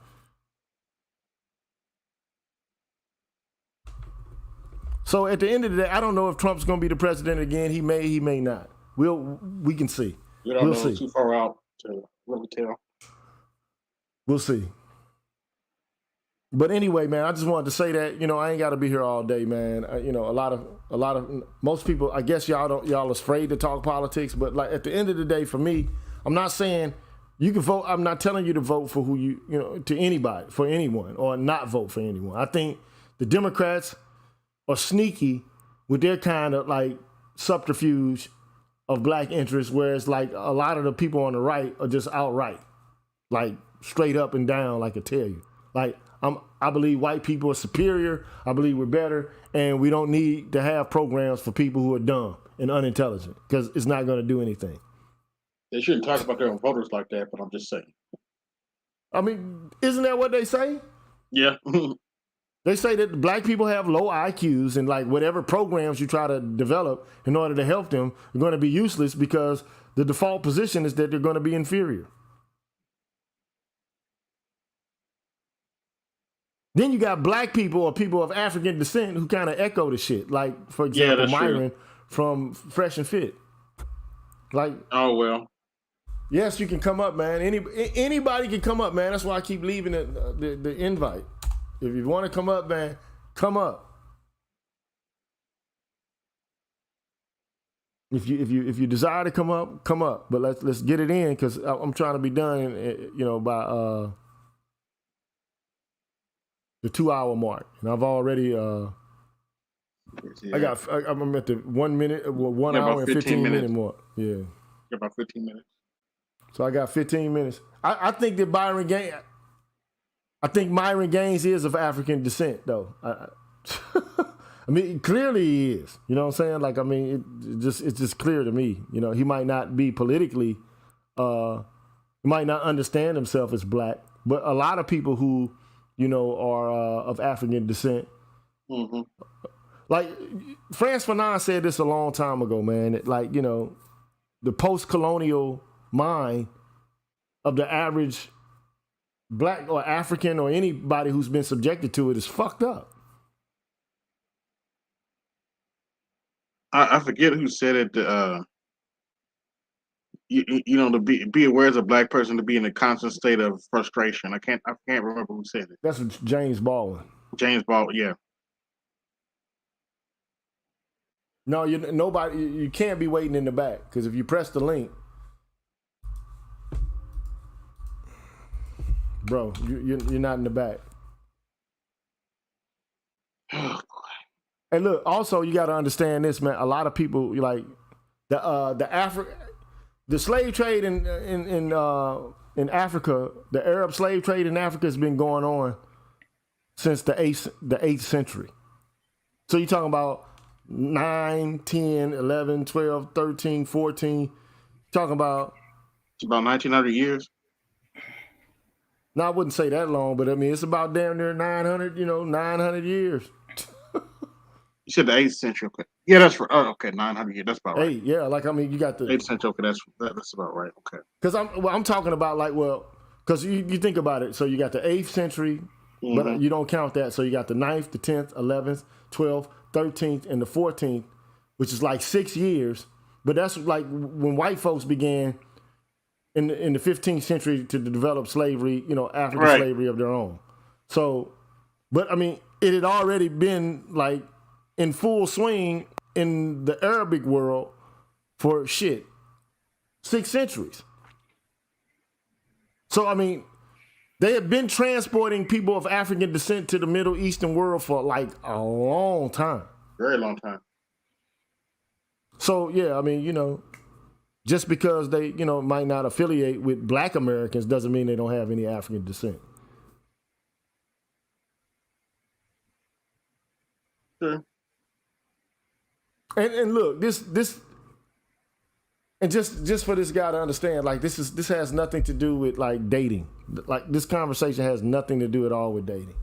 So at the end of the day, I don't know if Trump's going to be the president again. He may not. We can see. You don't know too far out to really tell. We'll see. But anyway, man, I just wanted to say that I ain't got to be here all day, man. A lot of most people, I guess y'all afraid to talk politics. But like at the end of the day, for me, I'm not saying you can vote. I'm not telling you to vote for who to anybody, for anyone, or not vote for anyone. I think the Democrats are sneaky with their kind of like subterfuge of black interests, whereas like a lot of the people on the right are just outright, like straight up and down, like I tell you. Like I believe white people are superior. I believe we're better, and we don't need to have programs for people who are dumb and unintelligent because it's not going to do anything. They shouldn't talk about their own voters like that, but I'm just saying. I mean, isn't that what they say? Yeah. They say that black people have low IQs and like whatever programs you try to develop in order to help them are going to be useless because the default position is that they're going to be inferior. Then you got black people or people of African descent who kind of echo the shit. Like, for example, Myron from Fresh and Fit. Like, oh, well. Yes, you can come up, man. Anybody can come up, man. That's why I keep leaving the invite. If you want to come up, man, come up. If you desire to come up, come up. But let's get it in because I'm trying to be done, by the 2-hour mark, and I've already I'm at the 1 minute, 1 hour and 15 minute mark. Yeah, about 15 minutes. So I got 15 minutes. I think that Myron Gaines is of African descent, though. I mean, clearly he is. You know what I'm saying? Like, I mean, it's just clear to me. He might not be politically, he might not understand himself as black, but a lot of people who, are of African descent, like Frantz Fanon said this a long time ago, man. Like, you know, the post-colonial mind of the average black or African or anybody who's been subjected to it is fucked up. I forget who said it. You know, to be aware as a black person to be in a constant state of frustration. I can't remember who said it. That's James Baldwin. James Baldwin, yeah. No, you can't be waiting in the back, because if you press the link, bro, you're not in the back. Oh, And look, also you got to understand this, man. A lot of people like the slave trade in Africa, the Arab slave trade in Africa has been going on since the 8th century. So you're talking about 9, 10, 11, 12, 13, 14. Talking about it's about 1900 years. No, I wouldn't say that long, but I mean it's about damn near 900 years. You said the 8th century. Okay. Yeah, that's right. Oh, okay, 900 years. That's about right. 8, yeah. Like, I mean, you got the 8th century. Okay, that's about right. Okay. Because I'm talking about like, well, because you think about it. So you got the 8th century, but you don't count that. So you got the 9th, the 10th, 11th, 12th, 13th, and the 14th, which is like 6 years. But that's like when white folks began in the 15th century to develop slavery, African slavery of their own. So, but I mean, it had already been like in full swing in the Arabic world for 6 centuries. So, I mean, they have been transporting people of African descent to the Middle Eastern world for like a long time. Very long time. So, yeah, I mean, just because they, might not affiliate with Black Americans doesn't mean they don't have any African descent. Sure. And look, this and just for this guy to understand, like this has nothing to do with like dating. Like this conversation has nothing to do at all with dating.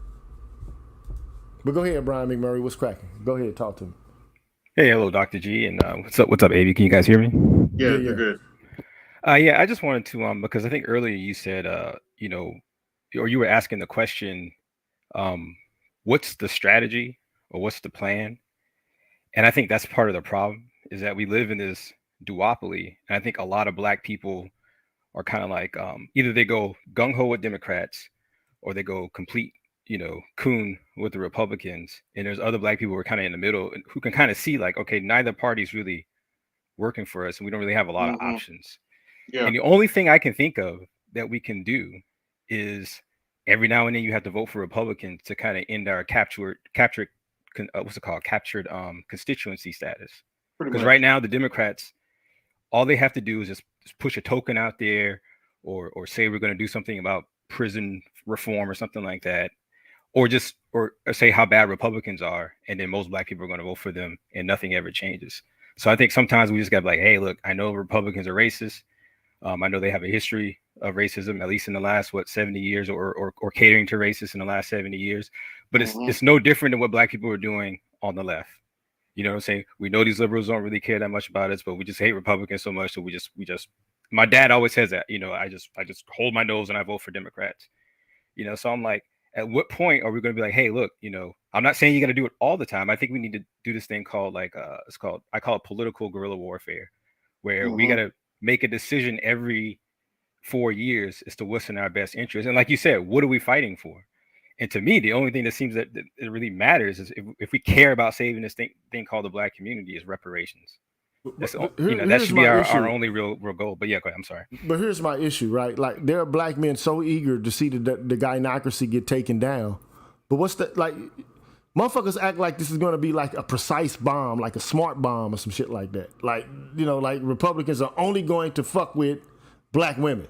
But go ahead, Brian McMurray, what's cracking? Go ahead, talk to me. Hey, hello, Dr. G, and what's up, Avi? Can you guys hear me? Yeah, you're good. Yeah, I just wanted to because I think earlier you said or you were asking the question, what's the strategy or what's the plan? And I think that's part of the problem is that we live in this duopoly. And I think a lot of Black people are kind of like either they go gung-ho with Democrats or they go complete, coon with the Republicans. And there's other Black people who are kind of in the middle who can kind of see like, okay, neither party's really working for us and we don't really have a lot of options. Yeah. And the only thing I can think of that we can do is every now and then you have to vote for Republicans to kind of end our captured constituency status. Because right now the Democrats, all they have to do is just push a token out there or say we're going to do something about prison reform or something like that, or say how bad Republicans are, and then most Black people are going to vote for them and nothing ever changes. So I think sometimes we just got to be like, hey, look, I know Republicans are racist. I know they have a history of racism, at least in the last 70 years, or catering to racists in the last 70 years. But it's no different than what Black people are doing on the left. You know what I'm saying? We know these liberals don't really care that much about us, but we just hate Republicans so much. So we just. My dad always says that. I just hold my nose and I vote for Democrats. So I'm like, at what point are we going to be like, hey, look, I'm not saying you got to do it all the time. I think we need to do this thing called I call it political guerrilla warfare, where we got to make a decision every 4 years as to what's in our best interest. And like you said, what are we fighting for? And to me, the only thing that seems that it really matters is if we care about saving this thing called the Black community is reparations. That should be our only real goal. But yeah, go ahead. I'm sorry. But here's my issue, right? Like there are Black men so eager to see the gynocracy get taken down. But what's the like? Motherfuckers act like this is going to be like a precise bomb, like a smart bomb or some shit like that. Like, like Republicans are only going to fuck with Black women.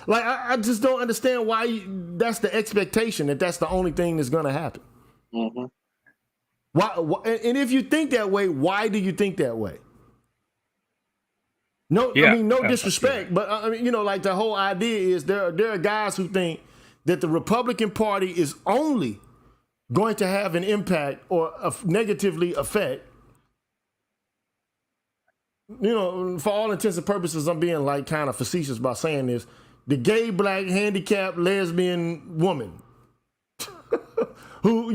Like, I just don't understand why that's the expectation, that's the only thing that's going to happen. Mm-hmm. Why, and if you think that way, why do you think that way? No, yeah, I mean, no disrespect, but I mean, like the whole idea is there are guys who think that the Republican Party is only going to have an impact or negatively affect, for all intents and purposes, I'm being like kind of facetious by saying this, the gay, black, handicapped, lesbian woman who,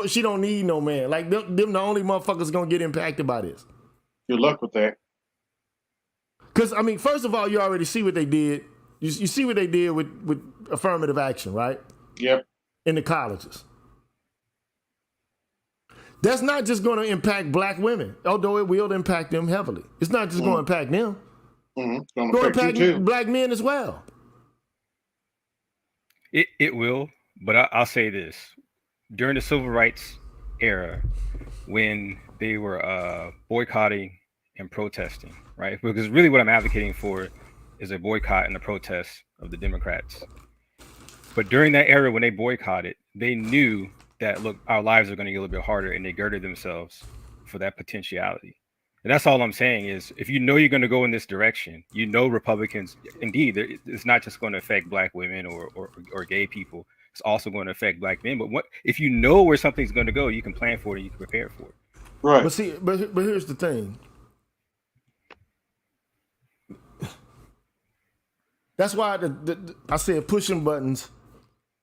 she don't need no man. Like them the only motherfuckers gonna get impacted by this. Good luck with that. Because, I mean, first of all, you already see what they did. You see what they did with affirmative action, right? Yep. In the colleges. That's not just going to impact black women, although it will impact them heavily. It's not just going to impact them. It's going to impact black men as well. It will, but I'll say this. During the civil rights era, when they were boycotting and protesting, right? Because really what I'm advocating for is a boycott and a protest of the Democrats. But during that era, when they boycotted, they knew that, look, our lives are going to get a little bit harder, and they girded themselves for that potentiality. And that's all I'm saying is, if you know you're going to go in this direction, Republicans, indeed, it's not just going to affect black women or gay people. It's also going to affect black men. But if you know where something's going to go, you can plan for it and you can prepare for it. Right. But see, but here's the thing. That's why I said pushing buttons.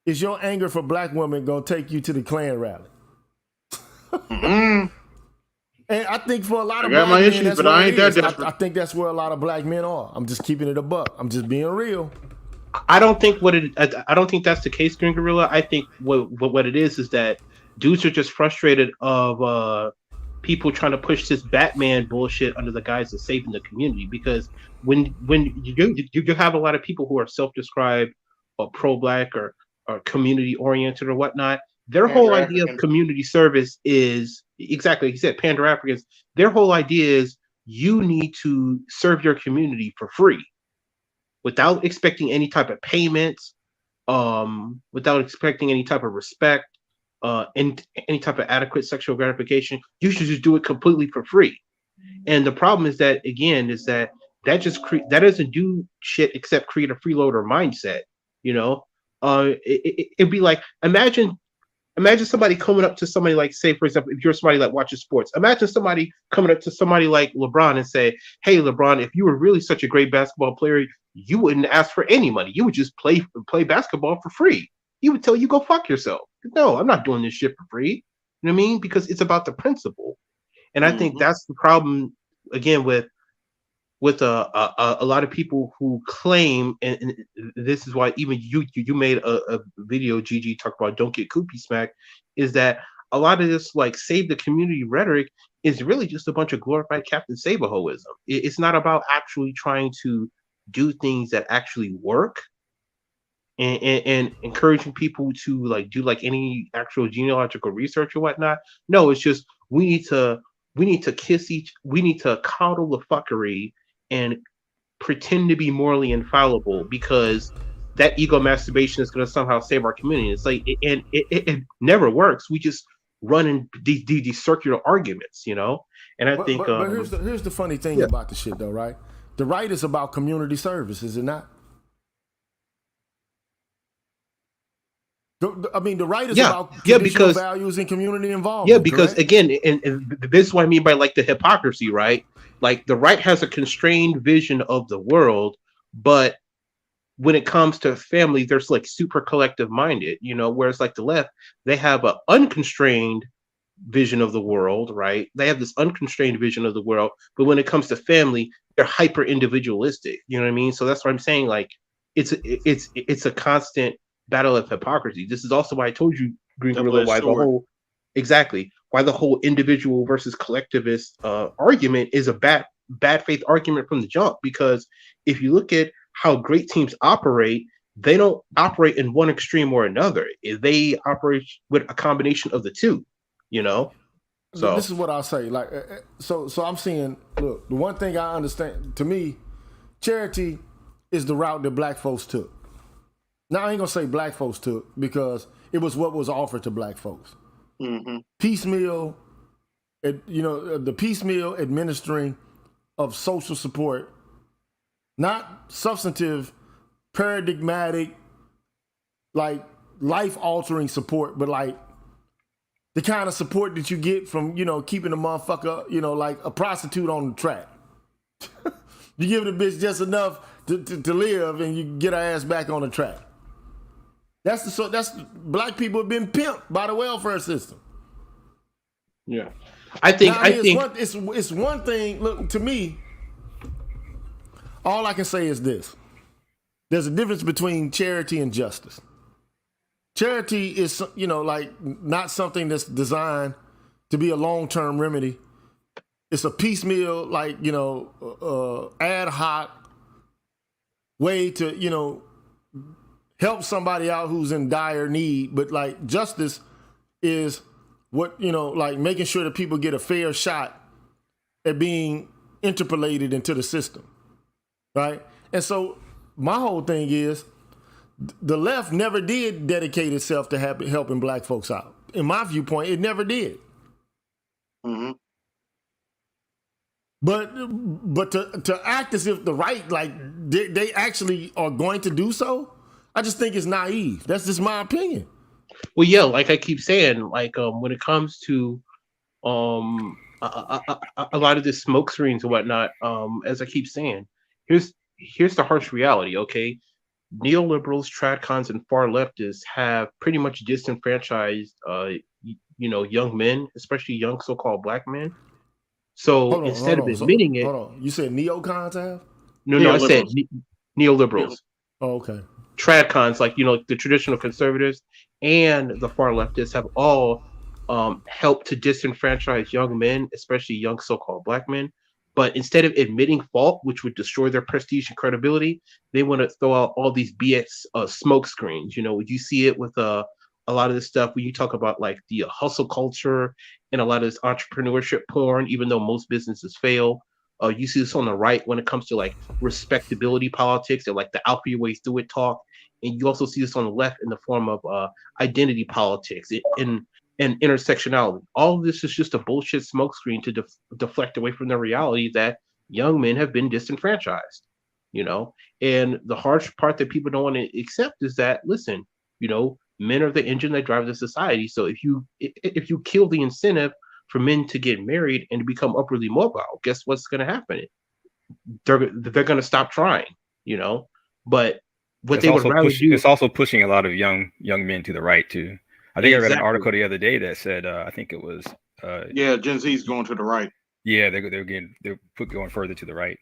Is your anger for black women gonna take you to the Klan rally? And I think for a lot of black men, issues, but I ain't that desperate. I think that's where a lot of black men are. I'm just keeping it a buck. I'm just being real. I don't think that's the case, Green Gorilla. I think what it is that dudes are just frustrated of people trying to push this Batman bullshit under the guise of saving the community. Because when you have a lot of people who are self-described or pro-black or community oriented or whatnot, their whole idea of community service is exactly like you said, Panda Africans. Their whole idea is you need to serve your community for free, without expecting any type of payments, without expecting any type of respect, and any type of adequate sexual gratification. You should just do it completely for free. And the problem is that, again, that doesn't do shit except create a freeloader mindset. It'd be like, imagine somebody coming up to somebody like, say, for example, if you're somebody that watches sports, imagine somebody coming up to somebody like LeBron and say, hey, LeBron, if you were really such a great basketball player, you wouldn't ask for any money. You would just play basketball for free. He would tell you, go fuck yourself. No, I'm not doing this shit for free. You know what I mean? Because it's about the principle. And I think that's the problem, again, with a lot of people who claim, and this is why even you made a video, Gigi, talk about don't get Koopy smacked, is that a lot of this like save the community rhetoric is really just a bunch of glorified Captain Save-A-Hoism. It's not about actually trying to do things that actually work and encouraging people to like do like any actual genealogical research or whatnot. No, it's just we need to coddle the fuckery and pretend to be morally infallible, because that ego masturbation is going to somehow save our community. It's like, it never works. We just run in these circular arguments, And I think. But here's the funny thing about the shit, though, right? The right is about community service, is it not? I mean, the right is about traditional values and community involvement. Yeah, because correct? Again, and this is what I mean by like the hypocrisy, right? Like the right has a constrained vision of the world, but when it comes to family, there's like super collective minded, whereas like the left, they have an unconstrained vision of the world, right? They have this unconstrained vision of the world, but when it comes to family, they're hyper individualistic. You know what I mean? So that's what I'm saying. Like it's a constant battle of hypocrisy. This is also why I told you, Green Gorilla, why the whole individual versus collectivist argument is a bad faith argument from the jump. Because if you look at how great teams operate, they don't operate in one extreme or another. They operate with a combination of the two, So this is what I'll say. Like, so I'm seeing. Look, the one thing I understand, to me, charity is the route that black folks took. Now, I ain't gonna say black folks took, because it was what was offered to black folks. Mm-hmm. Piecemeal, the piecemeal administering of social support, not substantive, paradigmatic, like life-altering support, but like the kind of support that you get from, keeping a motherfucker, like a prostitute on the track. You give the bitch just enough to live, and you get her ass back on the track. That's black people have been pimped by the welfare system. Yeah, I think it's one thing. Look, to me, all I can say is this: there's a difference between charity and justice. Charity is, like not something that's designed to be a long-term remedy. It's a piecemeal, like, ad hoc way to, help somebody out who's in dire need. But like justice is what, like making sure that people get a fair shot at being interpolated into the system. Right. And so my whole thing is the left never did dedicate itself to helping black folks out. In my viewpoint, it never did. Mm-hmm. But to act as if the right, like they actually are going to do so, I just think it's naive. That's just my opinion. Well, yeah, like I keep saying, like when it comes to a lot of the smoke screens and whatnot, as I keep saying, here's the harsh reality. Okay, neoliberals, tradcons, and far leftists have pretty much disenfranchised, young men, especially young so-called black men. So instead of admitting it, you said neocons have? No, I said neoliberals. Oh, okay. Tradcons, like the traditional conservatives and the far leftists have all helped to disenfranchise young men, especially young so-called black men. But instead of admitting fault, which would destroy their prestige and credibility, they want to throw out all these BS smoke screens. You see it with a lot of this stuff when you talk about like the hustle culture and a lot of this entrepreneurship porn, even though most businesses fail. You see this on the right when it comes to like respectability politics and like the alpha your ways through it talk. And you also see this on the left in the form of identity politics and intersectionality. All of this is just a bullshit smokescreen to deflect away from the reality that young men have been disenfranchised, And the harsh part that people don't want to accept is that, listen, men are the engine that drives the society. So if you kill the incentive for men to get married and to become upwardly mobile, guess what's going to happen? They're going to stop trying, But what it's they would rather do. It's also pushing a lot of young men to the right too. I think I read an article the other day that said I think it was Gen Z's going to the right. Yeah, they're going further to the right.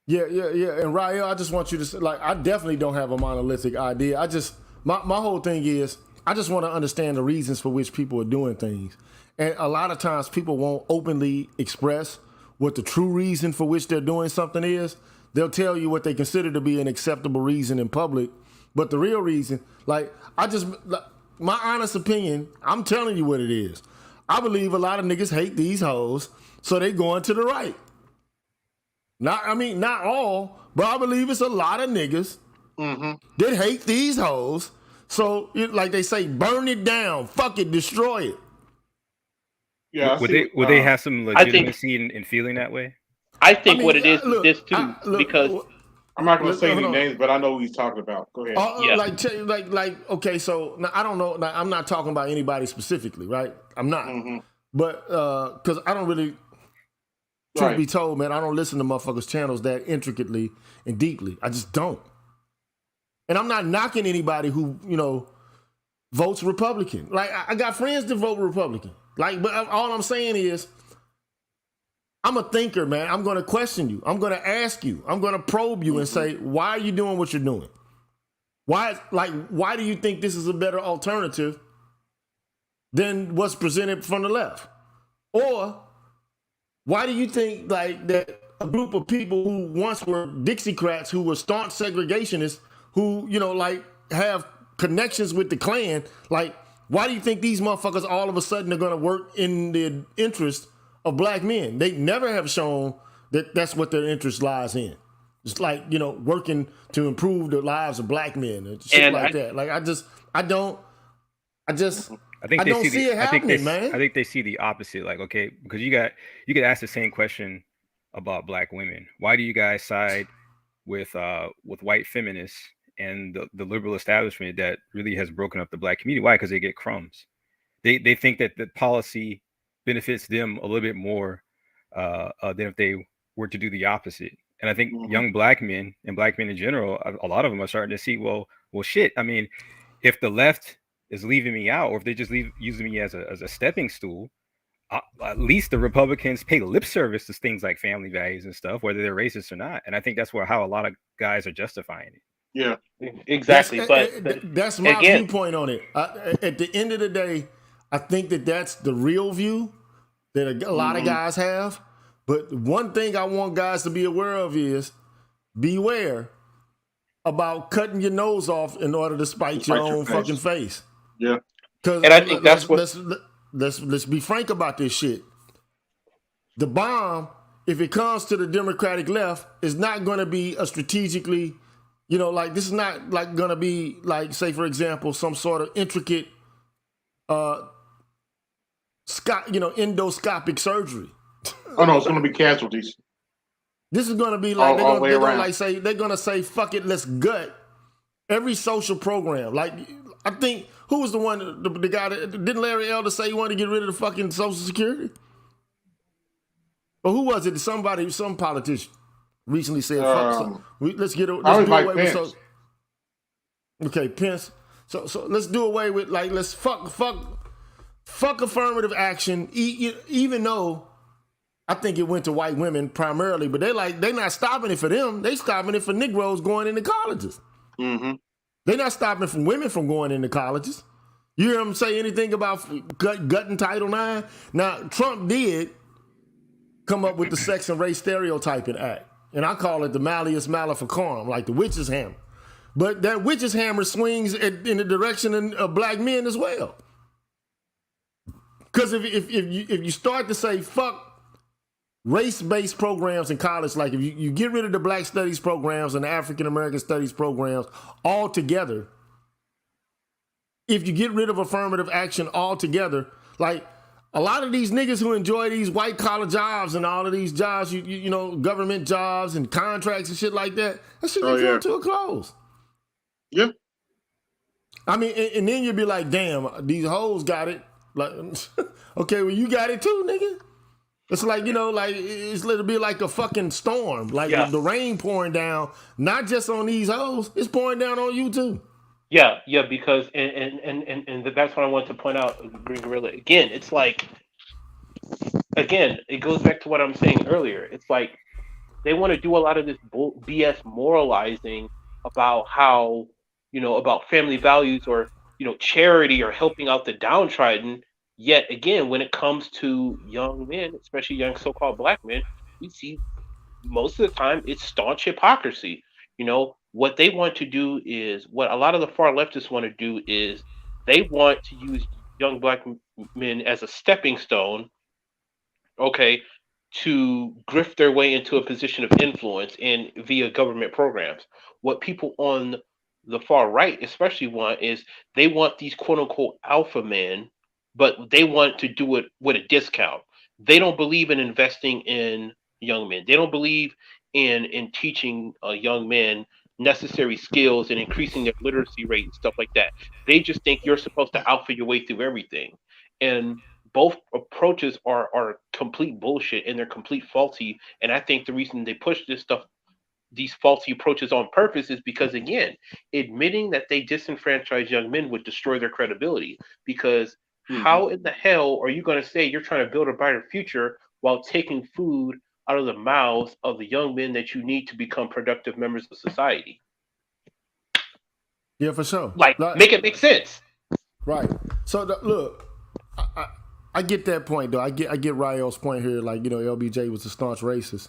Yeah. And Rael, I just want you to I definitely don't have a monolithic idea. My whole thing is I just want to understand the reasons for which people are doing things. And a lot of times people won't openly express what the true reason for which they're doing something is. They'll tell you what they consider to be an acceptable reason in public. But the real reason, my honest opinion, I'm telling you what it is. I believe a lot of niggas hate these hoes, so they going to the right. Not all, but I believe it's a lot of niggas that hate these hoes. So, like they say, burn it down, fuck it, destroy it. Yeah, would they have some legitimacy in feeling that way? I think what it is this too, because I'm not going to say any names, but I know who he's talking about. Go ahead. Okay, so now, I don't know. Now, I'm not talking about anybody specifically, right? I'm not. But because I don't really, truth be told, man, I don't listen to motherfuckers' channels that intricately and deeply. I just don't. And I'm not knocking anybody who, votes Republican. Like, I got friends that vote Republican. Like, but all I'm saying is, I'm a thinker, man. I'm going to question you. I'm going to ask you. I'm going to probe you and say, why are you doing what you're doing? Why do you think this is a better alternative than what's presented from the left? Or why do you think that a group of people who once were Dixiecrats, who were staunch segregationists, who, have connections with the Klan, why do you think these motherfuckers all of a sudden are going to work in the interest of black men? They never have shown that that's what their interest lies in. It's working to improve the lives of black men and shit like that. I don't see it happening, man. I think they see the opposite. Because you could ask the same question about black women. Why do you guys side with white feminists and the liberal establishment that really has broken up the black community? Why? Because they get crumbs. they think that the policy benefits them a little bit more than if they were to do the opposite. And I think young black men and black men in general, a lot of them are starting to see, well, shit. I mean, if the left is leaving me out, or if they just using me as a stepping stool, at least the Republicans pay lip service to things like family values and stuff, whether they're racist or not. And I think that's how a lot of guys are justifying it. Yeah, exactly. But that's my viewpoint on it. At the end of the day, I think that's the real view that a lot of guys have. But one thing I want guys to be aware of is beware about cutting your nose off in order to spite your own fucking face. Yeah. And I think that's what... Let's be frank about this shit. The bomb, if it comes to the Democratic left, is not going to be a strategically, like this is not like going to be like, say for example, some sort of intricate, endoscopic surgery. Oh no, it's going to be casualties. This is going to be like they're going to say fuck it, let's gut every social program. Like I think. Who was the one, the guy that, didn't Larry Elder say he wanted to get rid of the fucking Social Security? Or who was it? Some politician recently said, let's do away with Pence. Okay, Pence. So let's do away with, like, let's fuck affirmative action, even though I think it went to white women primarily, but they're not stopping it for them. They stopping it for Negroes going into colleges. Mm-hmm. They're not stopping from women from going into colleges. You hear them say anything about gutting Title IX? Now, Trump did come up with the Sex and Race Stereotyping Act, and I call it the Malleus Maleficarum, like the witch's hammer. But that witch's hammer swings in the direction of black men as well. Because if you start to say fuck race-based programs in college, like if you get rid of the Black Studies programs and the African American Studies programs altogether, if you get rid of affirmative action altogether, like a lot of these niggas who enjoy these white collar jobs and all of these jobs, government jobs and contracts and shit like that shit gonna come to a close. Yeah. I mean, and then you'd be like, damn, these hoes got it. Like, okay, well, you got it too, nigga. It's like, it'll be like a fucking storm. Like the rain pouring down, not just on these hoes, it's pouring down on you too. Yeah, because and that's what I want to point out, Green Gorilla. Again, it's like, it goes back to what I'm saying earlier. It's like they want to do a lot of this BS moralizing about how, about family values or, charity or helping out the downtrodden. Yet again, when it comes to young men, especially young so-called black men, we see most of the time it's staunch hypocrisy. What they want to do is, what a lot of the far leftists want to do is they want to use young black men as a stepping stone, to grift their way into a position of influence and via government programs. What people on the far right especially want is they want these quote unquote alpha men, but they want to do it with a discount. They don't believe in investing in young men. They don't believe in teaching young men necessary skills and increasing their literacy rate and stuff like that. They just think you're supposed to alpha your way through everything. And both approaches are complete bullshit and they're complete faulty. And I think the reason they push this stuff, these faulty approaches on purpose, is because, again, admitting that they disenfranchise young men would destroy their credibility. Because how in the hell are you going to say you're trying to build a brighter future while taking food out of the mouths of the young men that you need to become productive members of society? Yeah, for sure. Like make it make sense. Right. So look, I get that point though. I get Rael's point here. Like, LBJ was a staunch racist.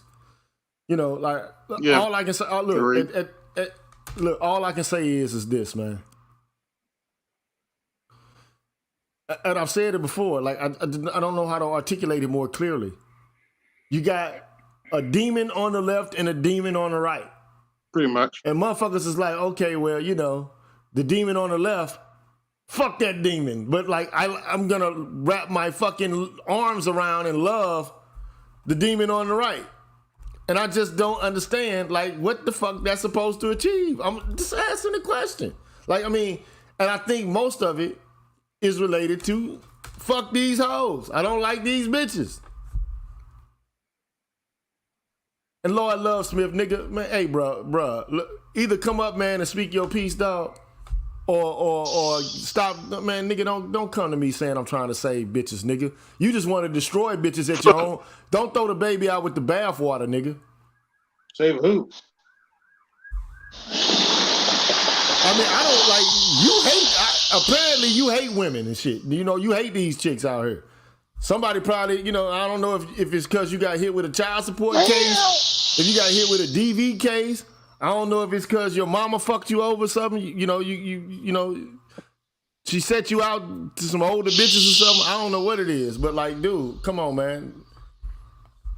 All I can say. Look, all I can say is this, man. And I've said it before, like, I don't know how to articulate it more clearly. You got a demon on the left and a demon on the right. Pretty much. And motherfuckers is like, okay, well, the demon on the left, fuck that demon. But, like, I'm going to wrap my fucking arms around and love the demon on the right. And I just don't understand, like, what the fuck that's supposed to achieve. I'm just asking the question. Like, I mean, and I think most of it is related to fuck these hoes. I don't like these bitches. And Lord Love Smith, nigga, man, hey, bro, look, either come up, man, and speak your piece, dog, or stop, man, nigga, don't come to me saying I'm trying to save bitches, nigga. You just want to destroy bitches at your own. Don't throw the baby out with the bathwater, nigga. Save who? I mean, I don't like, you hate, apparently you hate women and shit. You know, you hate these chicks out here. Somebody probably, you know, I don't know if it's because you got hit with a child support case, if you got hit with a DV case. I don't know if it's because your mama fucked you over or something. You know, she set you out to some older bitches or something. I don't know what it is, but like, dude, come on, man,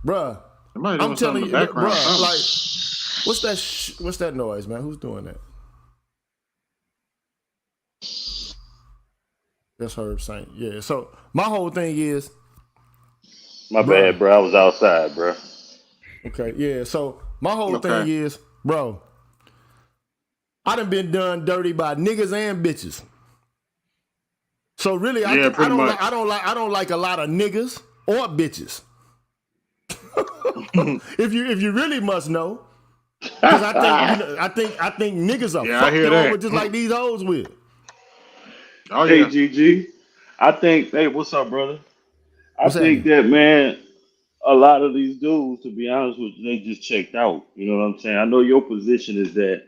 bruh. I'm telling you, bruh, like, what's that noise, man? Who's doing that? That's Herb Saint. Yeah. So my whole thing is. My bad, bro. I was outside, bro. Okay. Yeah. So my whole thing is, bro, I done dirty by niggas and bitches. So really, I don't like a lot of niggas or bitches. if you really must know, because I think niggas are fucked over just like these hoes will. Oh, yeah. Hey, GG. I think, hey, what's up, brother? I think that, man, a lot of these dudes, to be honest with you, they just checked out. You know what I'm saying? I know your position is that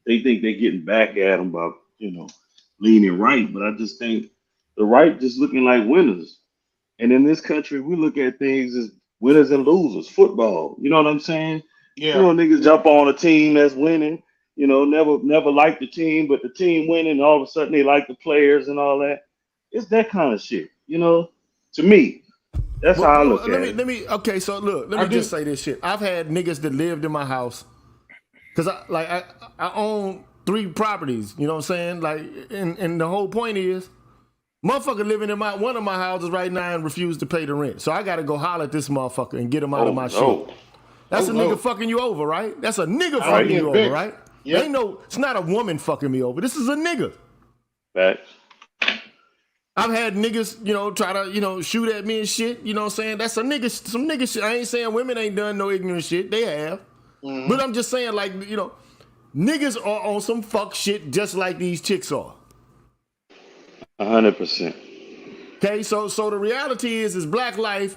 they think they're getting back at them by, you know, leaning right, but I just think the right just looking like winners. And in this country, we look at things as winners and losers. Football, you know what I'm saying? Yeah. You know, niggas jump on a team that's winning. You know, never liked the team, but the team winning, and all of a sudden they like the players and all that. It's that kind of shit, you know. To me, that's how I look at it. Okay, so look, let me just say this shit. I've had niggas that lived in my house because I own 3 properties. You know what I'm saying? Like, and the whole point is, motherfucker living in one of my houses right now and refuse to pay the rent. So I got to go holler at this motherfucker and get him out of my shit. That's a nigga fucking you over, right? That's a nigga fucking you over, right? Yep. It's not a woman fucking me over. This is a nigga. Facts. I've had niggas, you know, try to, you know, shoot at me and shit. You know what I'm saying? That's some nigga shit. I ain't saying women ain't done no ignorant shit. They have. Mm-hmm. But I'm just saying, like, you know, niggas are on some fuck shit just like these chicks are. 100%. Okay, so the reality is black life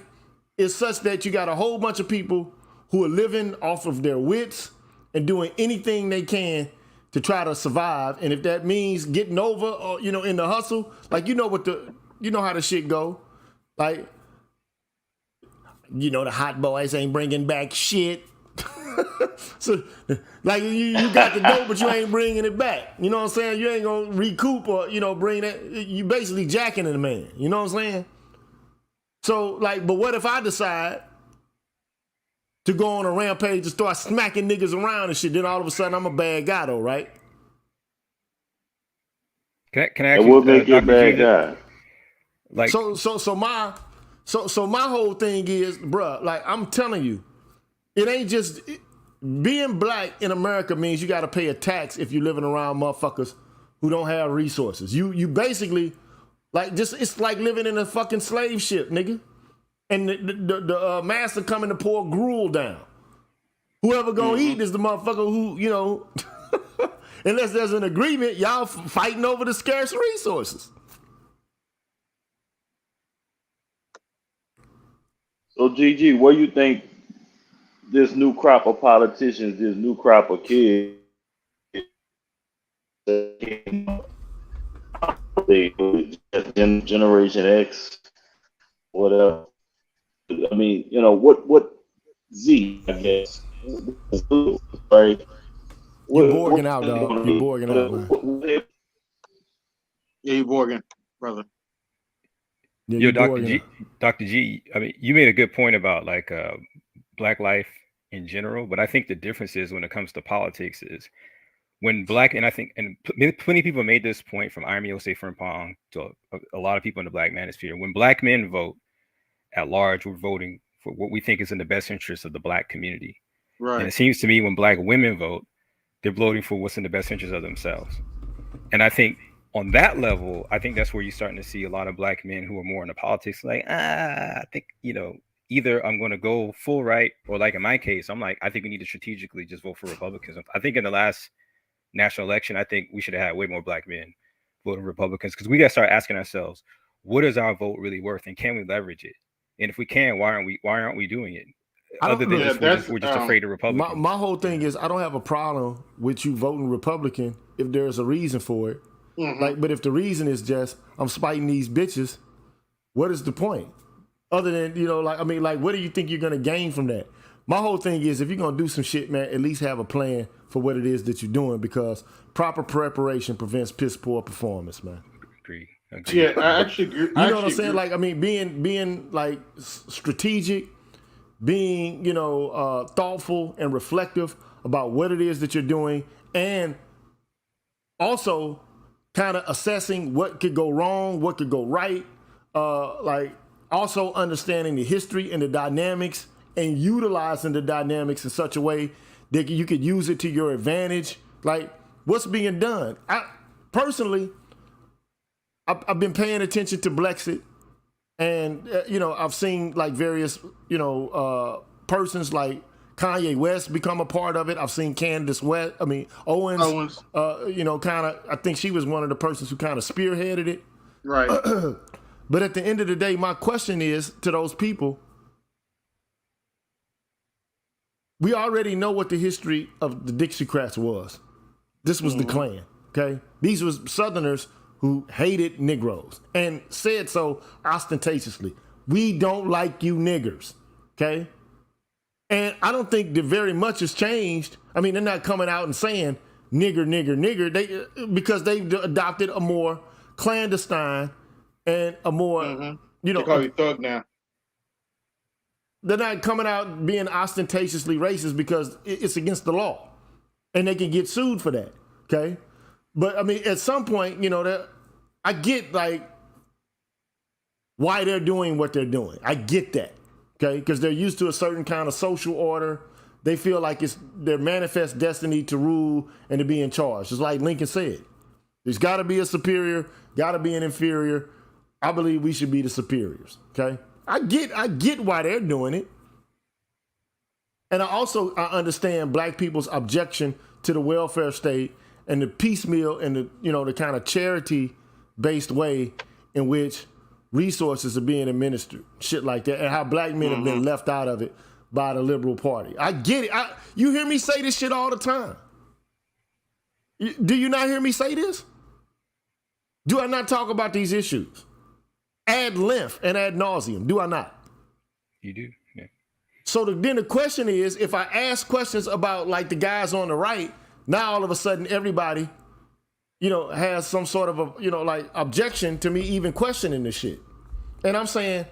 is such that you got a whole bunch of people who are living off of their wits and doing anything they can to try to survive. And if that means getting over or, you know, in the hustle, like, you know how the shit go. Like, you know, the hot boys ain't bringing back shit. So, like, you got the dope, but you ain't bringing it back. You know what I'm saying? You ain't gonna recoup or, you know, bring that. You basically jacking the man. You know what I'm saying? So, like, but what if I decide to go on a rampage and start smacking niggas around and shit? Then all of a sudden I'm a bad guy, though, right? Can I actually? It would make you a bad guy. Like, so my whole thing is, bruh, like, I'm telling you, it ain't just being black in America means you got to pay a tax if you're living around motherfuckers who don't have resources. You basically, like, just, it's like living in a fucking slave ship, nigga. And the master coming to pour gruel down. Whoever gonna eat is the motherfucker who, you know, unless there's an agreement, y'all fighting over the scarce resources. So, GG, what do you think this new crop of politicians, this new crop of kids, Generation X, whatever? I mean, you know, what Z, I guess, right? You're borging out, dog. You're borging out, man. Yeah, you're borging, brother. Yeah, yo, Dr. G, I mean, you made a good point about, like, black life in general, but I think the difference is when it comes to politics is when black, and I think, and plenty of people made this point from Irami Osei Frimpong to a lot of people in the black manosphere. When black men vote at large, we're voting for what we think is in the best interest of the black community. Right. And it seems to me when black women vote, they're voting for what's in the best interest of themselves. And I think on that level, I think that's where you're starting to see a lot of black men who are more into politics. Like, I think, either I'm going to go full right, or like in my case, I'm like, I think we need to strategically just vote for Republicans. I think in the last national election, I think we should have had way more black men voting Republicans, because we got to start asking ourselves, what is our vote really worth, and can we leverage it? And if we can, why aren't we doing it? Other than we're just afraid of Republicans. My whole thing is, I don't have a problem with you voting Republican if there's a reason for it. Mm-hmm. But if the reason is just I'm spiting these bitches, what is the point? Other than what do you think you're gonna gain from that? My whole thing is, if you're gonna do some shit, man, at least have a plan for what it is that you're doing, because proper preparation prevents piss poor performance, man. Agree. Yeah, I actually agree. You know what I'm saying? Being like strategic, being thoughtful and reflective about what it is that you're doing, and also kind of assessing what could go wrong, what could go right, also understanding the history and the dynamics, and utilizing the dynamics in such a way that you could use it to your advantage. Like, what's being done? I've been paying attention to Brexit, and I've seen like various persons like Kanye West become a part of it. I've seen Owens. I think she was one of the persons who kind of spearheaded it. Right. But at the end of the day, my question is to those people: we already know what the history of the Dixiecrats was. This was the Klan. Okay, these was Southerners who hated Negroes and said so ostentatiously. We don't like you niggers, okay? And I don't think that very much has changed. I mean, they're not coming out and saying nigger, nigger, nigger, because they've adopted a more clandestine and a more, they call you thug now. They're not coming out being ostentatiously racist because it's against the law, and they can get sued for that, okay? But I mean, at some point, I get like why they're doing what they're doing. I get that, okay? Because they're used to a certain kind of social order. They feel like it's their manifest destiny to rule and to be in charge. Just like Lincoln said, there's got to be a superior, got to be an inferior. I believe we should be the superiors, okay? I get why they're doing it. And I understand black people's objection to the welfare state and the piecemeal and the kind of charity-based way in which resources are being administered, shit like that, and how black men have been left out of it by the liberal party. I get it. You hear me say this shit all the time. Do you not hear me say this? Do I not talk about these issues ad length and ad nauseum? Do I not? You do, yeah. So then the question is, if I ask questions about like the guys on the right, now all of a sudden everybody, has some sort of a, objection to me even questioning this shit. And I'm saying,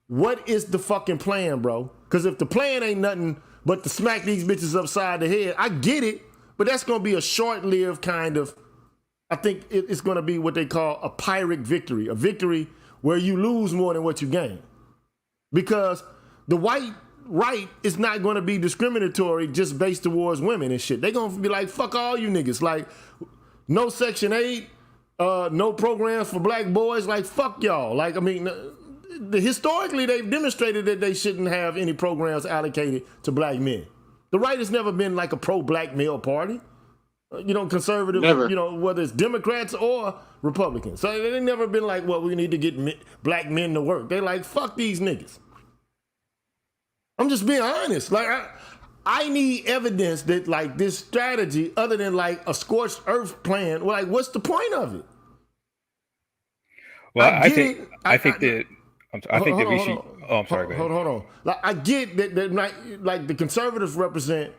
what is the fucking plan, bro? Because if the plan ain't nothing but to smack these bitches upside the head, I get it, but that's going to be a short-lived kind of, I think it's going to be what they call a Pyrrhic victory, a victory where you lose more than what you gain. Because the white right is not going to be discriminatory just based towards women and shit. They're going to be like, fuck all you niggas. Like, no Section 8, no programs for black boys. Like, fuck y'all. Like, I mean, historically, they've demonstrated that they shouldn't have any programs allocated to black men. The right has never been like a pro-black male party. Conservative, never. Whether it's Democrats or Republicans. So they've never been like, well, we need to get black men to work. They're like, fuck these niggas. I'm just being honest. Like, I need evidence that like this strategy, other than like a scorched earth plan, like what's the point of it? Well, I think that we should. Oh, I'm sorry. Hold on. Like, I get that like the conservatives represent,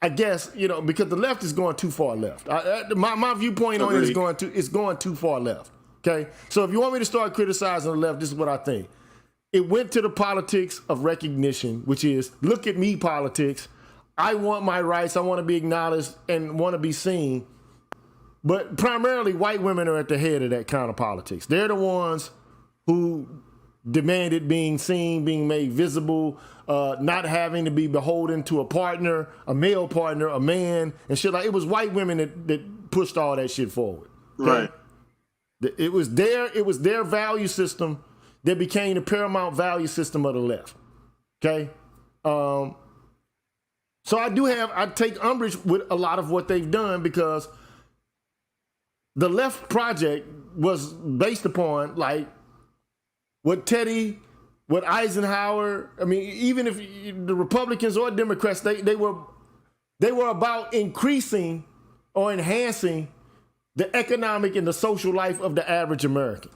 I guess, because the left is going too far left. My viewpoint on it is going too far left. Okay, so if you want me to start criticizing the left, this is what I think. It went to the politics of recognition, which is, look at me politics. I want my rights. I want to be acknowledged and want to be seen. But primarily, white women are at the head of that kind of politics. They're the ones who demanded being seen, being made visible, not having to be beholden to a partner, a male partner, a man, and shit. Like, it was white women that pushed all that shit forward. Right. It was their value system that became the paramount value system of the left. Okay. So I take umbrage with a lot of what they've done because the left project was based upon like what Eisenhower, I mean, even if the Republicans or Democrats, they were about increasing or enhancing the economic and the social life of the average American.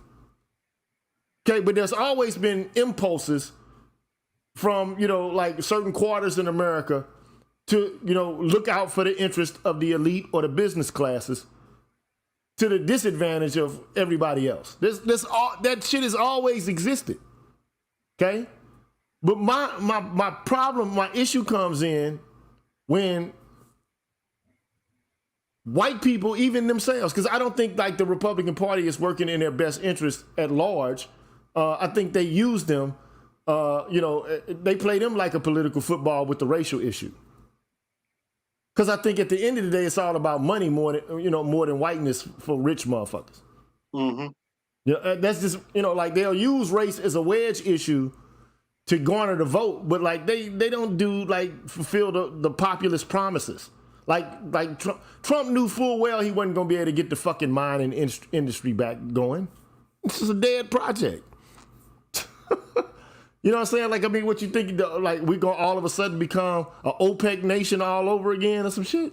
Okay, but there's always been impulses from, like certain quarters in America to, look out for the interest of the elite or the business classes to the disadvantage of everybody else. That shit has always existed. Okay? But my problem, my issue comes in when white people, even themselves, because I don't think like the Republican Party is working in their best interest at large. I think they use them, they play them like a political football with the racial issue. Because I think at the end of the day, it's all about money more than whiteness for rich motherfuckers. Mm-hmm. That's just, like they'll use race as a wedge issue to garner the vote, but like they don't do like fulfill the populist promises. Like Trump knew full well he wasn't gonna be able to get the fucking mining industry back going. This is a dead project. You know what I'm saying? Like, I mean, what you think, like, we gonna all of a sudden become an OPEC nation all over again or some shit?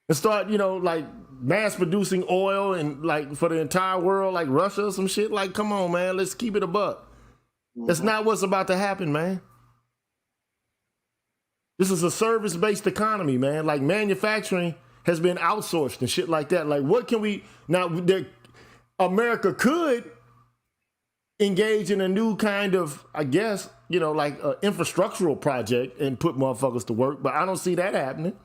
And start, like, mass producing oil and, like, for the entire world, like Russia or some shit? Like, come on, man, let's keep it a buck. Mm-hmm. That's not what's about to happen, man. This is a service-based economy, man. Like, manufacturing has been outsourced and shit like that. Like, what can we, now, America could engage in a new kind of, I guess, like an infrastructural project and put motherfuckers to work, but I don't see that happening.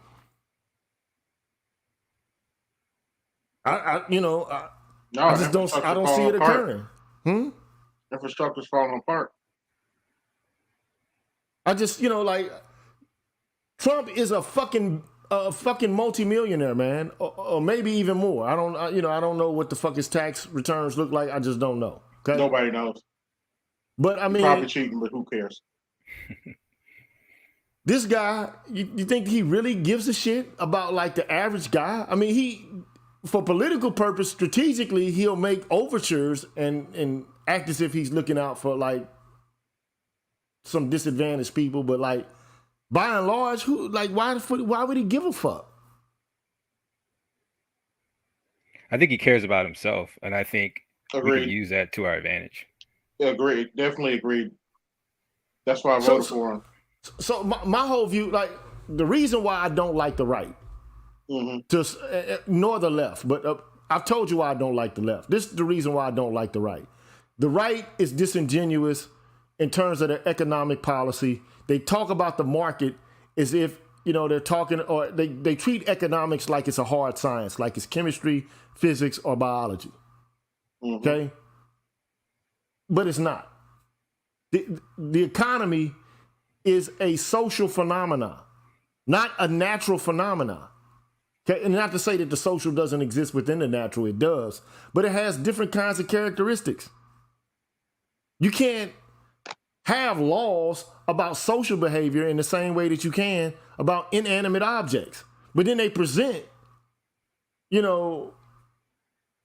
I just don't see it occurring. Infrastructure's falling apart. I just, like, Trump is a fucking multimillionaire, man, or maybe even more. I don't know what the fuck his tax returns look like. I just don't know. Okay? Nobody knows. But I mean, probably cheating, but who cares? This guy, you think he really gives a shit about like the average guy? I mean, for political purpose, strategically, he'll make overtures and act as if he's looking out for like some disadvantaged people. But like, by and large, why would he give a fuck? I think he cares about himself, and I think Agreed. We can use that to our advantage. Agreed. Definitely agreed. That's why I voted for him. So my whole view, like, the reason why I don't like the right, nor the left, but I've told you why I don't like the left. This is the reason why I don't like the right. The right is disingenuous in terms of their economic policy. They talk about the market as if, they're talking, or they treat economics like it's a hard science, like it's chemistry, physics, or biology. Mm-hmm. Okay? But it's not. The economy is a social phenomenon, not a natural phenomenon. Okay? And not to say that the social doesn't exist within the natural, it does, but it has different kinds of characteristics. You can't have laws about social behavior in the same way that you can about inanimate objects. But then they present,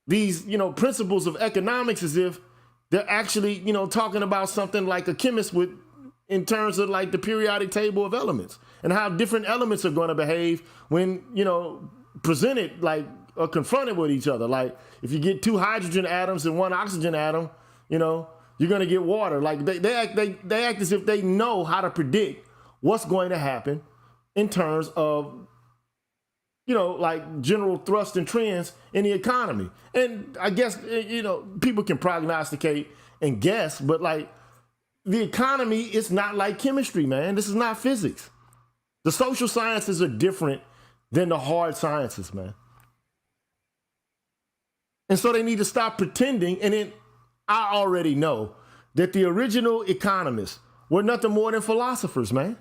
these, principles of economics as if they're actually, talking about something like a chemist would in terms of like the periodic table of elements and how different elements are going to behave when, presented like or confronted with each other. Like if you get 2 hydrogen atoms and 1 oxygen atom, you're going to get water. Like they act as if they know how to predict what's going to happen in terms of, like general thrust and trends in the economy. And I guess, people can prognosticate and guess, but like the economy is not like chemistry, man. This is not physics. The social sciences are different than the hard sciences, man. And so they need to stop pretending. And then I already know that the original economists were nothing more than philosophers, man.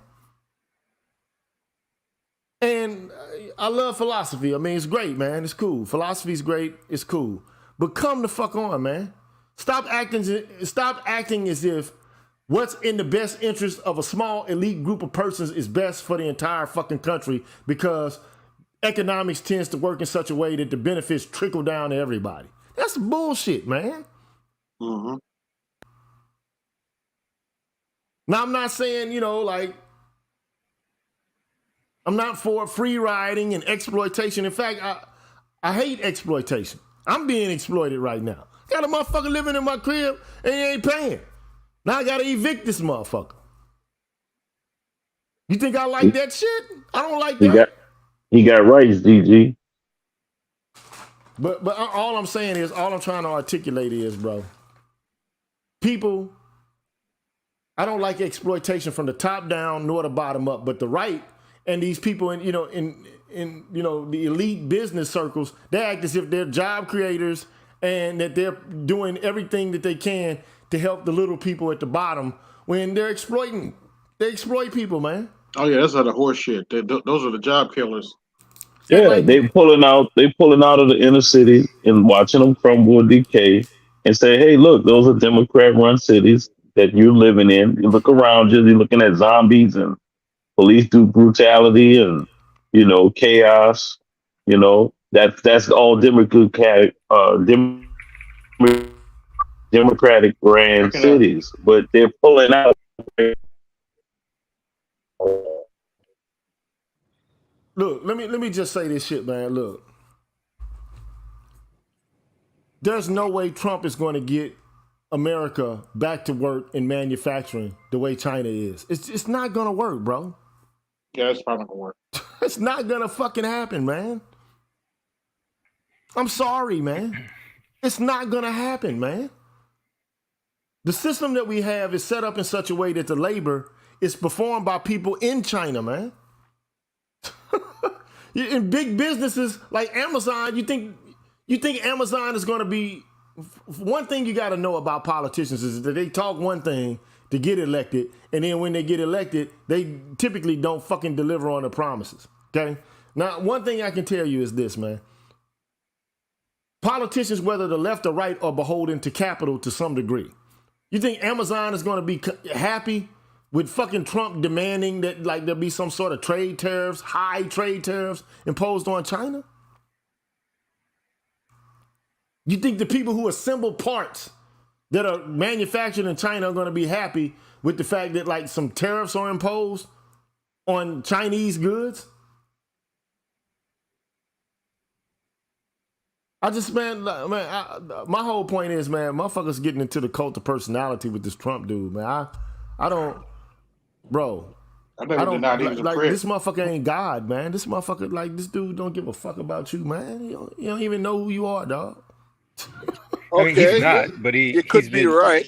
And I love philosophy. I mean, it's great, man. It's cool. Philosophy's great. It's cool. But come the fuck on, man. Stop acting as if what's in the best interest of a small elite group of persons is best for the entire fucking country, because economics tends to work in such a way that the benefits trickle down to everybody. That's bullshit, man. Mm-hmm. Now, I'm not saying, like, I'm not for free riding and exploitation. In fact, I hate exploitation. I'm being exploited right now. Got a motherfucker living in my crib and he ain't paying. Now I gotta evict this motherfucker. You think I like that shit? I don't like that. He got rights, DG. But all I'm saying is, all I'm trying to articulate is, bro, people, I don't like exploitation from the top down nor the bottom up, but the right and these people in the elite business circles, they act as if they're job creators and that they're doing everything that they can to help the little people at the bottom when they're exploiting. They exploit people, man. Oh yeah, that's the horse shit. Those are the job killers. Yeah, like, they pulling out of the inner city and watching them crumble and decay and say, hey, look, those are Democrat-run cities that you're living in. You look around you, you're looking at zombies and police do brutality and, chaos. That's all Democratic ran cities, but they're pulling out. Look, let me just say this shit, man. Look, there's no way Trump is going to get America back to work in manufacturing the way China is. It's not going to work, bro. Yeah, it's probably not going to work. It's not going to fucking happen, man. I'm sorry, man. It's not going to happen, man. The system that we have is set up in such a way that the labor is performed by people in China, man. In big businesses like Amazon, you think Amazon is going to be... One thing you got to know about politicians is that they talk one thing to get elected, and then when they get elected, they typically don't fucking deliver on the promises, okay? Now, one thing I can tell you is this, man. Politicians, whether the left or right, are beholden to capital to some degree. You think Amazon is going to be happy with fucking Trump demanding that like there be some sort of trade tariffs, high trade tariffs imposed on China? You think the people who assemble parts that are manufactured in China are going to be happy with the fact that like some tariffs are imposed on Chinese goods? My whole point is, man, motherfuckers getting into the cult of personality with this Trump dude, man. I don't, bro. I don't like this motherfucker ain't God, man. This motherfucker, like this dude, don't give a fuck about you, man. You don't even know who you are, dog. I mean, he's not, but it could be right.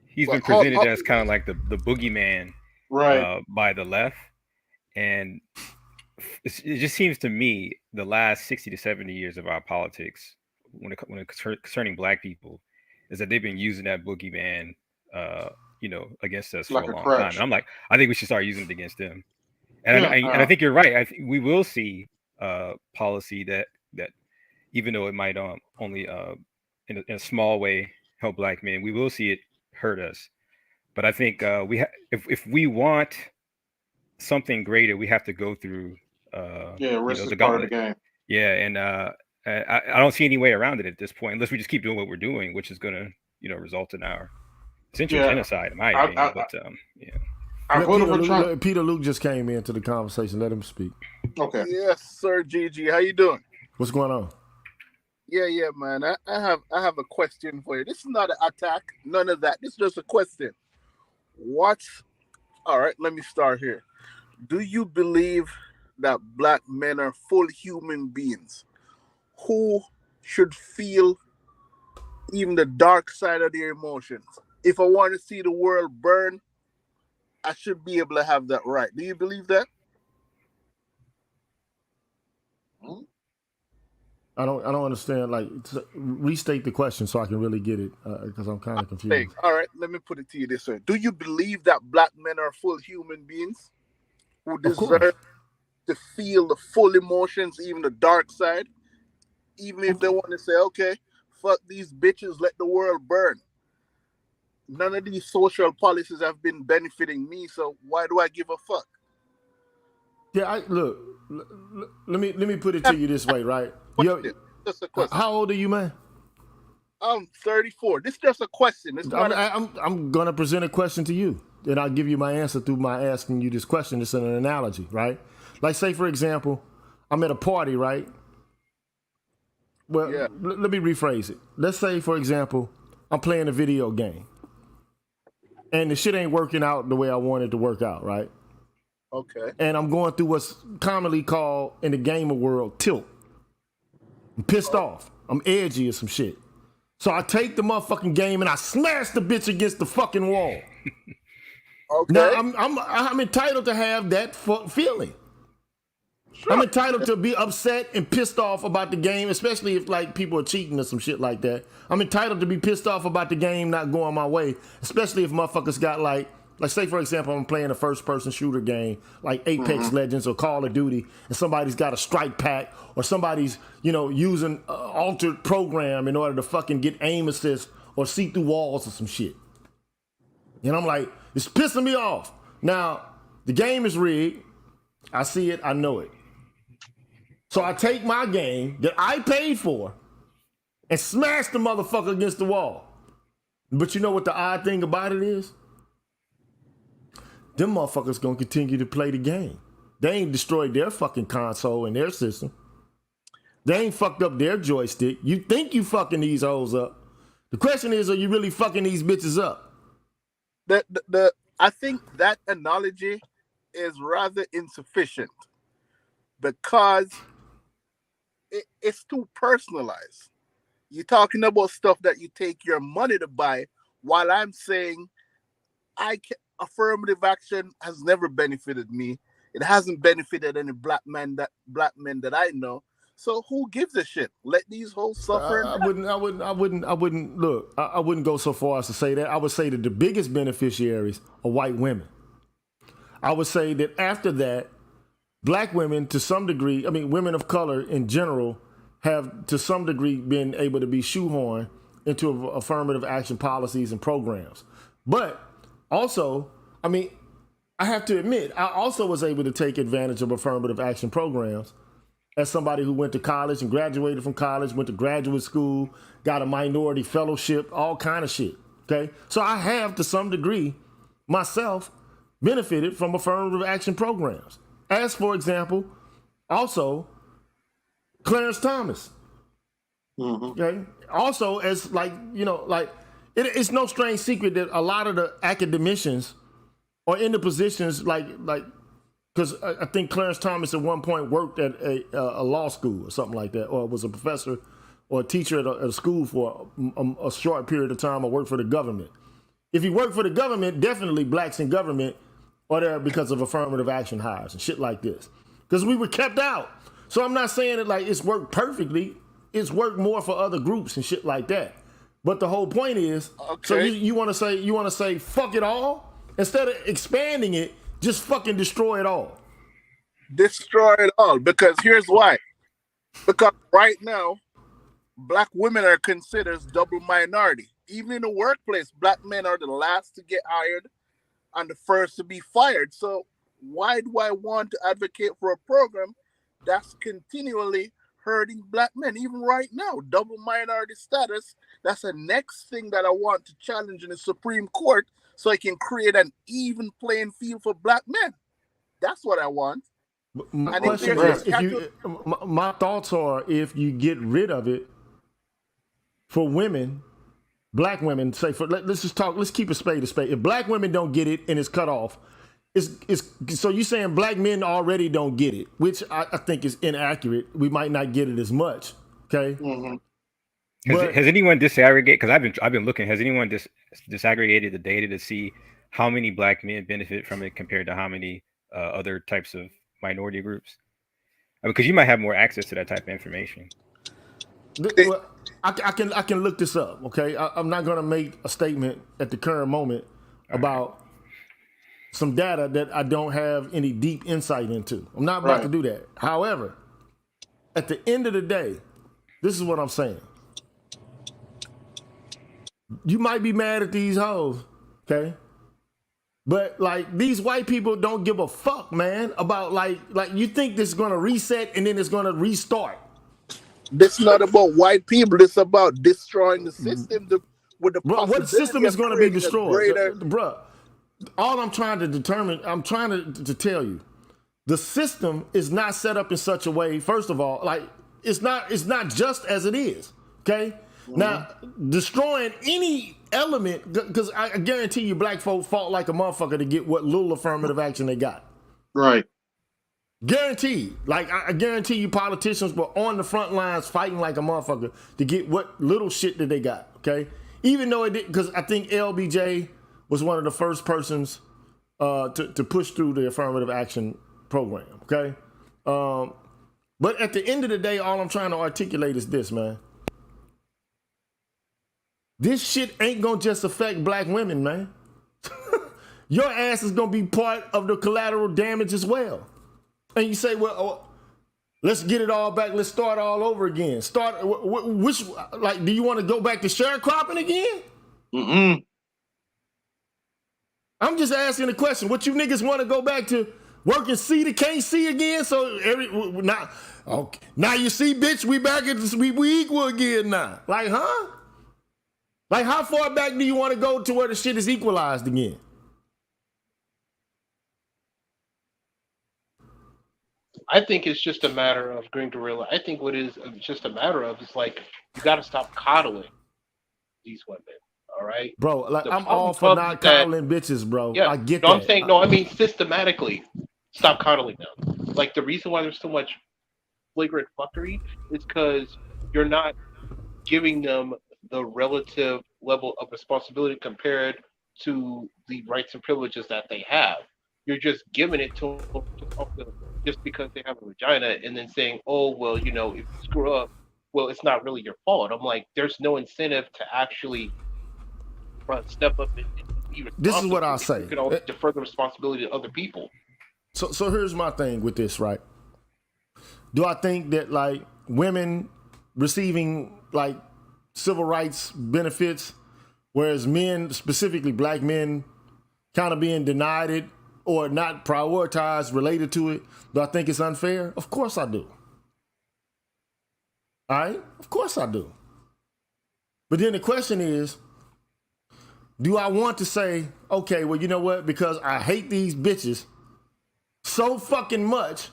He's been presented as kind of like the boogeyman, right, by the left, and it just seems to me the last 60 to 70 years of our politics, when it concerning Black people, is that they've been using that boogeyman, against us for a long time. And I'm like, I think we should start using it against them. And I think you're right. I think we will see policy that even though it might only in a small way help Black men, we will see it hurt us. But I think if we want something greater, we have to go through risk is part of the game. Yeah, and I don't see any way around it at this point, unless we just keep doing what we're doing, which is going to result in our essential genocide, in my opinion. Peter Luke just came into the conversation. Let him speak. Okay. Yes, sir, Gigi. How you doing? What's going on? Yeah, man. I have a question for you. This is not an attack. None of that. This is just a question. All right, let me start here. Do you believe that Black men are full human beings who should feel even the dark side of their emotions? If I want to see the world burn, I should be able to have that right. Do you believe that? I don't understand. Like, restate the question so I can really get it, because I'm kind of confused. All right, let me put it to you this way: do you believe that Black men are full human beings who deserve? to feel the full emotions, even the dark side. Even if they want to say, okay, fuck these bitches, let the world burn. None of these social policies have been benefiting me, so why do I give a fuck? Yeah, look. Let me put it to you this way, right? Just a question. How old are you, man? I'm 34. This is just a question. I'm gonna present a question to you, and I'll give you my answer through my asking you this question. It's an analogy, right? Like, say for example, I'm at a party, right? Well, yeah. Let me rephrase it. Let's say, for example, I'm playing a video game, and the shit ain't working out the way I want it to work out, right? Okay. And I'm going through what's commonly called in the gamer world tilt. I'm pissed off. I'm edgy or some shit. So I take the motherfucking game and I smash the bitch against the fucking wall. Okay. Now I'm entitled to have that feeling. Sure. I'm entitled to be upset and pissed off about the game, especially if like people are cheating or some shit like that. I'm entitled to be pissed off about the game not going my way, especially if motherfuckers got like say for example, I'm playing a first-person shooter game like Apex Legends or Call of Duty, and somebody's got a strike pack or somebody's using altered program in order to fucking get aim assist or see through walls or some shit. And I'm like, it's pissing me off. Now the game is rigged. I see it. I know it. So I take my game that I paid for and smash the motherfucker against the wall. But you know what the odd thing about it is? Them motherfuckers gonna continue to play the game. They ain't destroyed their fucking console and their system. They ain't fucked up their joystick. You think you fucking these hoes up. The question is, are you really fucking these bitches up? I think that analogy is rather insufficient because it's too personalized. You're talking about stuff that you take your money to buy, while I'm saying affirmative action has never benefited me. It hasn't benefited any black men that I know. So who gives a shit? Let these hoes suffer. I wouldn't look. I wouldn't go so far as to say that. I would say that the biggest beneficiaries are white women. I would say that after that, black women to some degree, I mean women of color in general, have to some degree been able to be shoehorned into affirmative action policies and programs. But also, I mean, I have to admit, I also was able to take advantage of affirmative action programs as somebody who went to college and graduated from college, went to graduate school, got a minority fellowship, all kind of shit, okay? So I have, to some degree, myself, benefited from affirmative action programs. As, for example, also, Clarence Thomas, okay? Also, as it's no strange secret that a lot of the academicians are in the positions because I think Clarence Thomas at one point worked at a law school or something like that, or was a professor or a teacher at a school for a short period of time, or worked for the government. If he worked for the government, definitely blacks in government are there because of affirmative action hires and shit like this. Because we were kept out. So I'm not saying that like it's worked perfectly. It's worked more for other groups and shit like that. But the whole point is, so you want to say fuck it all instead of expanding it, just fucking destroy it all. Destroy it all, because here's why. Because right now, black women are considered double minority. Even in the workplace, black men are the last to get hired and the first to be fired. So why do I want to advocate for a program that's continually hurting black men? Even right now, double minority status, that's the next thing that I want to challenge in the Supreme Court so I can create an even playing field for black men. That's what I want. My question is, my thoughts are, if you get rid of it for women, black women, say let's keep a spade a spade. If black women don't get it and it's cut off, so you're saying black men already don't get it, which I think is inaccurate. We might not get it as much. Okay. Has anyone disaggregated? Because I've been looking. Has anyone disaggregated the data to see how many black men benefit from it compared to how many other types of minority groups? Because you might have more access to that type of information. Well, I can look this up. Okay, I'm not going to make a statement at the current moment about some data that I don't have any deep insight into. I'm not about to do that. However, at the end of the day, this is what I'm saying. You might be mad at these hoes, okay? But like these white people don't give a fuck, man, about like you think this is gonna reset and then it's gonna restart. This is not about white people. It's about destroying the system. With the what system is going to be destroyed, bruh? All I'm trying to determine, I'm trying to tell you, the system is not set up in such a way. First of all, like it's not just as it is. Okay, now destroying any element, because I guarantee you, black folks fought like a motherfucker to get what little affirmative action they got. Right. Guaranteed. Like I guarantee you, politicians were on the front lines fighting like a motherfucker to get what little shit that they got. Okay, even though it did, because I think LBJ was one of the first persons to push through the affirmative action program. Okay, but at the end of the day, all I'm trying to articulate is this, man. This shit ain't gonna just affect black women, man. Your ass is gonna be part of the collateral damage as well. And you say, well, let's get it all back. Let's start all over again. Which, like, do you want to go back to sharecropping again? Mm-mm. I'm just asking the question. What you niggas want to go back to working C to can't see again? So now you see, bitch, we back at we equal again now. Like, huh? Like, how far back do you want to go to where the shit is equalized again? I think it's just a matter of Green Gorilla. I think what it's just a matter of is like you got to stop coddling these women. All right, bro. Like I'm all for not coddling bitches, bro. Yeah, I get that. I'm saying I mean systematically stop coddling them. Like the reason why there's so much flagrant fuckery is because you're not giving them the relative level of responsibility compared to the rights and privileges that they have. You're just giving it to them just because they have a vagina and then saying, oh, well, you know, if you screw up, well, it's not really your fault. I'm like, there's no incentive to actually step up and be responsible. This is what I'll say. You can always defer the responsibility to other people. So here's my thing with this, right? Do I think that, like, women receiving, like, civil rights benefits, whereas men, specifically black men, kind of being denied it, or not prioritized related to it, do I think it's unfair? Of course I do. All right? Of course I do. But then the question is, do I want to say, okay, well, you know what? Because I hate these bitches so fucking much,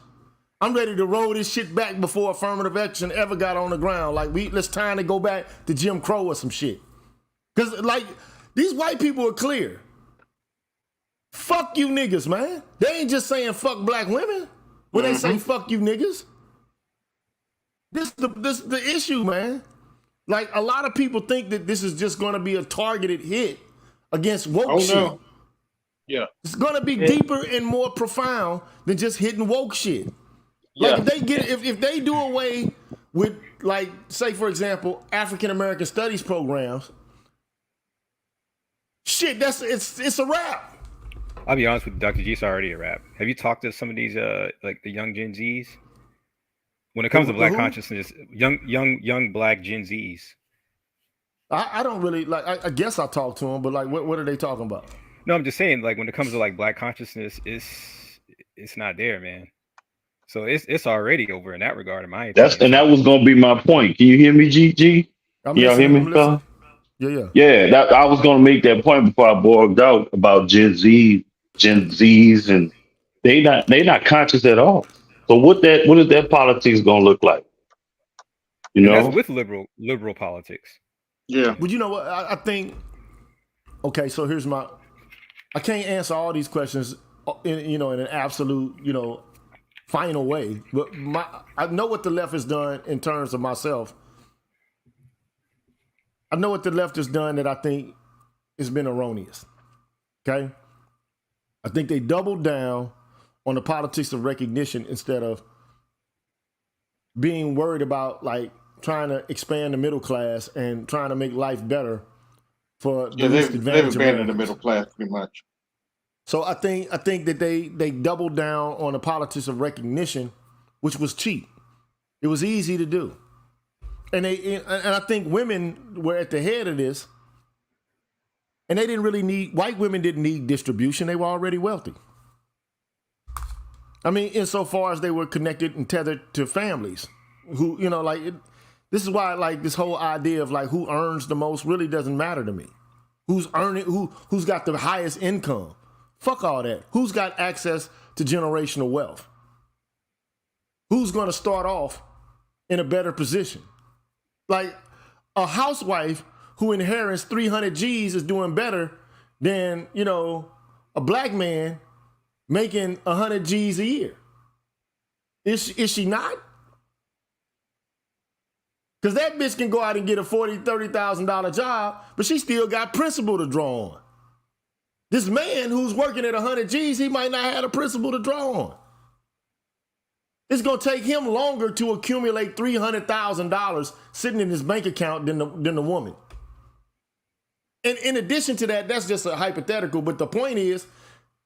I'm ready to roll this shit back before affirmative action ever got on the ground. Like, let's time to go back to Jim Crow or some shit. Because, like, these white people are clear. Fuck you niggas, man. They ain't just saying fuck black women when they say fuck you niggas. This the issue, man. Like, a lot of people think that this is just going to be a targeted hit against woke shit. No. Yeah. It's going to be deeper and more profound than just hitting woke shit. Like, if they do away with, like, say, for example, African American studies programs, shit, it's a wrap. I'll be honest with you, Dr. G, it's already a wrap. Have you talked to some of these like the young Gen Zs? When it comes to black consciousness, young black Gen Zs. I don't really like. I guess I talk to them, but like, what are they talking about? No, I'm just saying, like, when it comes to like black consciousness, it's not there, man. So it's already over in that regard, in my opinion. That was gonna be my point. Can you hear me, GG? Y'all hear me? Yeah. I was gonna make that point before I bogged out about Gen Zs, and they not conscious at all. So what is that politics gonna look like? You know, that's with liberal politics. Yeah. But you know what? I think. Okay, so here's I can't answer all these questions, in an absolute, final way. But I know what the left has done in terms of myself. I know what the left has done that I think has been erroneous. Okay? I think they doubled down on the politics of recognition instead of being worried about, like, trying to expand the middle class and trying to make life better for the least advantaged. They've abandoned the middle class pretty much. So I think that they doubled down on the politics of recognition, which was cheap. It was easy to do. And I think women were at the head of this. And they didn't really need, white women didn't need distribution. They were already wealthy. I mean, insofar as they were connected and tethered to families who, you know, like, this is why, like, this whole idea of, like, who earns the most really doesn't matter to me. Who's earning, who's got the highest income? Fuck all that. Who's got access to generational wealth? Who's going to start off in a better position? Like, a housewife who inherits 300 G's is doing better than, you know, a black man making 100 G's a year. Is she not? Because that bitch can go out and get a $40,000, $30,000 job, but she still got principal to draw on. This man who's working at 100 G's, he might not have a principal to draw on. It's going to take him longer to accumulate $300,000 sitting in his bank account than the woman. And in addition to that, that's just a hypothetical, but the point is,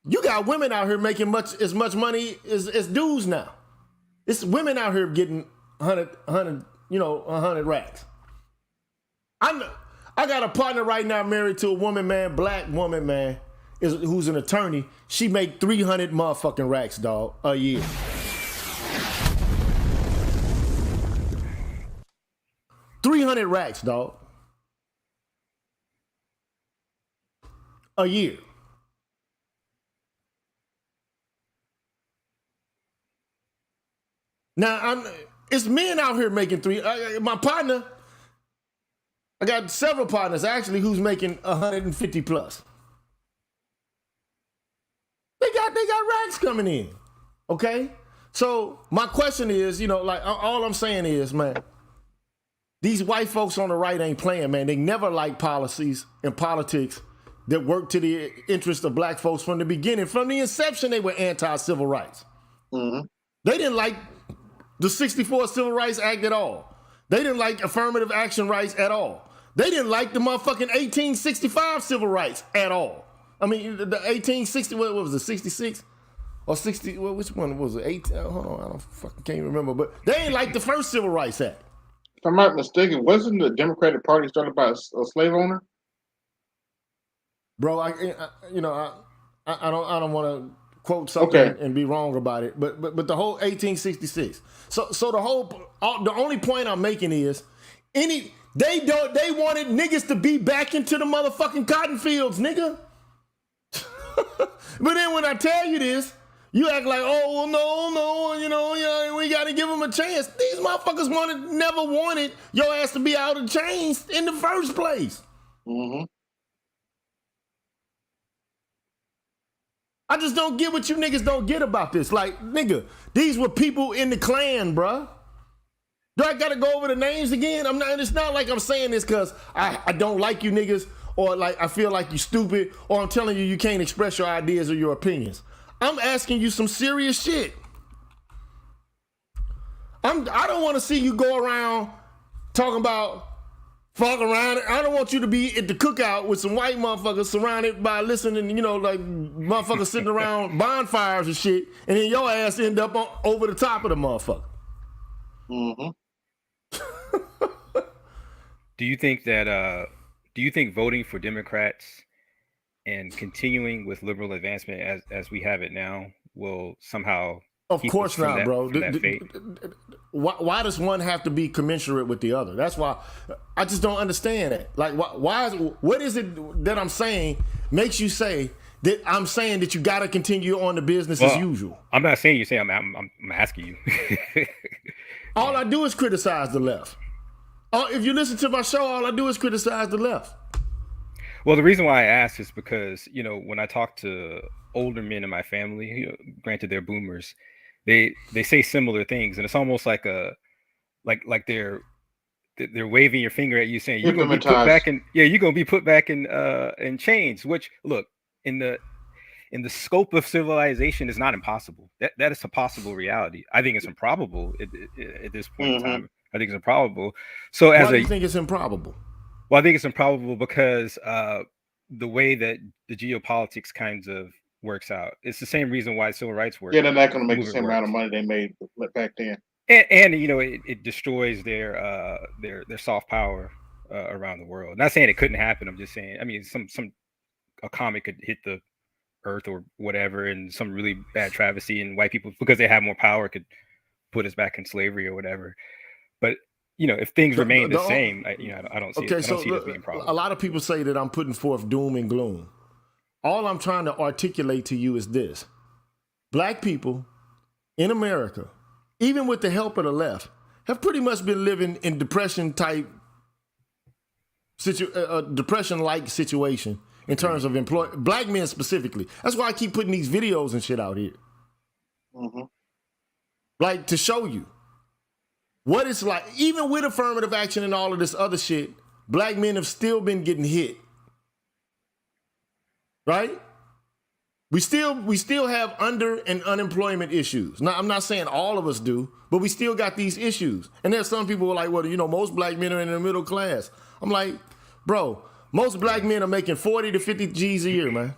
you got women out here making as much money as dudes now. It's women out here getting 100 racks. I got a partner right now married to a woman, man, black woman, man, who's an attorney. She make 300 motherfucking racks, dog, a year. $300 racks, dog. A year. Now, it's men out here making my partner, I got several partners actually who's making 150 plus. They got racks coming in, okay? So my question is, you know, like all I'm saying is, man, these white folks on the right ain't playing, man. They never liked policies and politics that work to the interest of black folks from the beginning. From the inception, they were anti-civil rights. Mm-hmm. They didn't like the 64 Civil Rights Act at all. They didn't like affirmative action rights at all. They didn't like the motherfucking 1865 civil rights at all. I mean, the 1860, what was it, 66? Or 60, well, which one was it? 18, hold on, can't remember. But they ain't like the first Civil Rights Act. If I'm not mistaken, wasn't the Democratic Party started by a slave owner? Bro, I don't want to quote something and be wrong about it, but the whole 1866. So the only point I'm making is they wanted niggas to be back into the motherfucking cotton fields, nigga. But then when I tell you this, you act like, oh, well, no, you know, we got to give them a chance. These motherfuckers never wanted your ass to be out of chains in the first place. Mm-hmm. I just don't get what you niggas don't get about this. Like, nigga, these were people in the Klan, bruh. Do I gotta go over the names again? It's not like I'm saying this because I don't like you niggas or like I feel like you stupid or I'm telling you can't express your ideas or your opinions. I'm asking you some serious shit. I don't want to see you go around talking about fuck around. I don't want you to be at the cookout with some white motherfuckers surrounded by listening, you know, like motherfuckers sitting around bonfires and shit, and then your ass end up over the top of the motherfucker. Mm-hmm. Do you think voting for Democrats and continuing with liberal advancement as we have it now will somehow? Of course not, bro. Why does one have to be commensurate with the other? That's why I just don't understand it. Like, what is it that I'm saying makes you say that I'm saying that you got to continue on the business as usual? I'm not saying you say. I'm asking you. All I do is criticize the left. If you listen to my show, all I do is criticize the left. Well, the reason why I ask is because, you know, when I talk to older men in my family, you know, granted they're boomers, they say similar things, and it's almost like like they're waving your finger at you saying you're gonna be put back in you're gonna be put back in chains. Which, look, in the scope of civilization is not impossible. That is a possible reality. I think it's improbable at this point in time. I think it's improbable. So why do you think it's improbable? Well, I think it's improbable because the way that the geopolitics kinds of works out. It's the same reason why civil rights work. Yeah, they're not going to make the same amount of money they made back then. And you know, it destroys their soft power around the world. Not saying it couldn't happen. I'm just saying. I mean, a comet could hit the earth or whatever, and some really bad travesty, and white people, because they have more power, could put us back in slavery or whatever. But you know, if things remain the same, I don't see it. I don't see it as being a problem. A lot of people say that I'm putting forth doom and gloom. All I'm trying to articulate to you is this: Black people in America, even with the help of the left, have pretty much been living in depression-like situation in terms of Black men specifically. That's why I keep putting these videos and shit out here. Mm-hmm. Like, to show you what it's like. Even with affirmative action and all of this other shit, Black men have still been getting hit. Right? We still have under and unemployment issues. Now, I'm not saying all of us do, but we still got these issues. And there's some people who are like, well, you know, most Black men are in the middle class. I'm like, bro, most Black men are making 40 to 50 G's a year, man.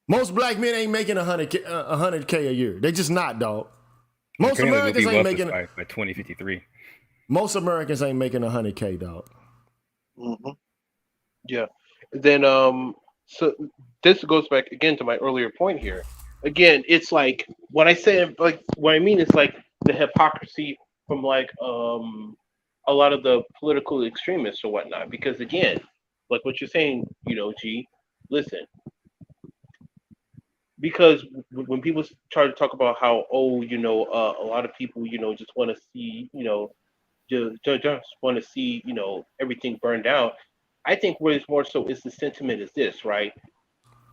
Most Black men ain't making 100K a year. They just not, dog. Most Americans ain't making by 2053. Most Americans ain't making 100K, dog. Mm-hmm. Yeah. Then so this goes back again to my earlier point here. Again, it's like when I say, like, what I mean is like the hypocrisy from like a lot of the political extremists or whatnot. Because again, like what you're saying, you know, G, listen. Because when people try to talk about how, oh, you know, a lot of people, you know, just want to see, you know, just want to see, you know, everything burned down. I think what is more so is the sentiment is this, right?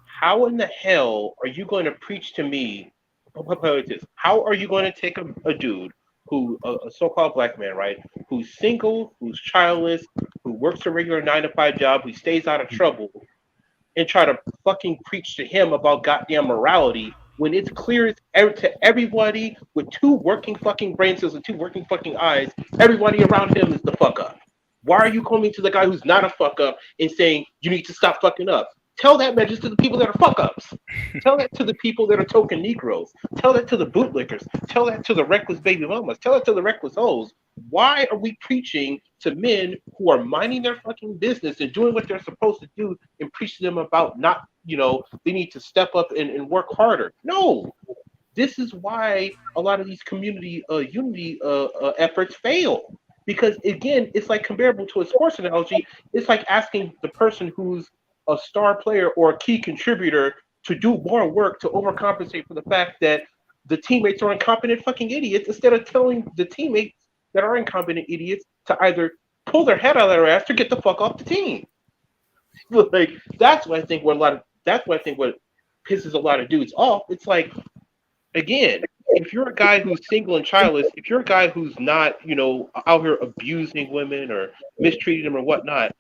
How in the hell are you going to preach to me? How are you going to take a dude who, a so-called Black man, right? Who's single, who's childless, who works a regular 9-to-5 job, who stays out of trouble, and try to fucking preach to him about goddamn morality when it's clear to everybody with two working fucking brain cells and two working fucking eyes, everybody around him is the fuck up. Why are you coming to the guy who's not a fuck up and saying you need to stop fucking up? Tell that message to the people that are fuck ups. Tell that to the people that are token Negroes. Tell that to the bootlickers. Tell that to the reckless baby mamas. Tell that to the reckless hoes. Why are we preaching to men who are minding their fucking business and doing what they're supposed to do and preach to them about not, you know, they need to step up and work harder? No. This is why a lot of these community unity efforts fail. Because again, it's like comparable to a sports analogy. It's like asking the person who's a star player or a key contributor to do more work to overcompensate for the fact that the teammates are incompetent fucking idiots, instead of telling the teammates that are incompetent idiots to either pull their head out of their ass or get the fuck off the team. Like, that's what I think what pisses a lot of dudes off. It's like, again, if you're a guy who's single and childless, if you're a guy who's not, you know, out here abusing women or mistreating them or whatnot,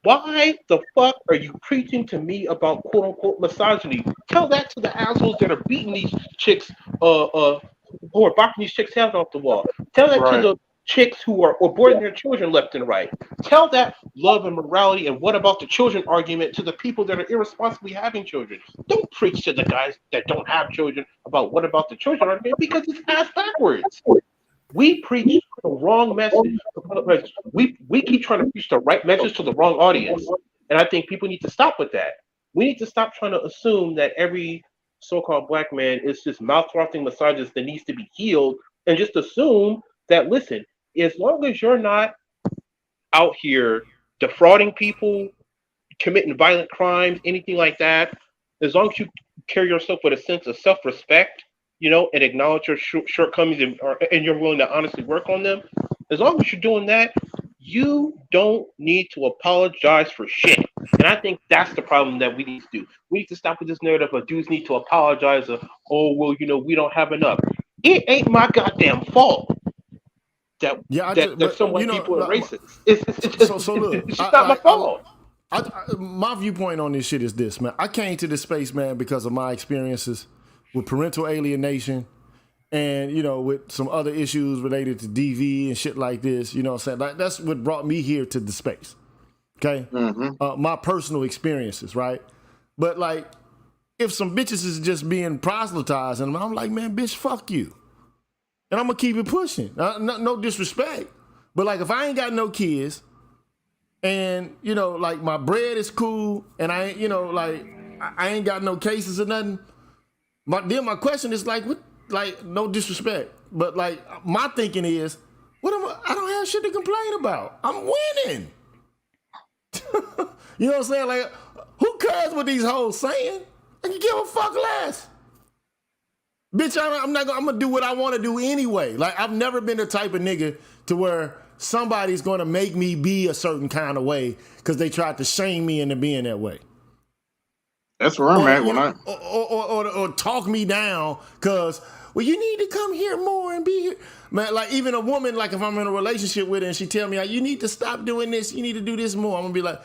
why the fuck are you preaching to me about quote unquote misogyny? Tell that to the assholes that are beating these chicks, who are barking these chicks' heads off the wall. Tell that to the chicks who are aborting their children left and right. Tell that love and morality and what about the children argument to the people that are irresponsibly having children. Don't preach to the guys that don't have children about what about the children argument, because it's ass backwards. We preach the wrong message. We keep trying to preach the right message to the wrong audience. And I think people need to stop with that. We need to stop trying to assume that every so-called Black man is just mouth-frothing misogynist that needs to be healed, and just assume that, listen, as long as you're not out here defrauding people, committing violent crimes, anything like that, as long as you carry yourself with a sense of self-respect, you know, and acknowledge your shortcomings and you're willing to honestly work on them, as long as you're doing that, you don't need to apologize for shit. And I think that's the problem that we need to do. We need to stop with this narrative of dudes need to apologize. Oh, well, you know, we don't have enough. It ain't my goddamn fault that so many people are racist. It's just not my fault. My viewpoint on this shit is this, man. I came to this space, man, because of my experiences with parental alienation and, you know, with some other issues related to DV and shit like this. You know what I'm saying? Like, that's what brought me here to the space. Okay? Mm-hmm. My personal experiences, right? But like, if some bitches is just being proselytized, and I'm like, man, bitch, fuck you. And I'm gonna keep it pushing. No disrespect. But like, if I ain't got no kids, and you know, like my bread is cool, and I ain't, you know, like I ain't got no cases or nothing. Then my question is like, what? Like, no disrespect, but like my thinking is, I don't have shit to complain about. I'm winning. You know what I'm saying? Like, who cares what these hoes saying? I can give a fuck less. Bitch, I'm gonna do what I want to do anyway. Like, I've never been the type of nigga to where somebody's gonna make me be a certain kind of way because they tried to shame me into being that way. That's where I'm at or talk me down because, well, you need to come here more and be here. Man, like even a woman, like if I'm in a relationship with her and she tell me, you need to stop doing this, you need to do this more. I'm gonna be like,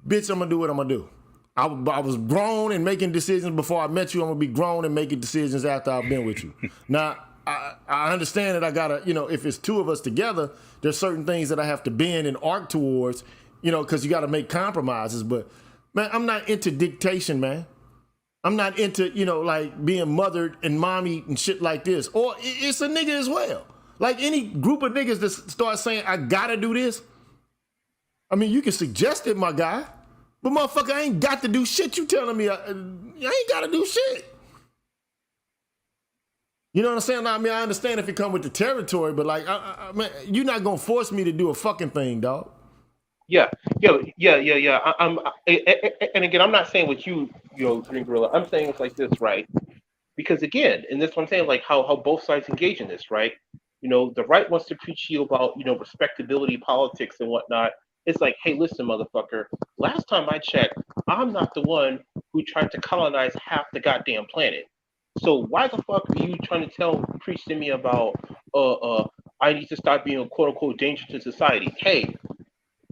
bitch, I'm gonna do what I'm gonna do. I was grown and making decisions before I met you. I'm gonna be grown and making decisions after I've been with you. Now, I understand that I gotta, you know, if it's two of us together, there's certain things that I have to bend and arc towards, you know, because you gotta make compromises. But man, I'm not into dictation, man. I'm not into, you know, like being mothered and mommy and shit like this. Or it's a nigga as well. Like any group of niggas that start saying, I gotta do this. I mean, you can suggest it, my guy. But motherfucker, I ain't got to do shit. You telling me I ain't got to do shit. You know what I'm saying? I mean, I understand if it come with the territory, but like, man, you're not gonna force me to do a fucking thing, dog. Yeah. And again, I'm not saying what you know, Green Gorilla. I'm saying it's like this, right? Because again, and this is what I'm saying, like how both sides engage in this, right? You know, the right wants to preach you about, you know, respectability, politics, and whatnot. It's like, hey, listen, motherfucker. Last time I checked, I'm not the one who tried to colonize half the goddamn planet. So why the fuck are you trying to preach to me about, I need to stop being a quote unquote danger to society? Hey,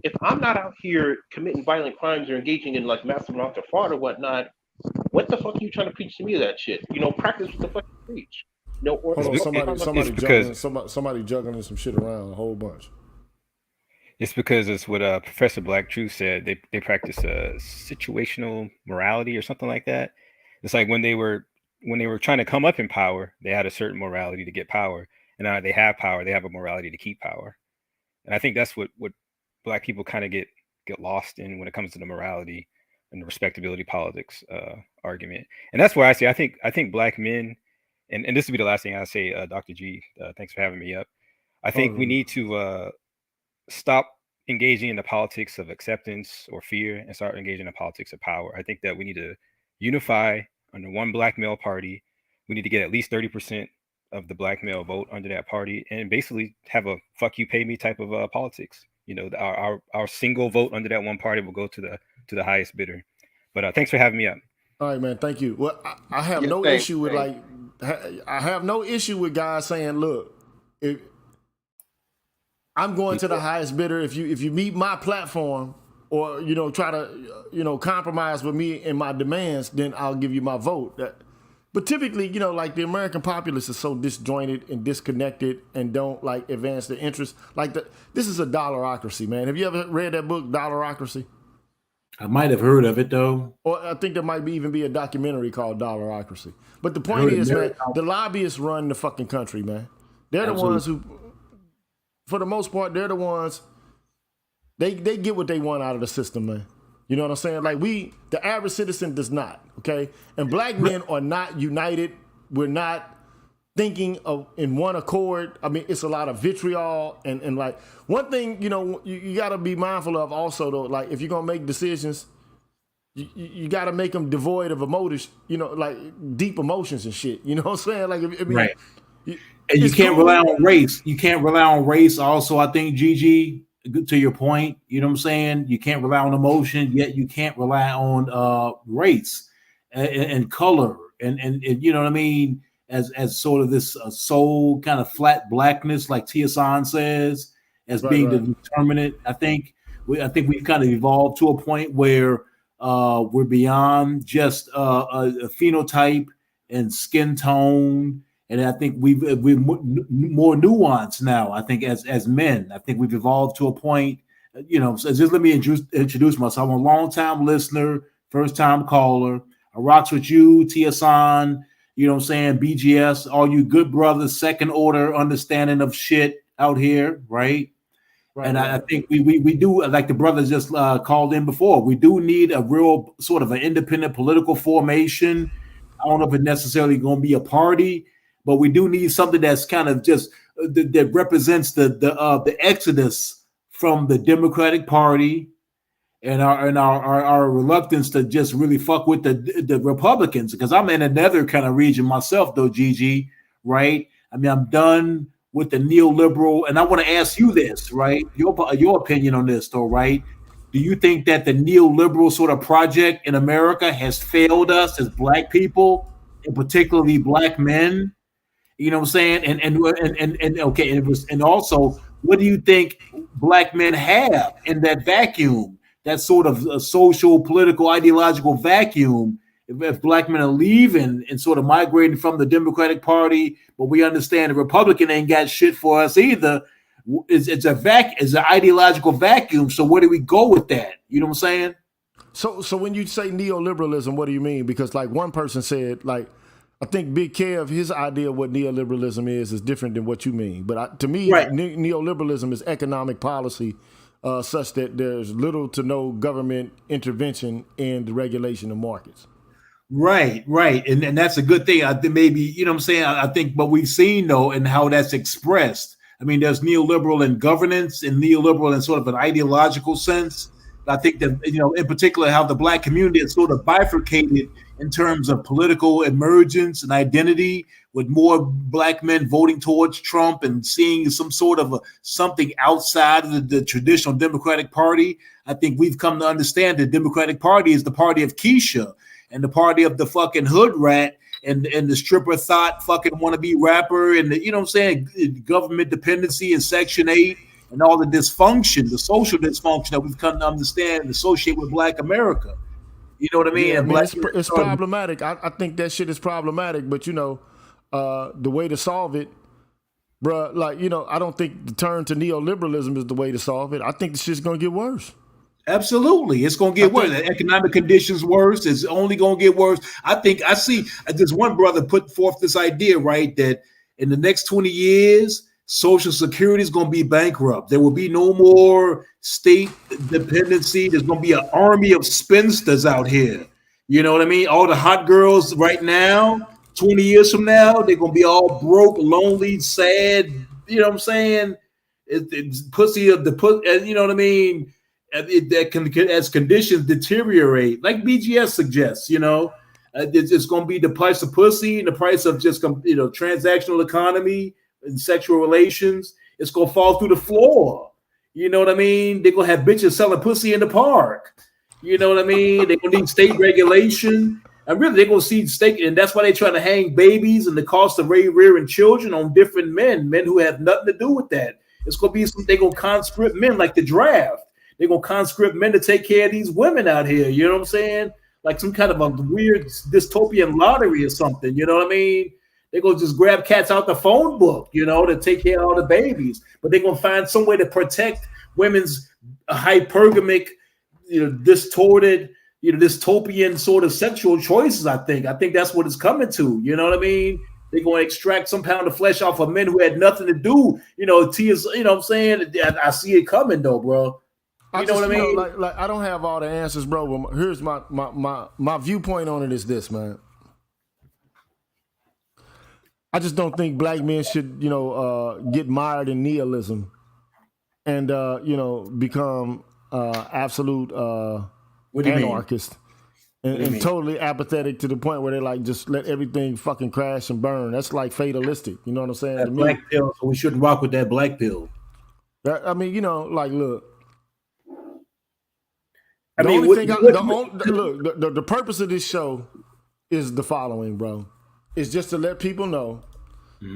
if I'm not out here committing violent crimes or engaging in like massive amounts of fraud or whatnot, what the fuck are you trying to preach to me of that shit? You know, practice what the fuck you preach. You know, or hold on, somebody juggling some shit around a whole bunch. It's because it's what Professor Black Truth said. They practice situational morality or something like that. It's like when they were trying to come up in power, they had a certain morality to get power, and now they have power, they have a morality to keep power. And I think that's what Black people kind of get lost in when it comes to the morality and the respectability politics argument. And that's where I say I think Black men, and this will be the last thing I'll say, Dr. G. Thanks for having me up. I think we need to stop engaging in the politics of acceptance or fear and start engaging in the politics of power. I think that we need to unify under one Black male party. We need to get at least 30% of the Black male vote under that party and basically have a fuck you pay me type of politics. You know, our single vote under that one party will go to the highest bidder. But thanks for having me up. All right, man. Thank you. Well, I have no issue with I have no issue with guys saying, look, if I'm going to the highest bidder. If you meet my platform or, you know, try to, you know, compromise with me and my demands, then I'll give you my vote. But typically, you know, like the American populace is so disjointed and disconnected and don't like advance their interests. Like this is a dollarocracy, man. Have you ever read that book, Dollarocracy? I might have heard of it though. Or I think there might even be a documentary called Dollarocracy. But the point is, man, the lobbyists run the fucking country, man. They're the ones who, for the most part, they're the ones, they get what they want out of the system, man. You know what I'm saying? Like the average citizen does not, okay? And Black men are not united. We're not thinking of in one accord. I mean, it's a lot of vitriol and like one thing, you know, you got to be mindful of also though, like if you're going to make decisions, you got to make them devoid of emotions, you know, like deep emotions and shit. You know what I'm saying? Like, I mean, right. And you can't rely on race. You can't rely on race. Also, I think, Gigi, to your point, you know what I'm saying? You can't rely on emotion, yet you can't rely on race and color and you know what I mean? As sort of this soul kind of flat blackness, like Tia San says, as being the determinant. I think we've kind of evolved to a point where we're beyond just a phenotype and skin tone. And I think we're more nuanced now. I think as men, I think we've evolved to a point, you know. So just let me introduce myself. I'm a longtime listener first time caller. I rocks with you, Tiasan, you know what I'm saying, BGS, all you good brothers, second order understanding of shit out here, right? And I think we do, like the brothers just called in before, we do need a real sort of an independent political formation. I don't know if it's necessarily going to be a party, but we do need something that's kind of just that represents the exodus from the Democratic Party and our reluctance to just really fuck with the Republicans. Because I'm in another kind of region myself, though, Gigi, right? I mean, I'm done with the neoliberal, and I want to ask you this, right? Your opinion on this, though, right? Do you think that the neoliberal sort of project in America has failed us as Black people, and particularly Black men? You know what I'm saying? And okay, and also, what do you think Black men have in that vacuum, that sort of social, political, ideological vacuum? If Black men are leaving and sort of migrating from the Democratic Party, but we understand the Republican ain't got shit for us either. It's an ideological vacuum. So where do we go with that? You know what I'm saying? So when you say neoliberalism, what do you mean? Because like one person said, like, I think Big Kev, his idea of what neoliberalism is different than what you mean. But to me, right, neoliberalism is economic policy such that there's little to no government intervention in the regulation of markets. Right. And that's a good thing. I think maybe, you know what I'm saying? I think what we've seen, though, and how that's expressed. I mean, there's neoliberal in governance and neoliberal in sort of an ideological sense. I think that, you know, in particular, how the Black community is sort of bifurcated in terms of political emergence and identity, with more Black men voting towards Trump and seeing some sort of something outside of the traditional Democratic Party. I think we've come to understand the Democratic Party is the party of Keisha and the party of the fucking hood rat and the stripper thought fucking wannabe rapper and the, you know what I'm saying, government dependency and Section 8 and all the dysfunction, the social dysfunction that we've come to understand and associate with Black America. You know what I mean? Yeah, man, it's problematic. I think that shit is problematic, but you know, the way to solve it, bruh, like, you know, I don't think the turn to neoliberalism is the way to solve it. I think the shit's gonna get worse. Absolutely. It's going to get worse. The economic conditions worse. It's only going to get worse. I see this one brother put forth this idea, right, that in the next 20 years, Social Security is going to be bankrupt. There will be no more state dependency. There's going to be an army of spinsters out here. You know what I mean? All the hot girls right now, 20 years from now, they're going to be all broke, lonely, sad. You know what I'm saying? It's pussy of the put. You know what I mean? That can, as conditions deteriorate, like BGS suggests, you know, it's going to be the price of pussy and the price of just, you know, transactional economy and sexual relations. It's going to fall through the floor. You know what I mean? They're going to have bitches selling pussy in the park. You know what I mean? They're going to need state regulation. And really, they're going to see state, and that's why they're trying to hang babies and the cost of rearing children on different men who have nothing to do with that. It's going to be they're going to conscript men like the draft. They're going to conscript men to take care of these women out here. You know what I'm saying? Like some kind of a weird dystopian lottery or something. You know what I mean? They're going to just grab cats out the phone book, you know, to take care of all the babies. But they're going to find some way to protect women's hypergamic, you know, distorted, you know, dystopian sort of sexual choices, I think. I think that's what it's coming to. You know what I mean? They're going to extract some pound of flesh off of men who had nothing to do. You know, tears, you know what I'm saying? I see it coming, though, bro. You know what I mean? Like I don't have all the answers, bro. But here's my viewpoint on it is this, man. I just don't think Black men should, you know, get mired in nihilism and you know, become absolute anarchists and totally apathetic to the point where they like just let everything fucking crash and burn. That's like fatalistic. You know what I'm saying? That black pill. So we shouldn't rock with that black pill. I mean, you know, like look. The purpose of this show is the following, bro. It's just to let people know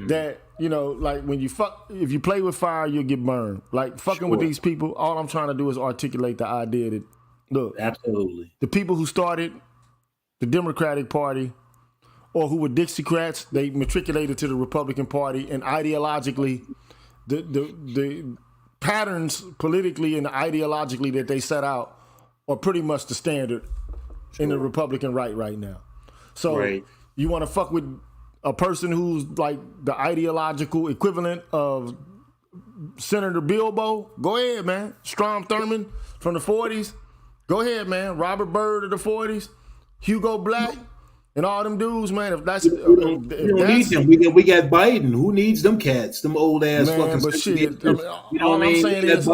that, you know, like when you if you play with fire, you'll get burned. Like fucking with these people, all I'm trying to do is articulate the idea that, look, absolutely, the people who started the Democratic Party or who were Dixiecrats, they matriculated to the Republican Party, and ideologically, the patterns politically and ideologically that they set out are pretty much the standard in the Republican right now. So you want to fuck with a person who's like the ideological equivalent of Senator Bilbo? Go ahead, man. Strom Thurmond from the 40s. Go ahead, man. Robert Byrd of the 40s. Hugo Black. And all them dudes, man. If that's we don't need them. We got Biden. Who needs them cats? Them old ass fucking. But shit, you know what I'm saying is,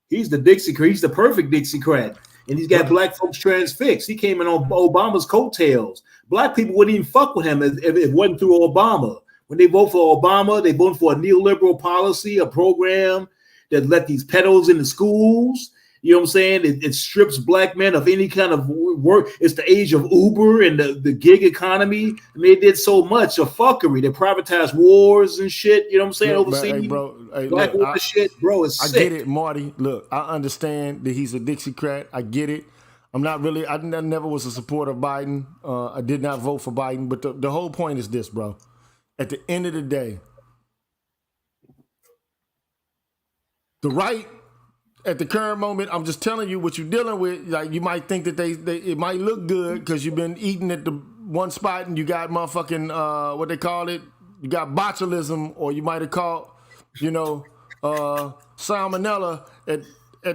he's the Dixiecrat. He's the perfect Dixiecrat, and he's got black folks transfixed. He came in on Obama's coattails. Black people wouldn't even fuck with him if it wasn't through Obama. When they vote for Obama, they vote for a neoliberal policy, a program that let these pedos in the schools. You know what I'm saying? It strips black men of any kind of work. It's the age of Uber and the gig economy. I mean, it did so much of fuckery. They privatized wars and shit. You know what I'm saying? Overseas, hey, bro, black woman shit, bro. It's sick. I get it, Marty. Look, I understand that he's a Dixiecrat. I get it. I never was a supporter of Biden. I did not vote for Biden. But the whole point is this, bro. At the end of the day, the right, at the current moment, I'm just telling you what you're dealing with. Like, you might think that it might look good because you've been eating at the one spot and you got motherfucking what they call it. You got botulism, or you might have caught, salmonella at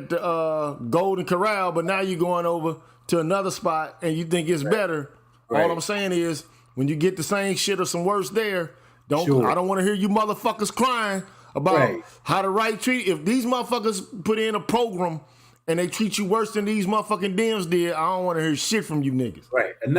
the Golden Corral. But now you're going over to another spot and you think it's better. Right. All I'm saying is, when you get the same shit or some worse there, I don't want to hear you motherfuckers crying about how the right treat. If these motherfuckers put in a program and they treat you worse than these motherfucking Dems did, I don't want to hear shit from you niggas. Right. This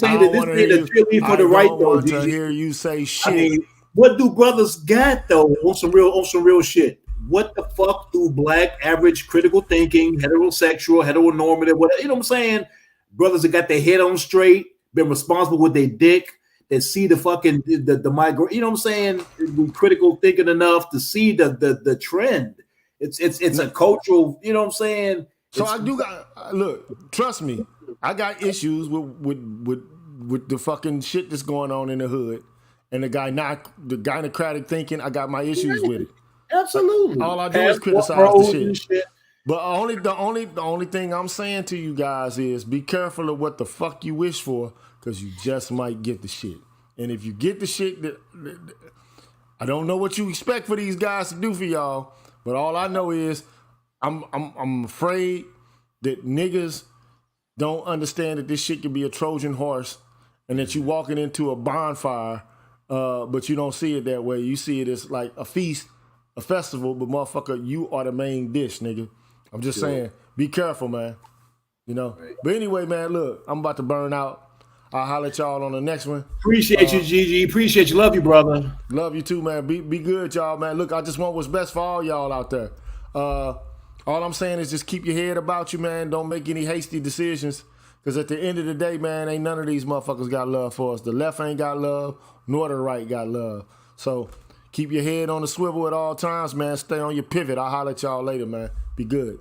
ain't a cheerlead for the right, though. I don't want to hear you say shit. I mean, what do brothers got, though, on some real shit? What the fuck do black, average, critical thinking, heterosexual, heteronormative, whatever, you know what I'm saying? Brothers that got their head on straight, been responsible with their dick, that see the fucking the migrant, you know what I'm saying? Critical thinking enough to see the trend. It's a cultural, you know what I'm saying? So I do got look. Trust me, I got issues with the fucking shit that's going on in the hood, and the gynocratic thinking. I got my issues with it. Absolutely. All I do is criticize the shit. But the only thing I'm saying to you guys is be careful of what the fuck you wish for, because you just might get the shit. And if you get the shit, I don't know what you expect for these guys to do for y'all, but all I know is I'm afraid that niggas don't understand that this shit can be a Trojan horse, and that you walking into a bonfire, but you don't see it that way. You see it as like a feast, a festival, but motherfucker, you are the main dish, nigga. I'm just saying, be careful, man. Right. But anyway, man, look, I'm about to burn out. I'll holler at y'all on the next one. Appreciate you, Gigi. Appreciate you. Love you, brother. Love you too, man. Be good, y'all, man. Look, I just want what's best for all y'all out there. All I'm saying is just keep your head about you, man. Don't make any hasty decisions, because at the end of the day, man, ain't none of these motherfuckers got love for us. The left ain't got love, nor the right got love. So keep your head on the swivel at all times, man. Stay on your pivot. I'll holler at y'all later, man. Be good.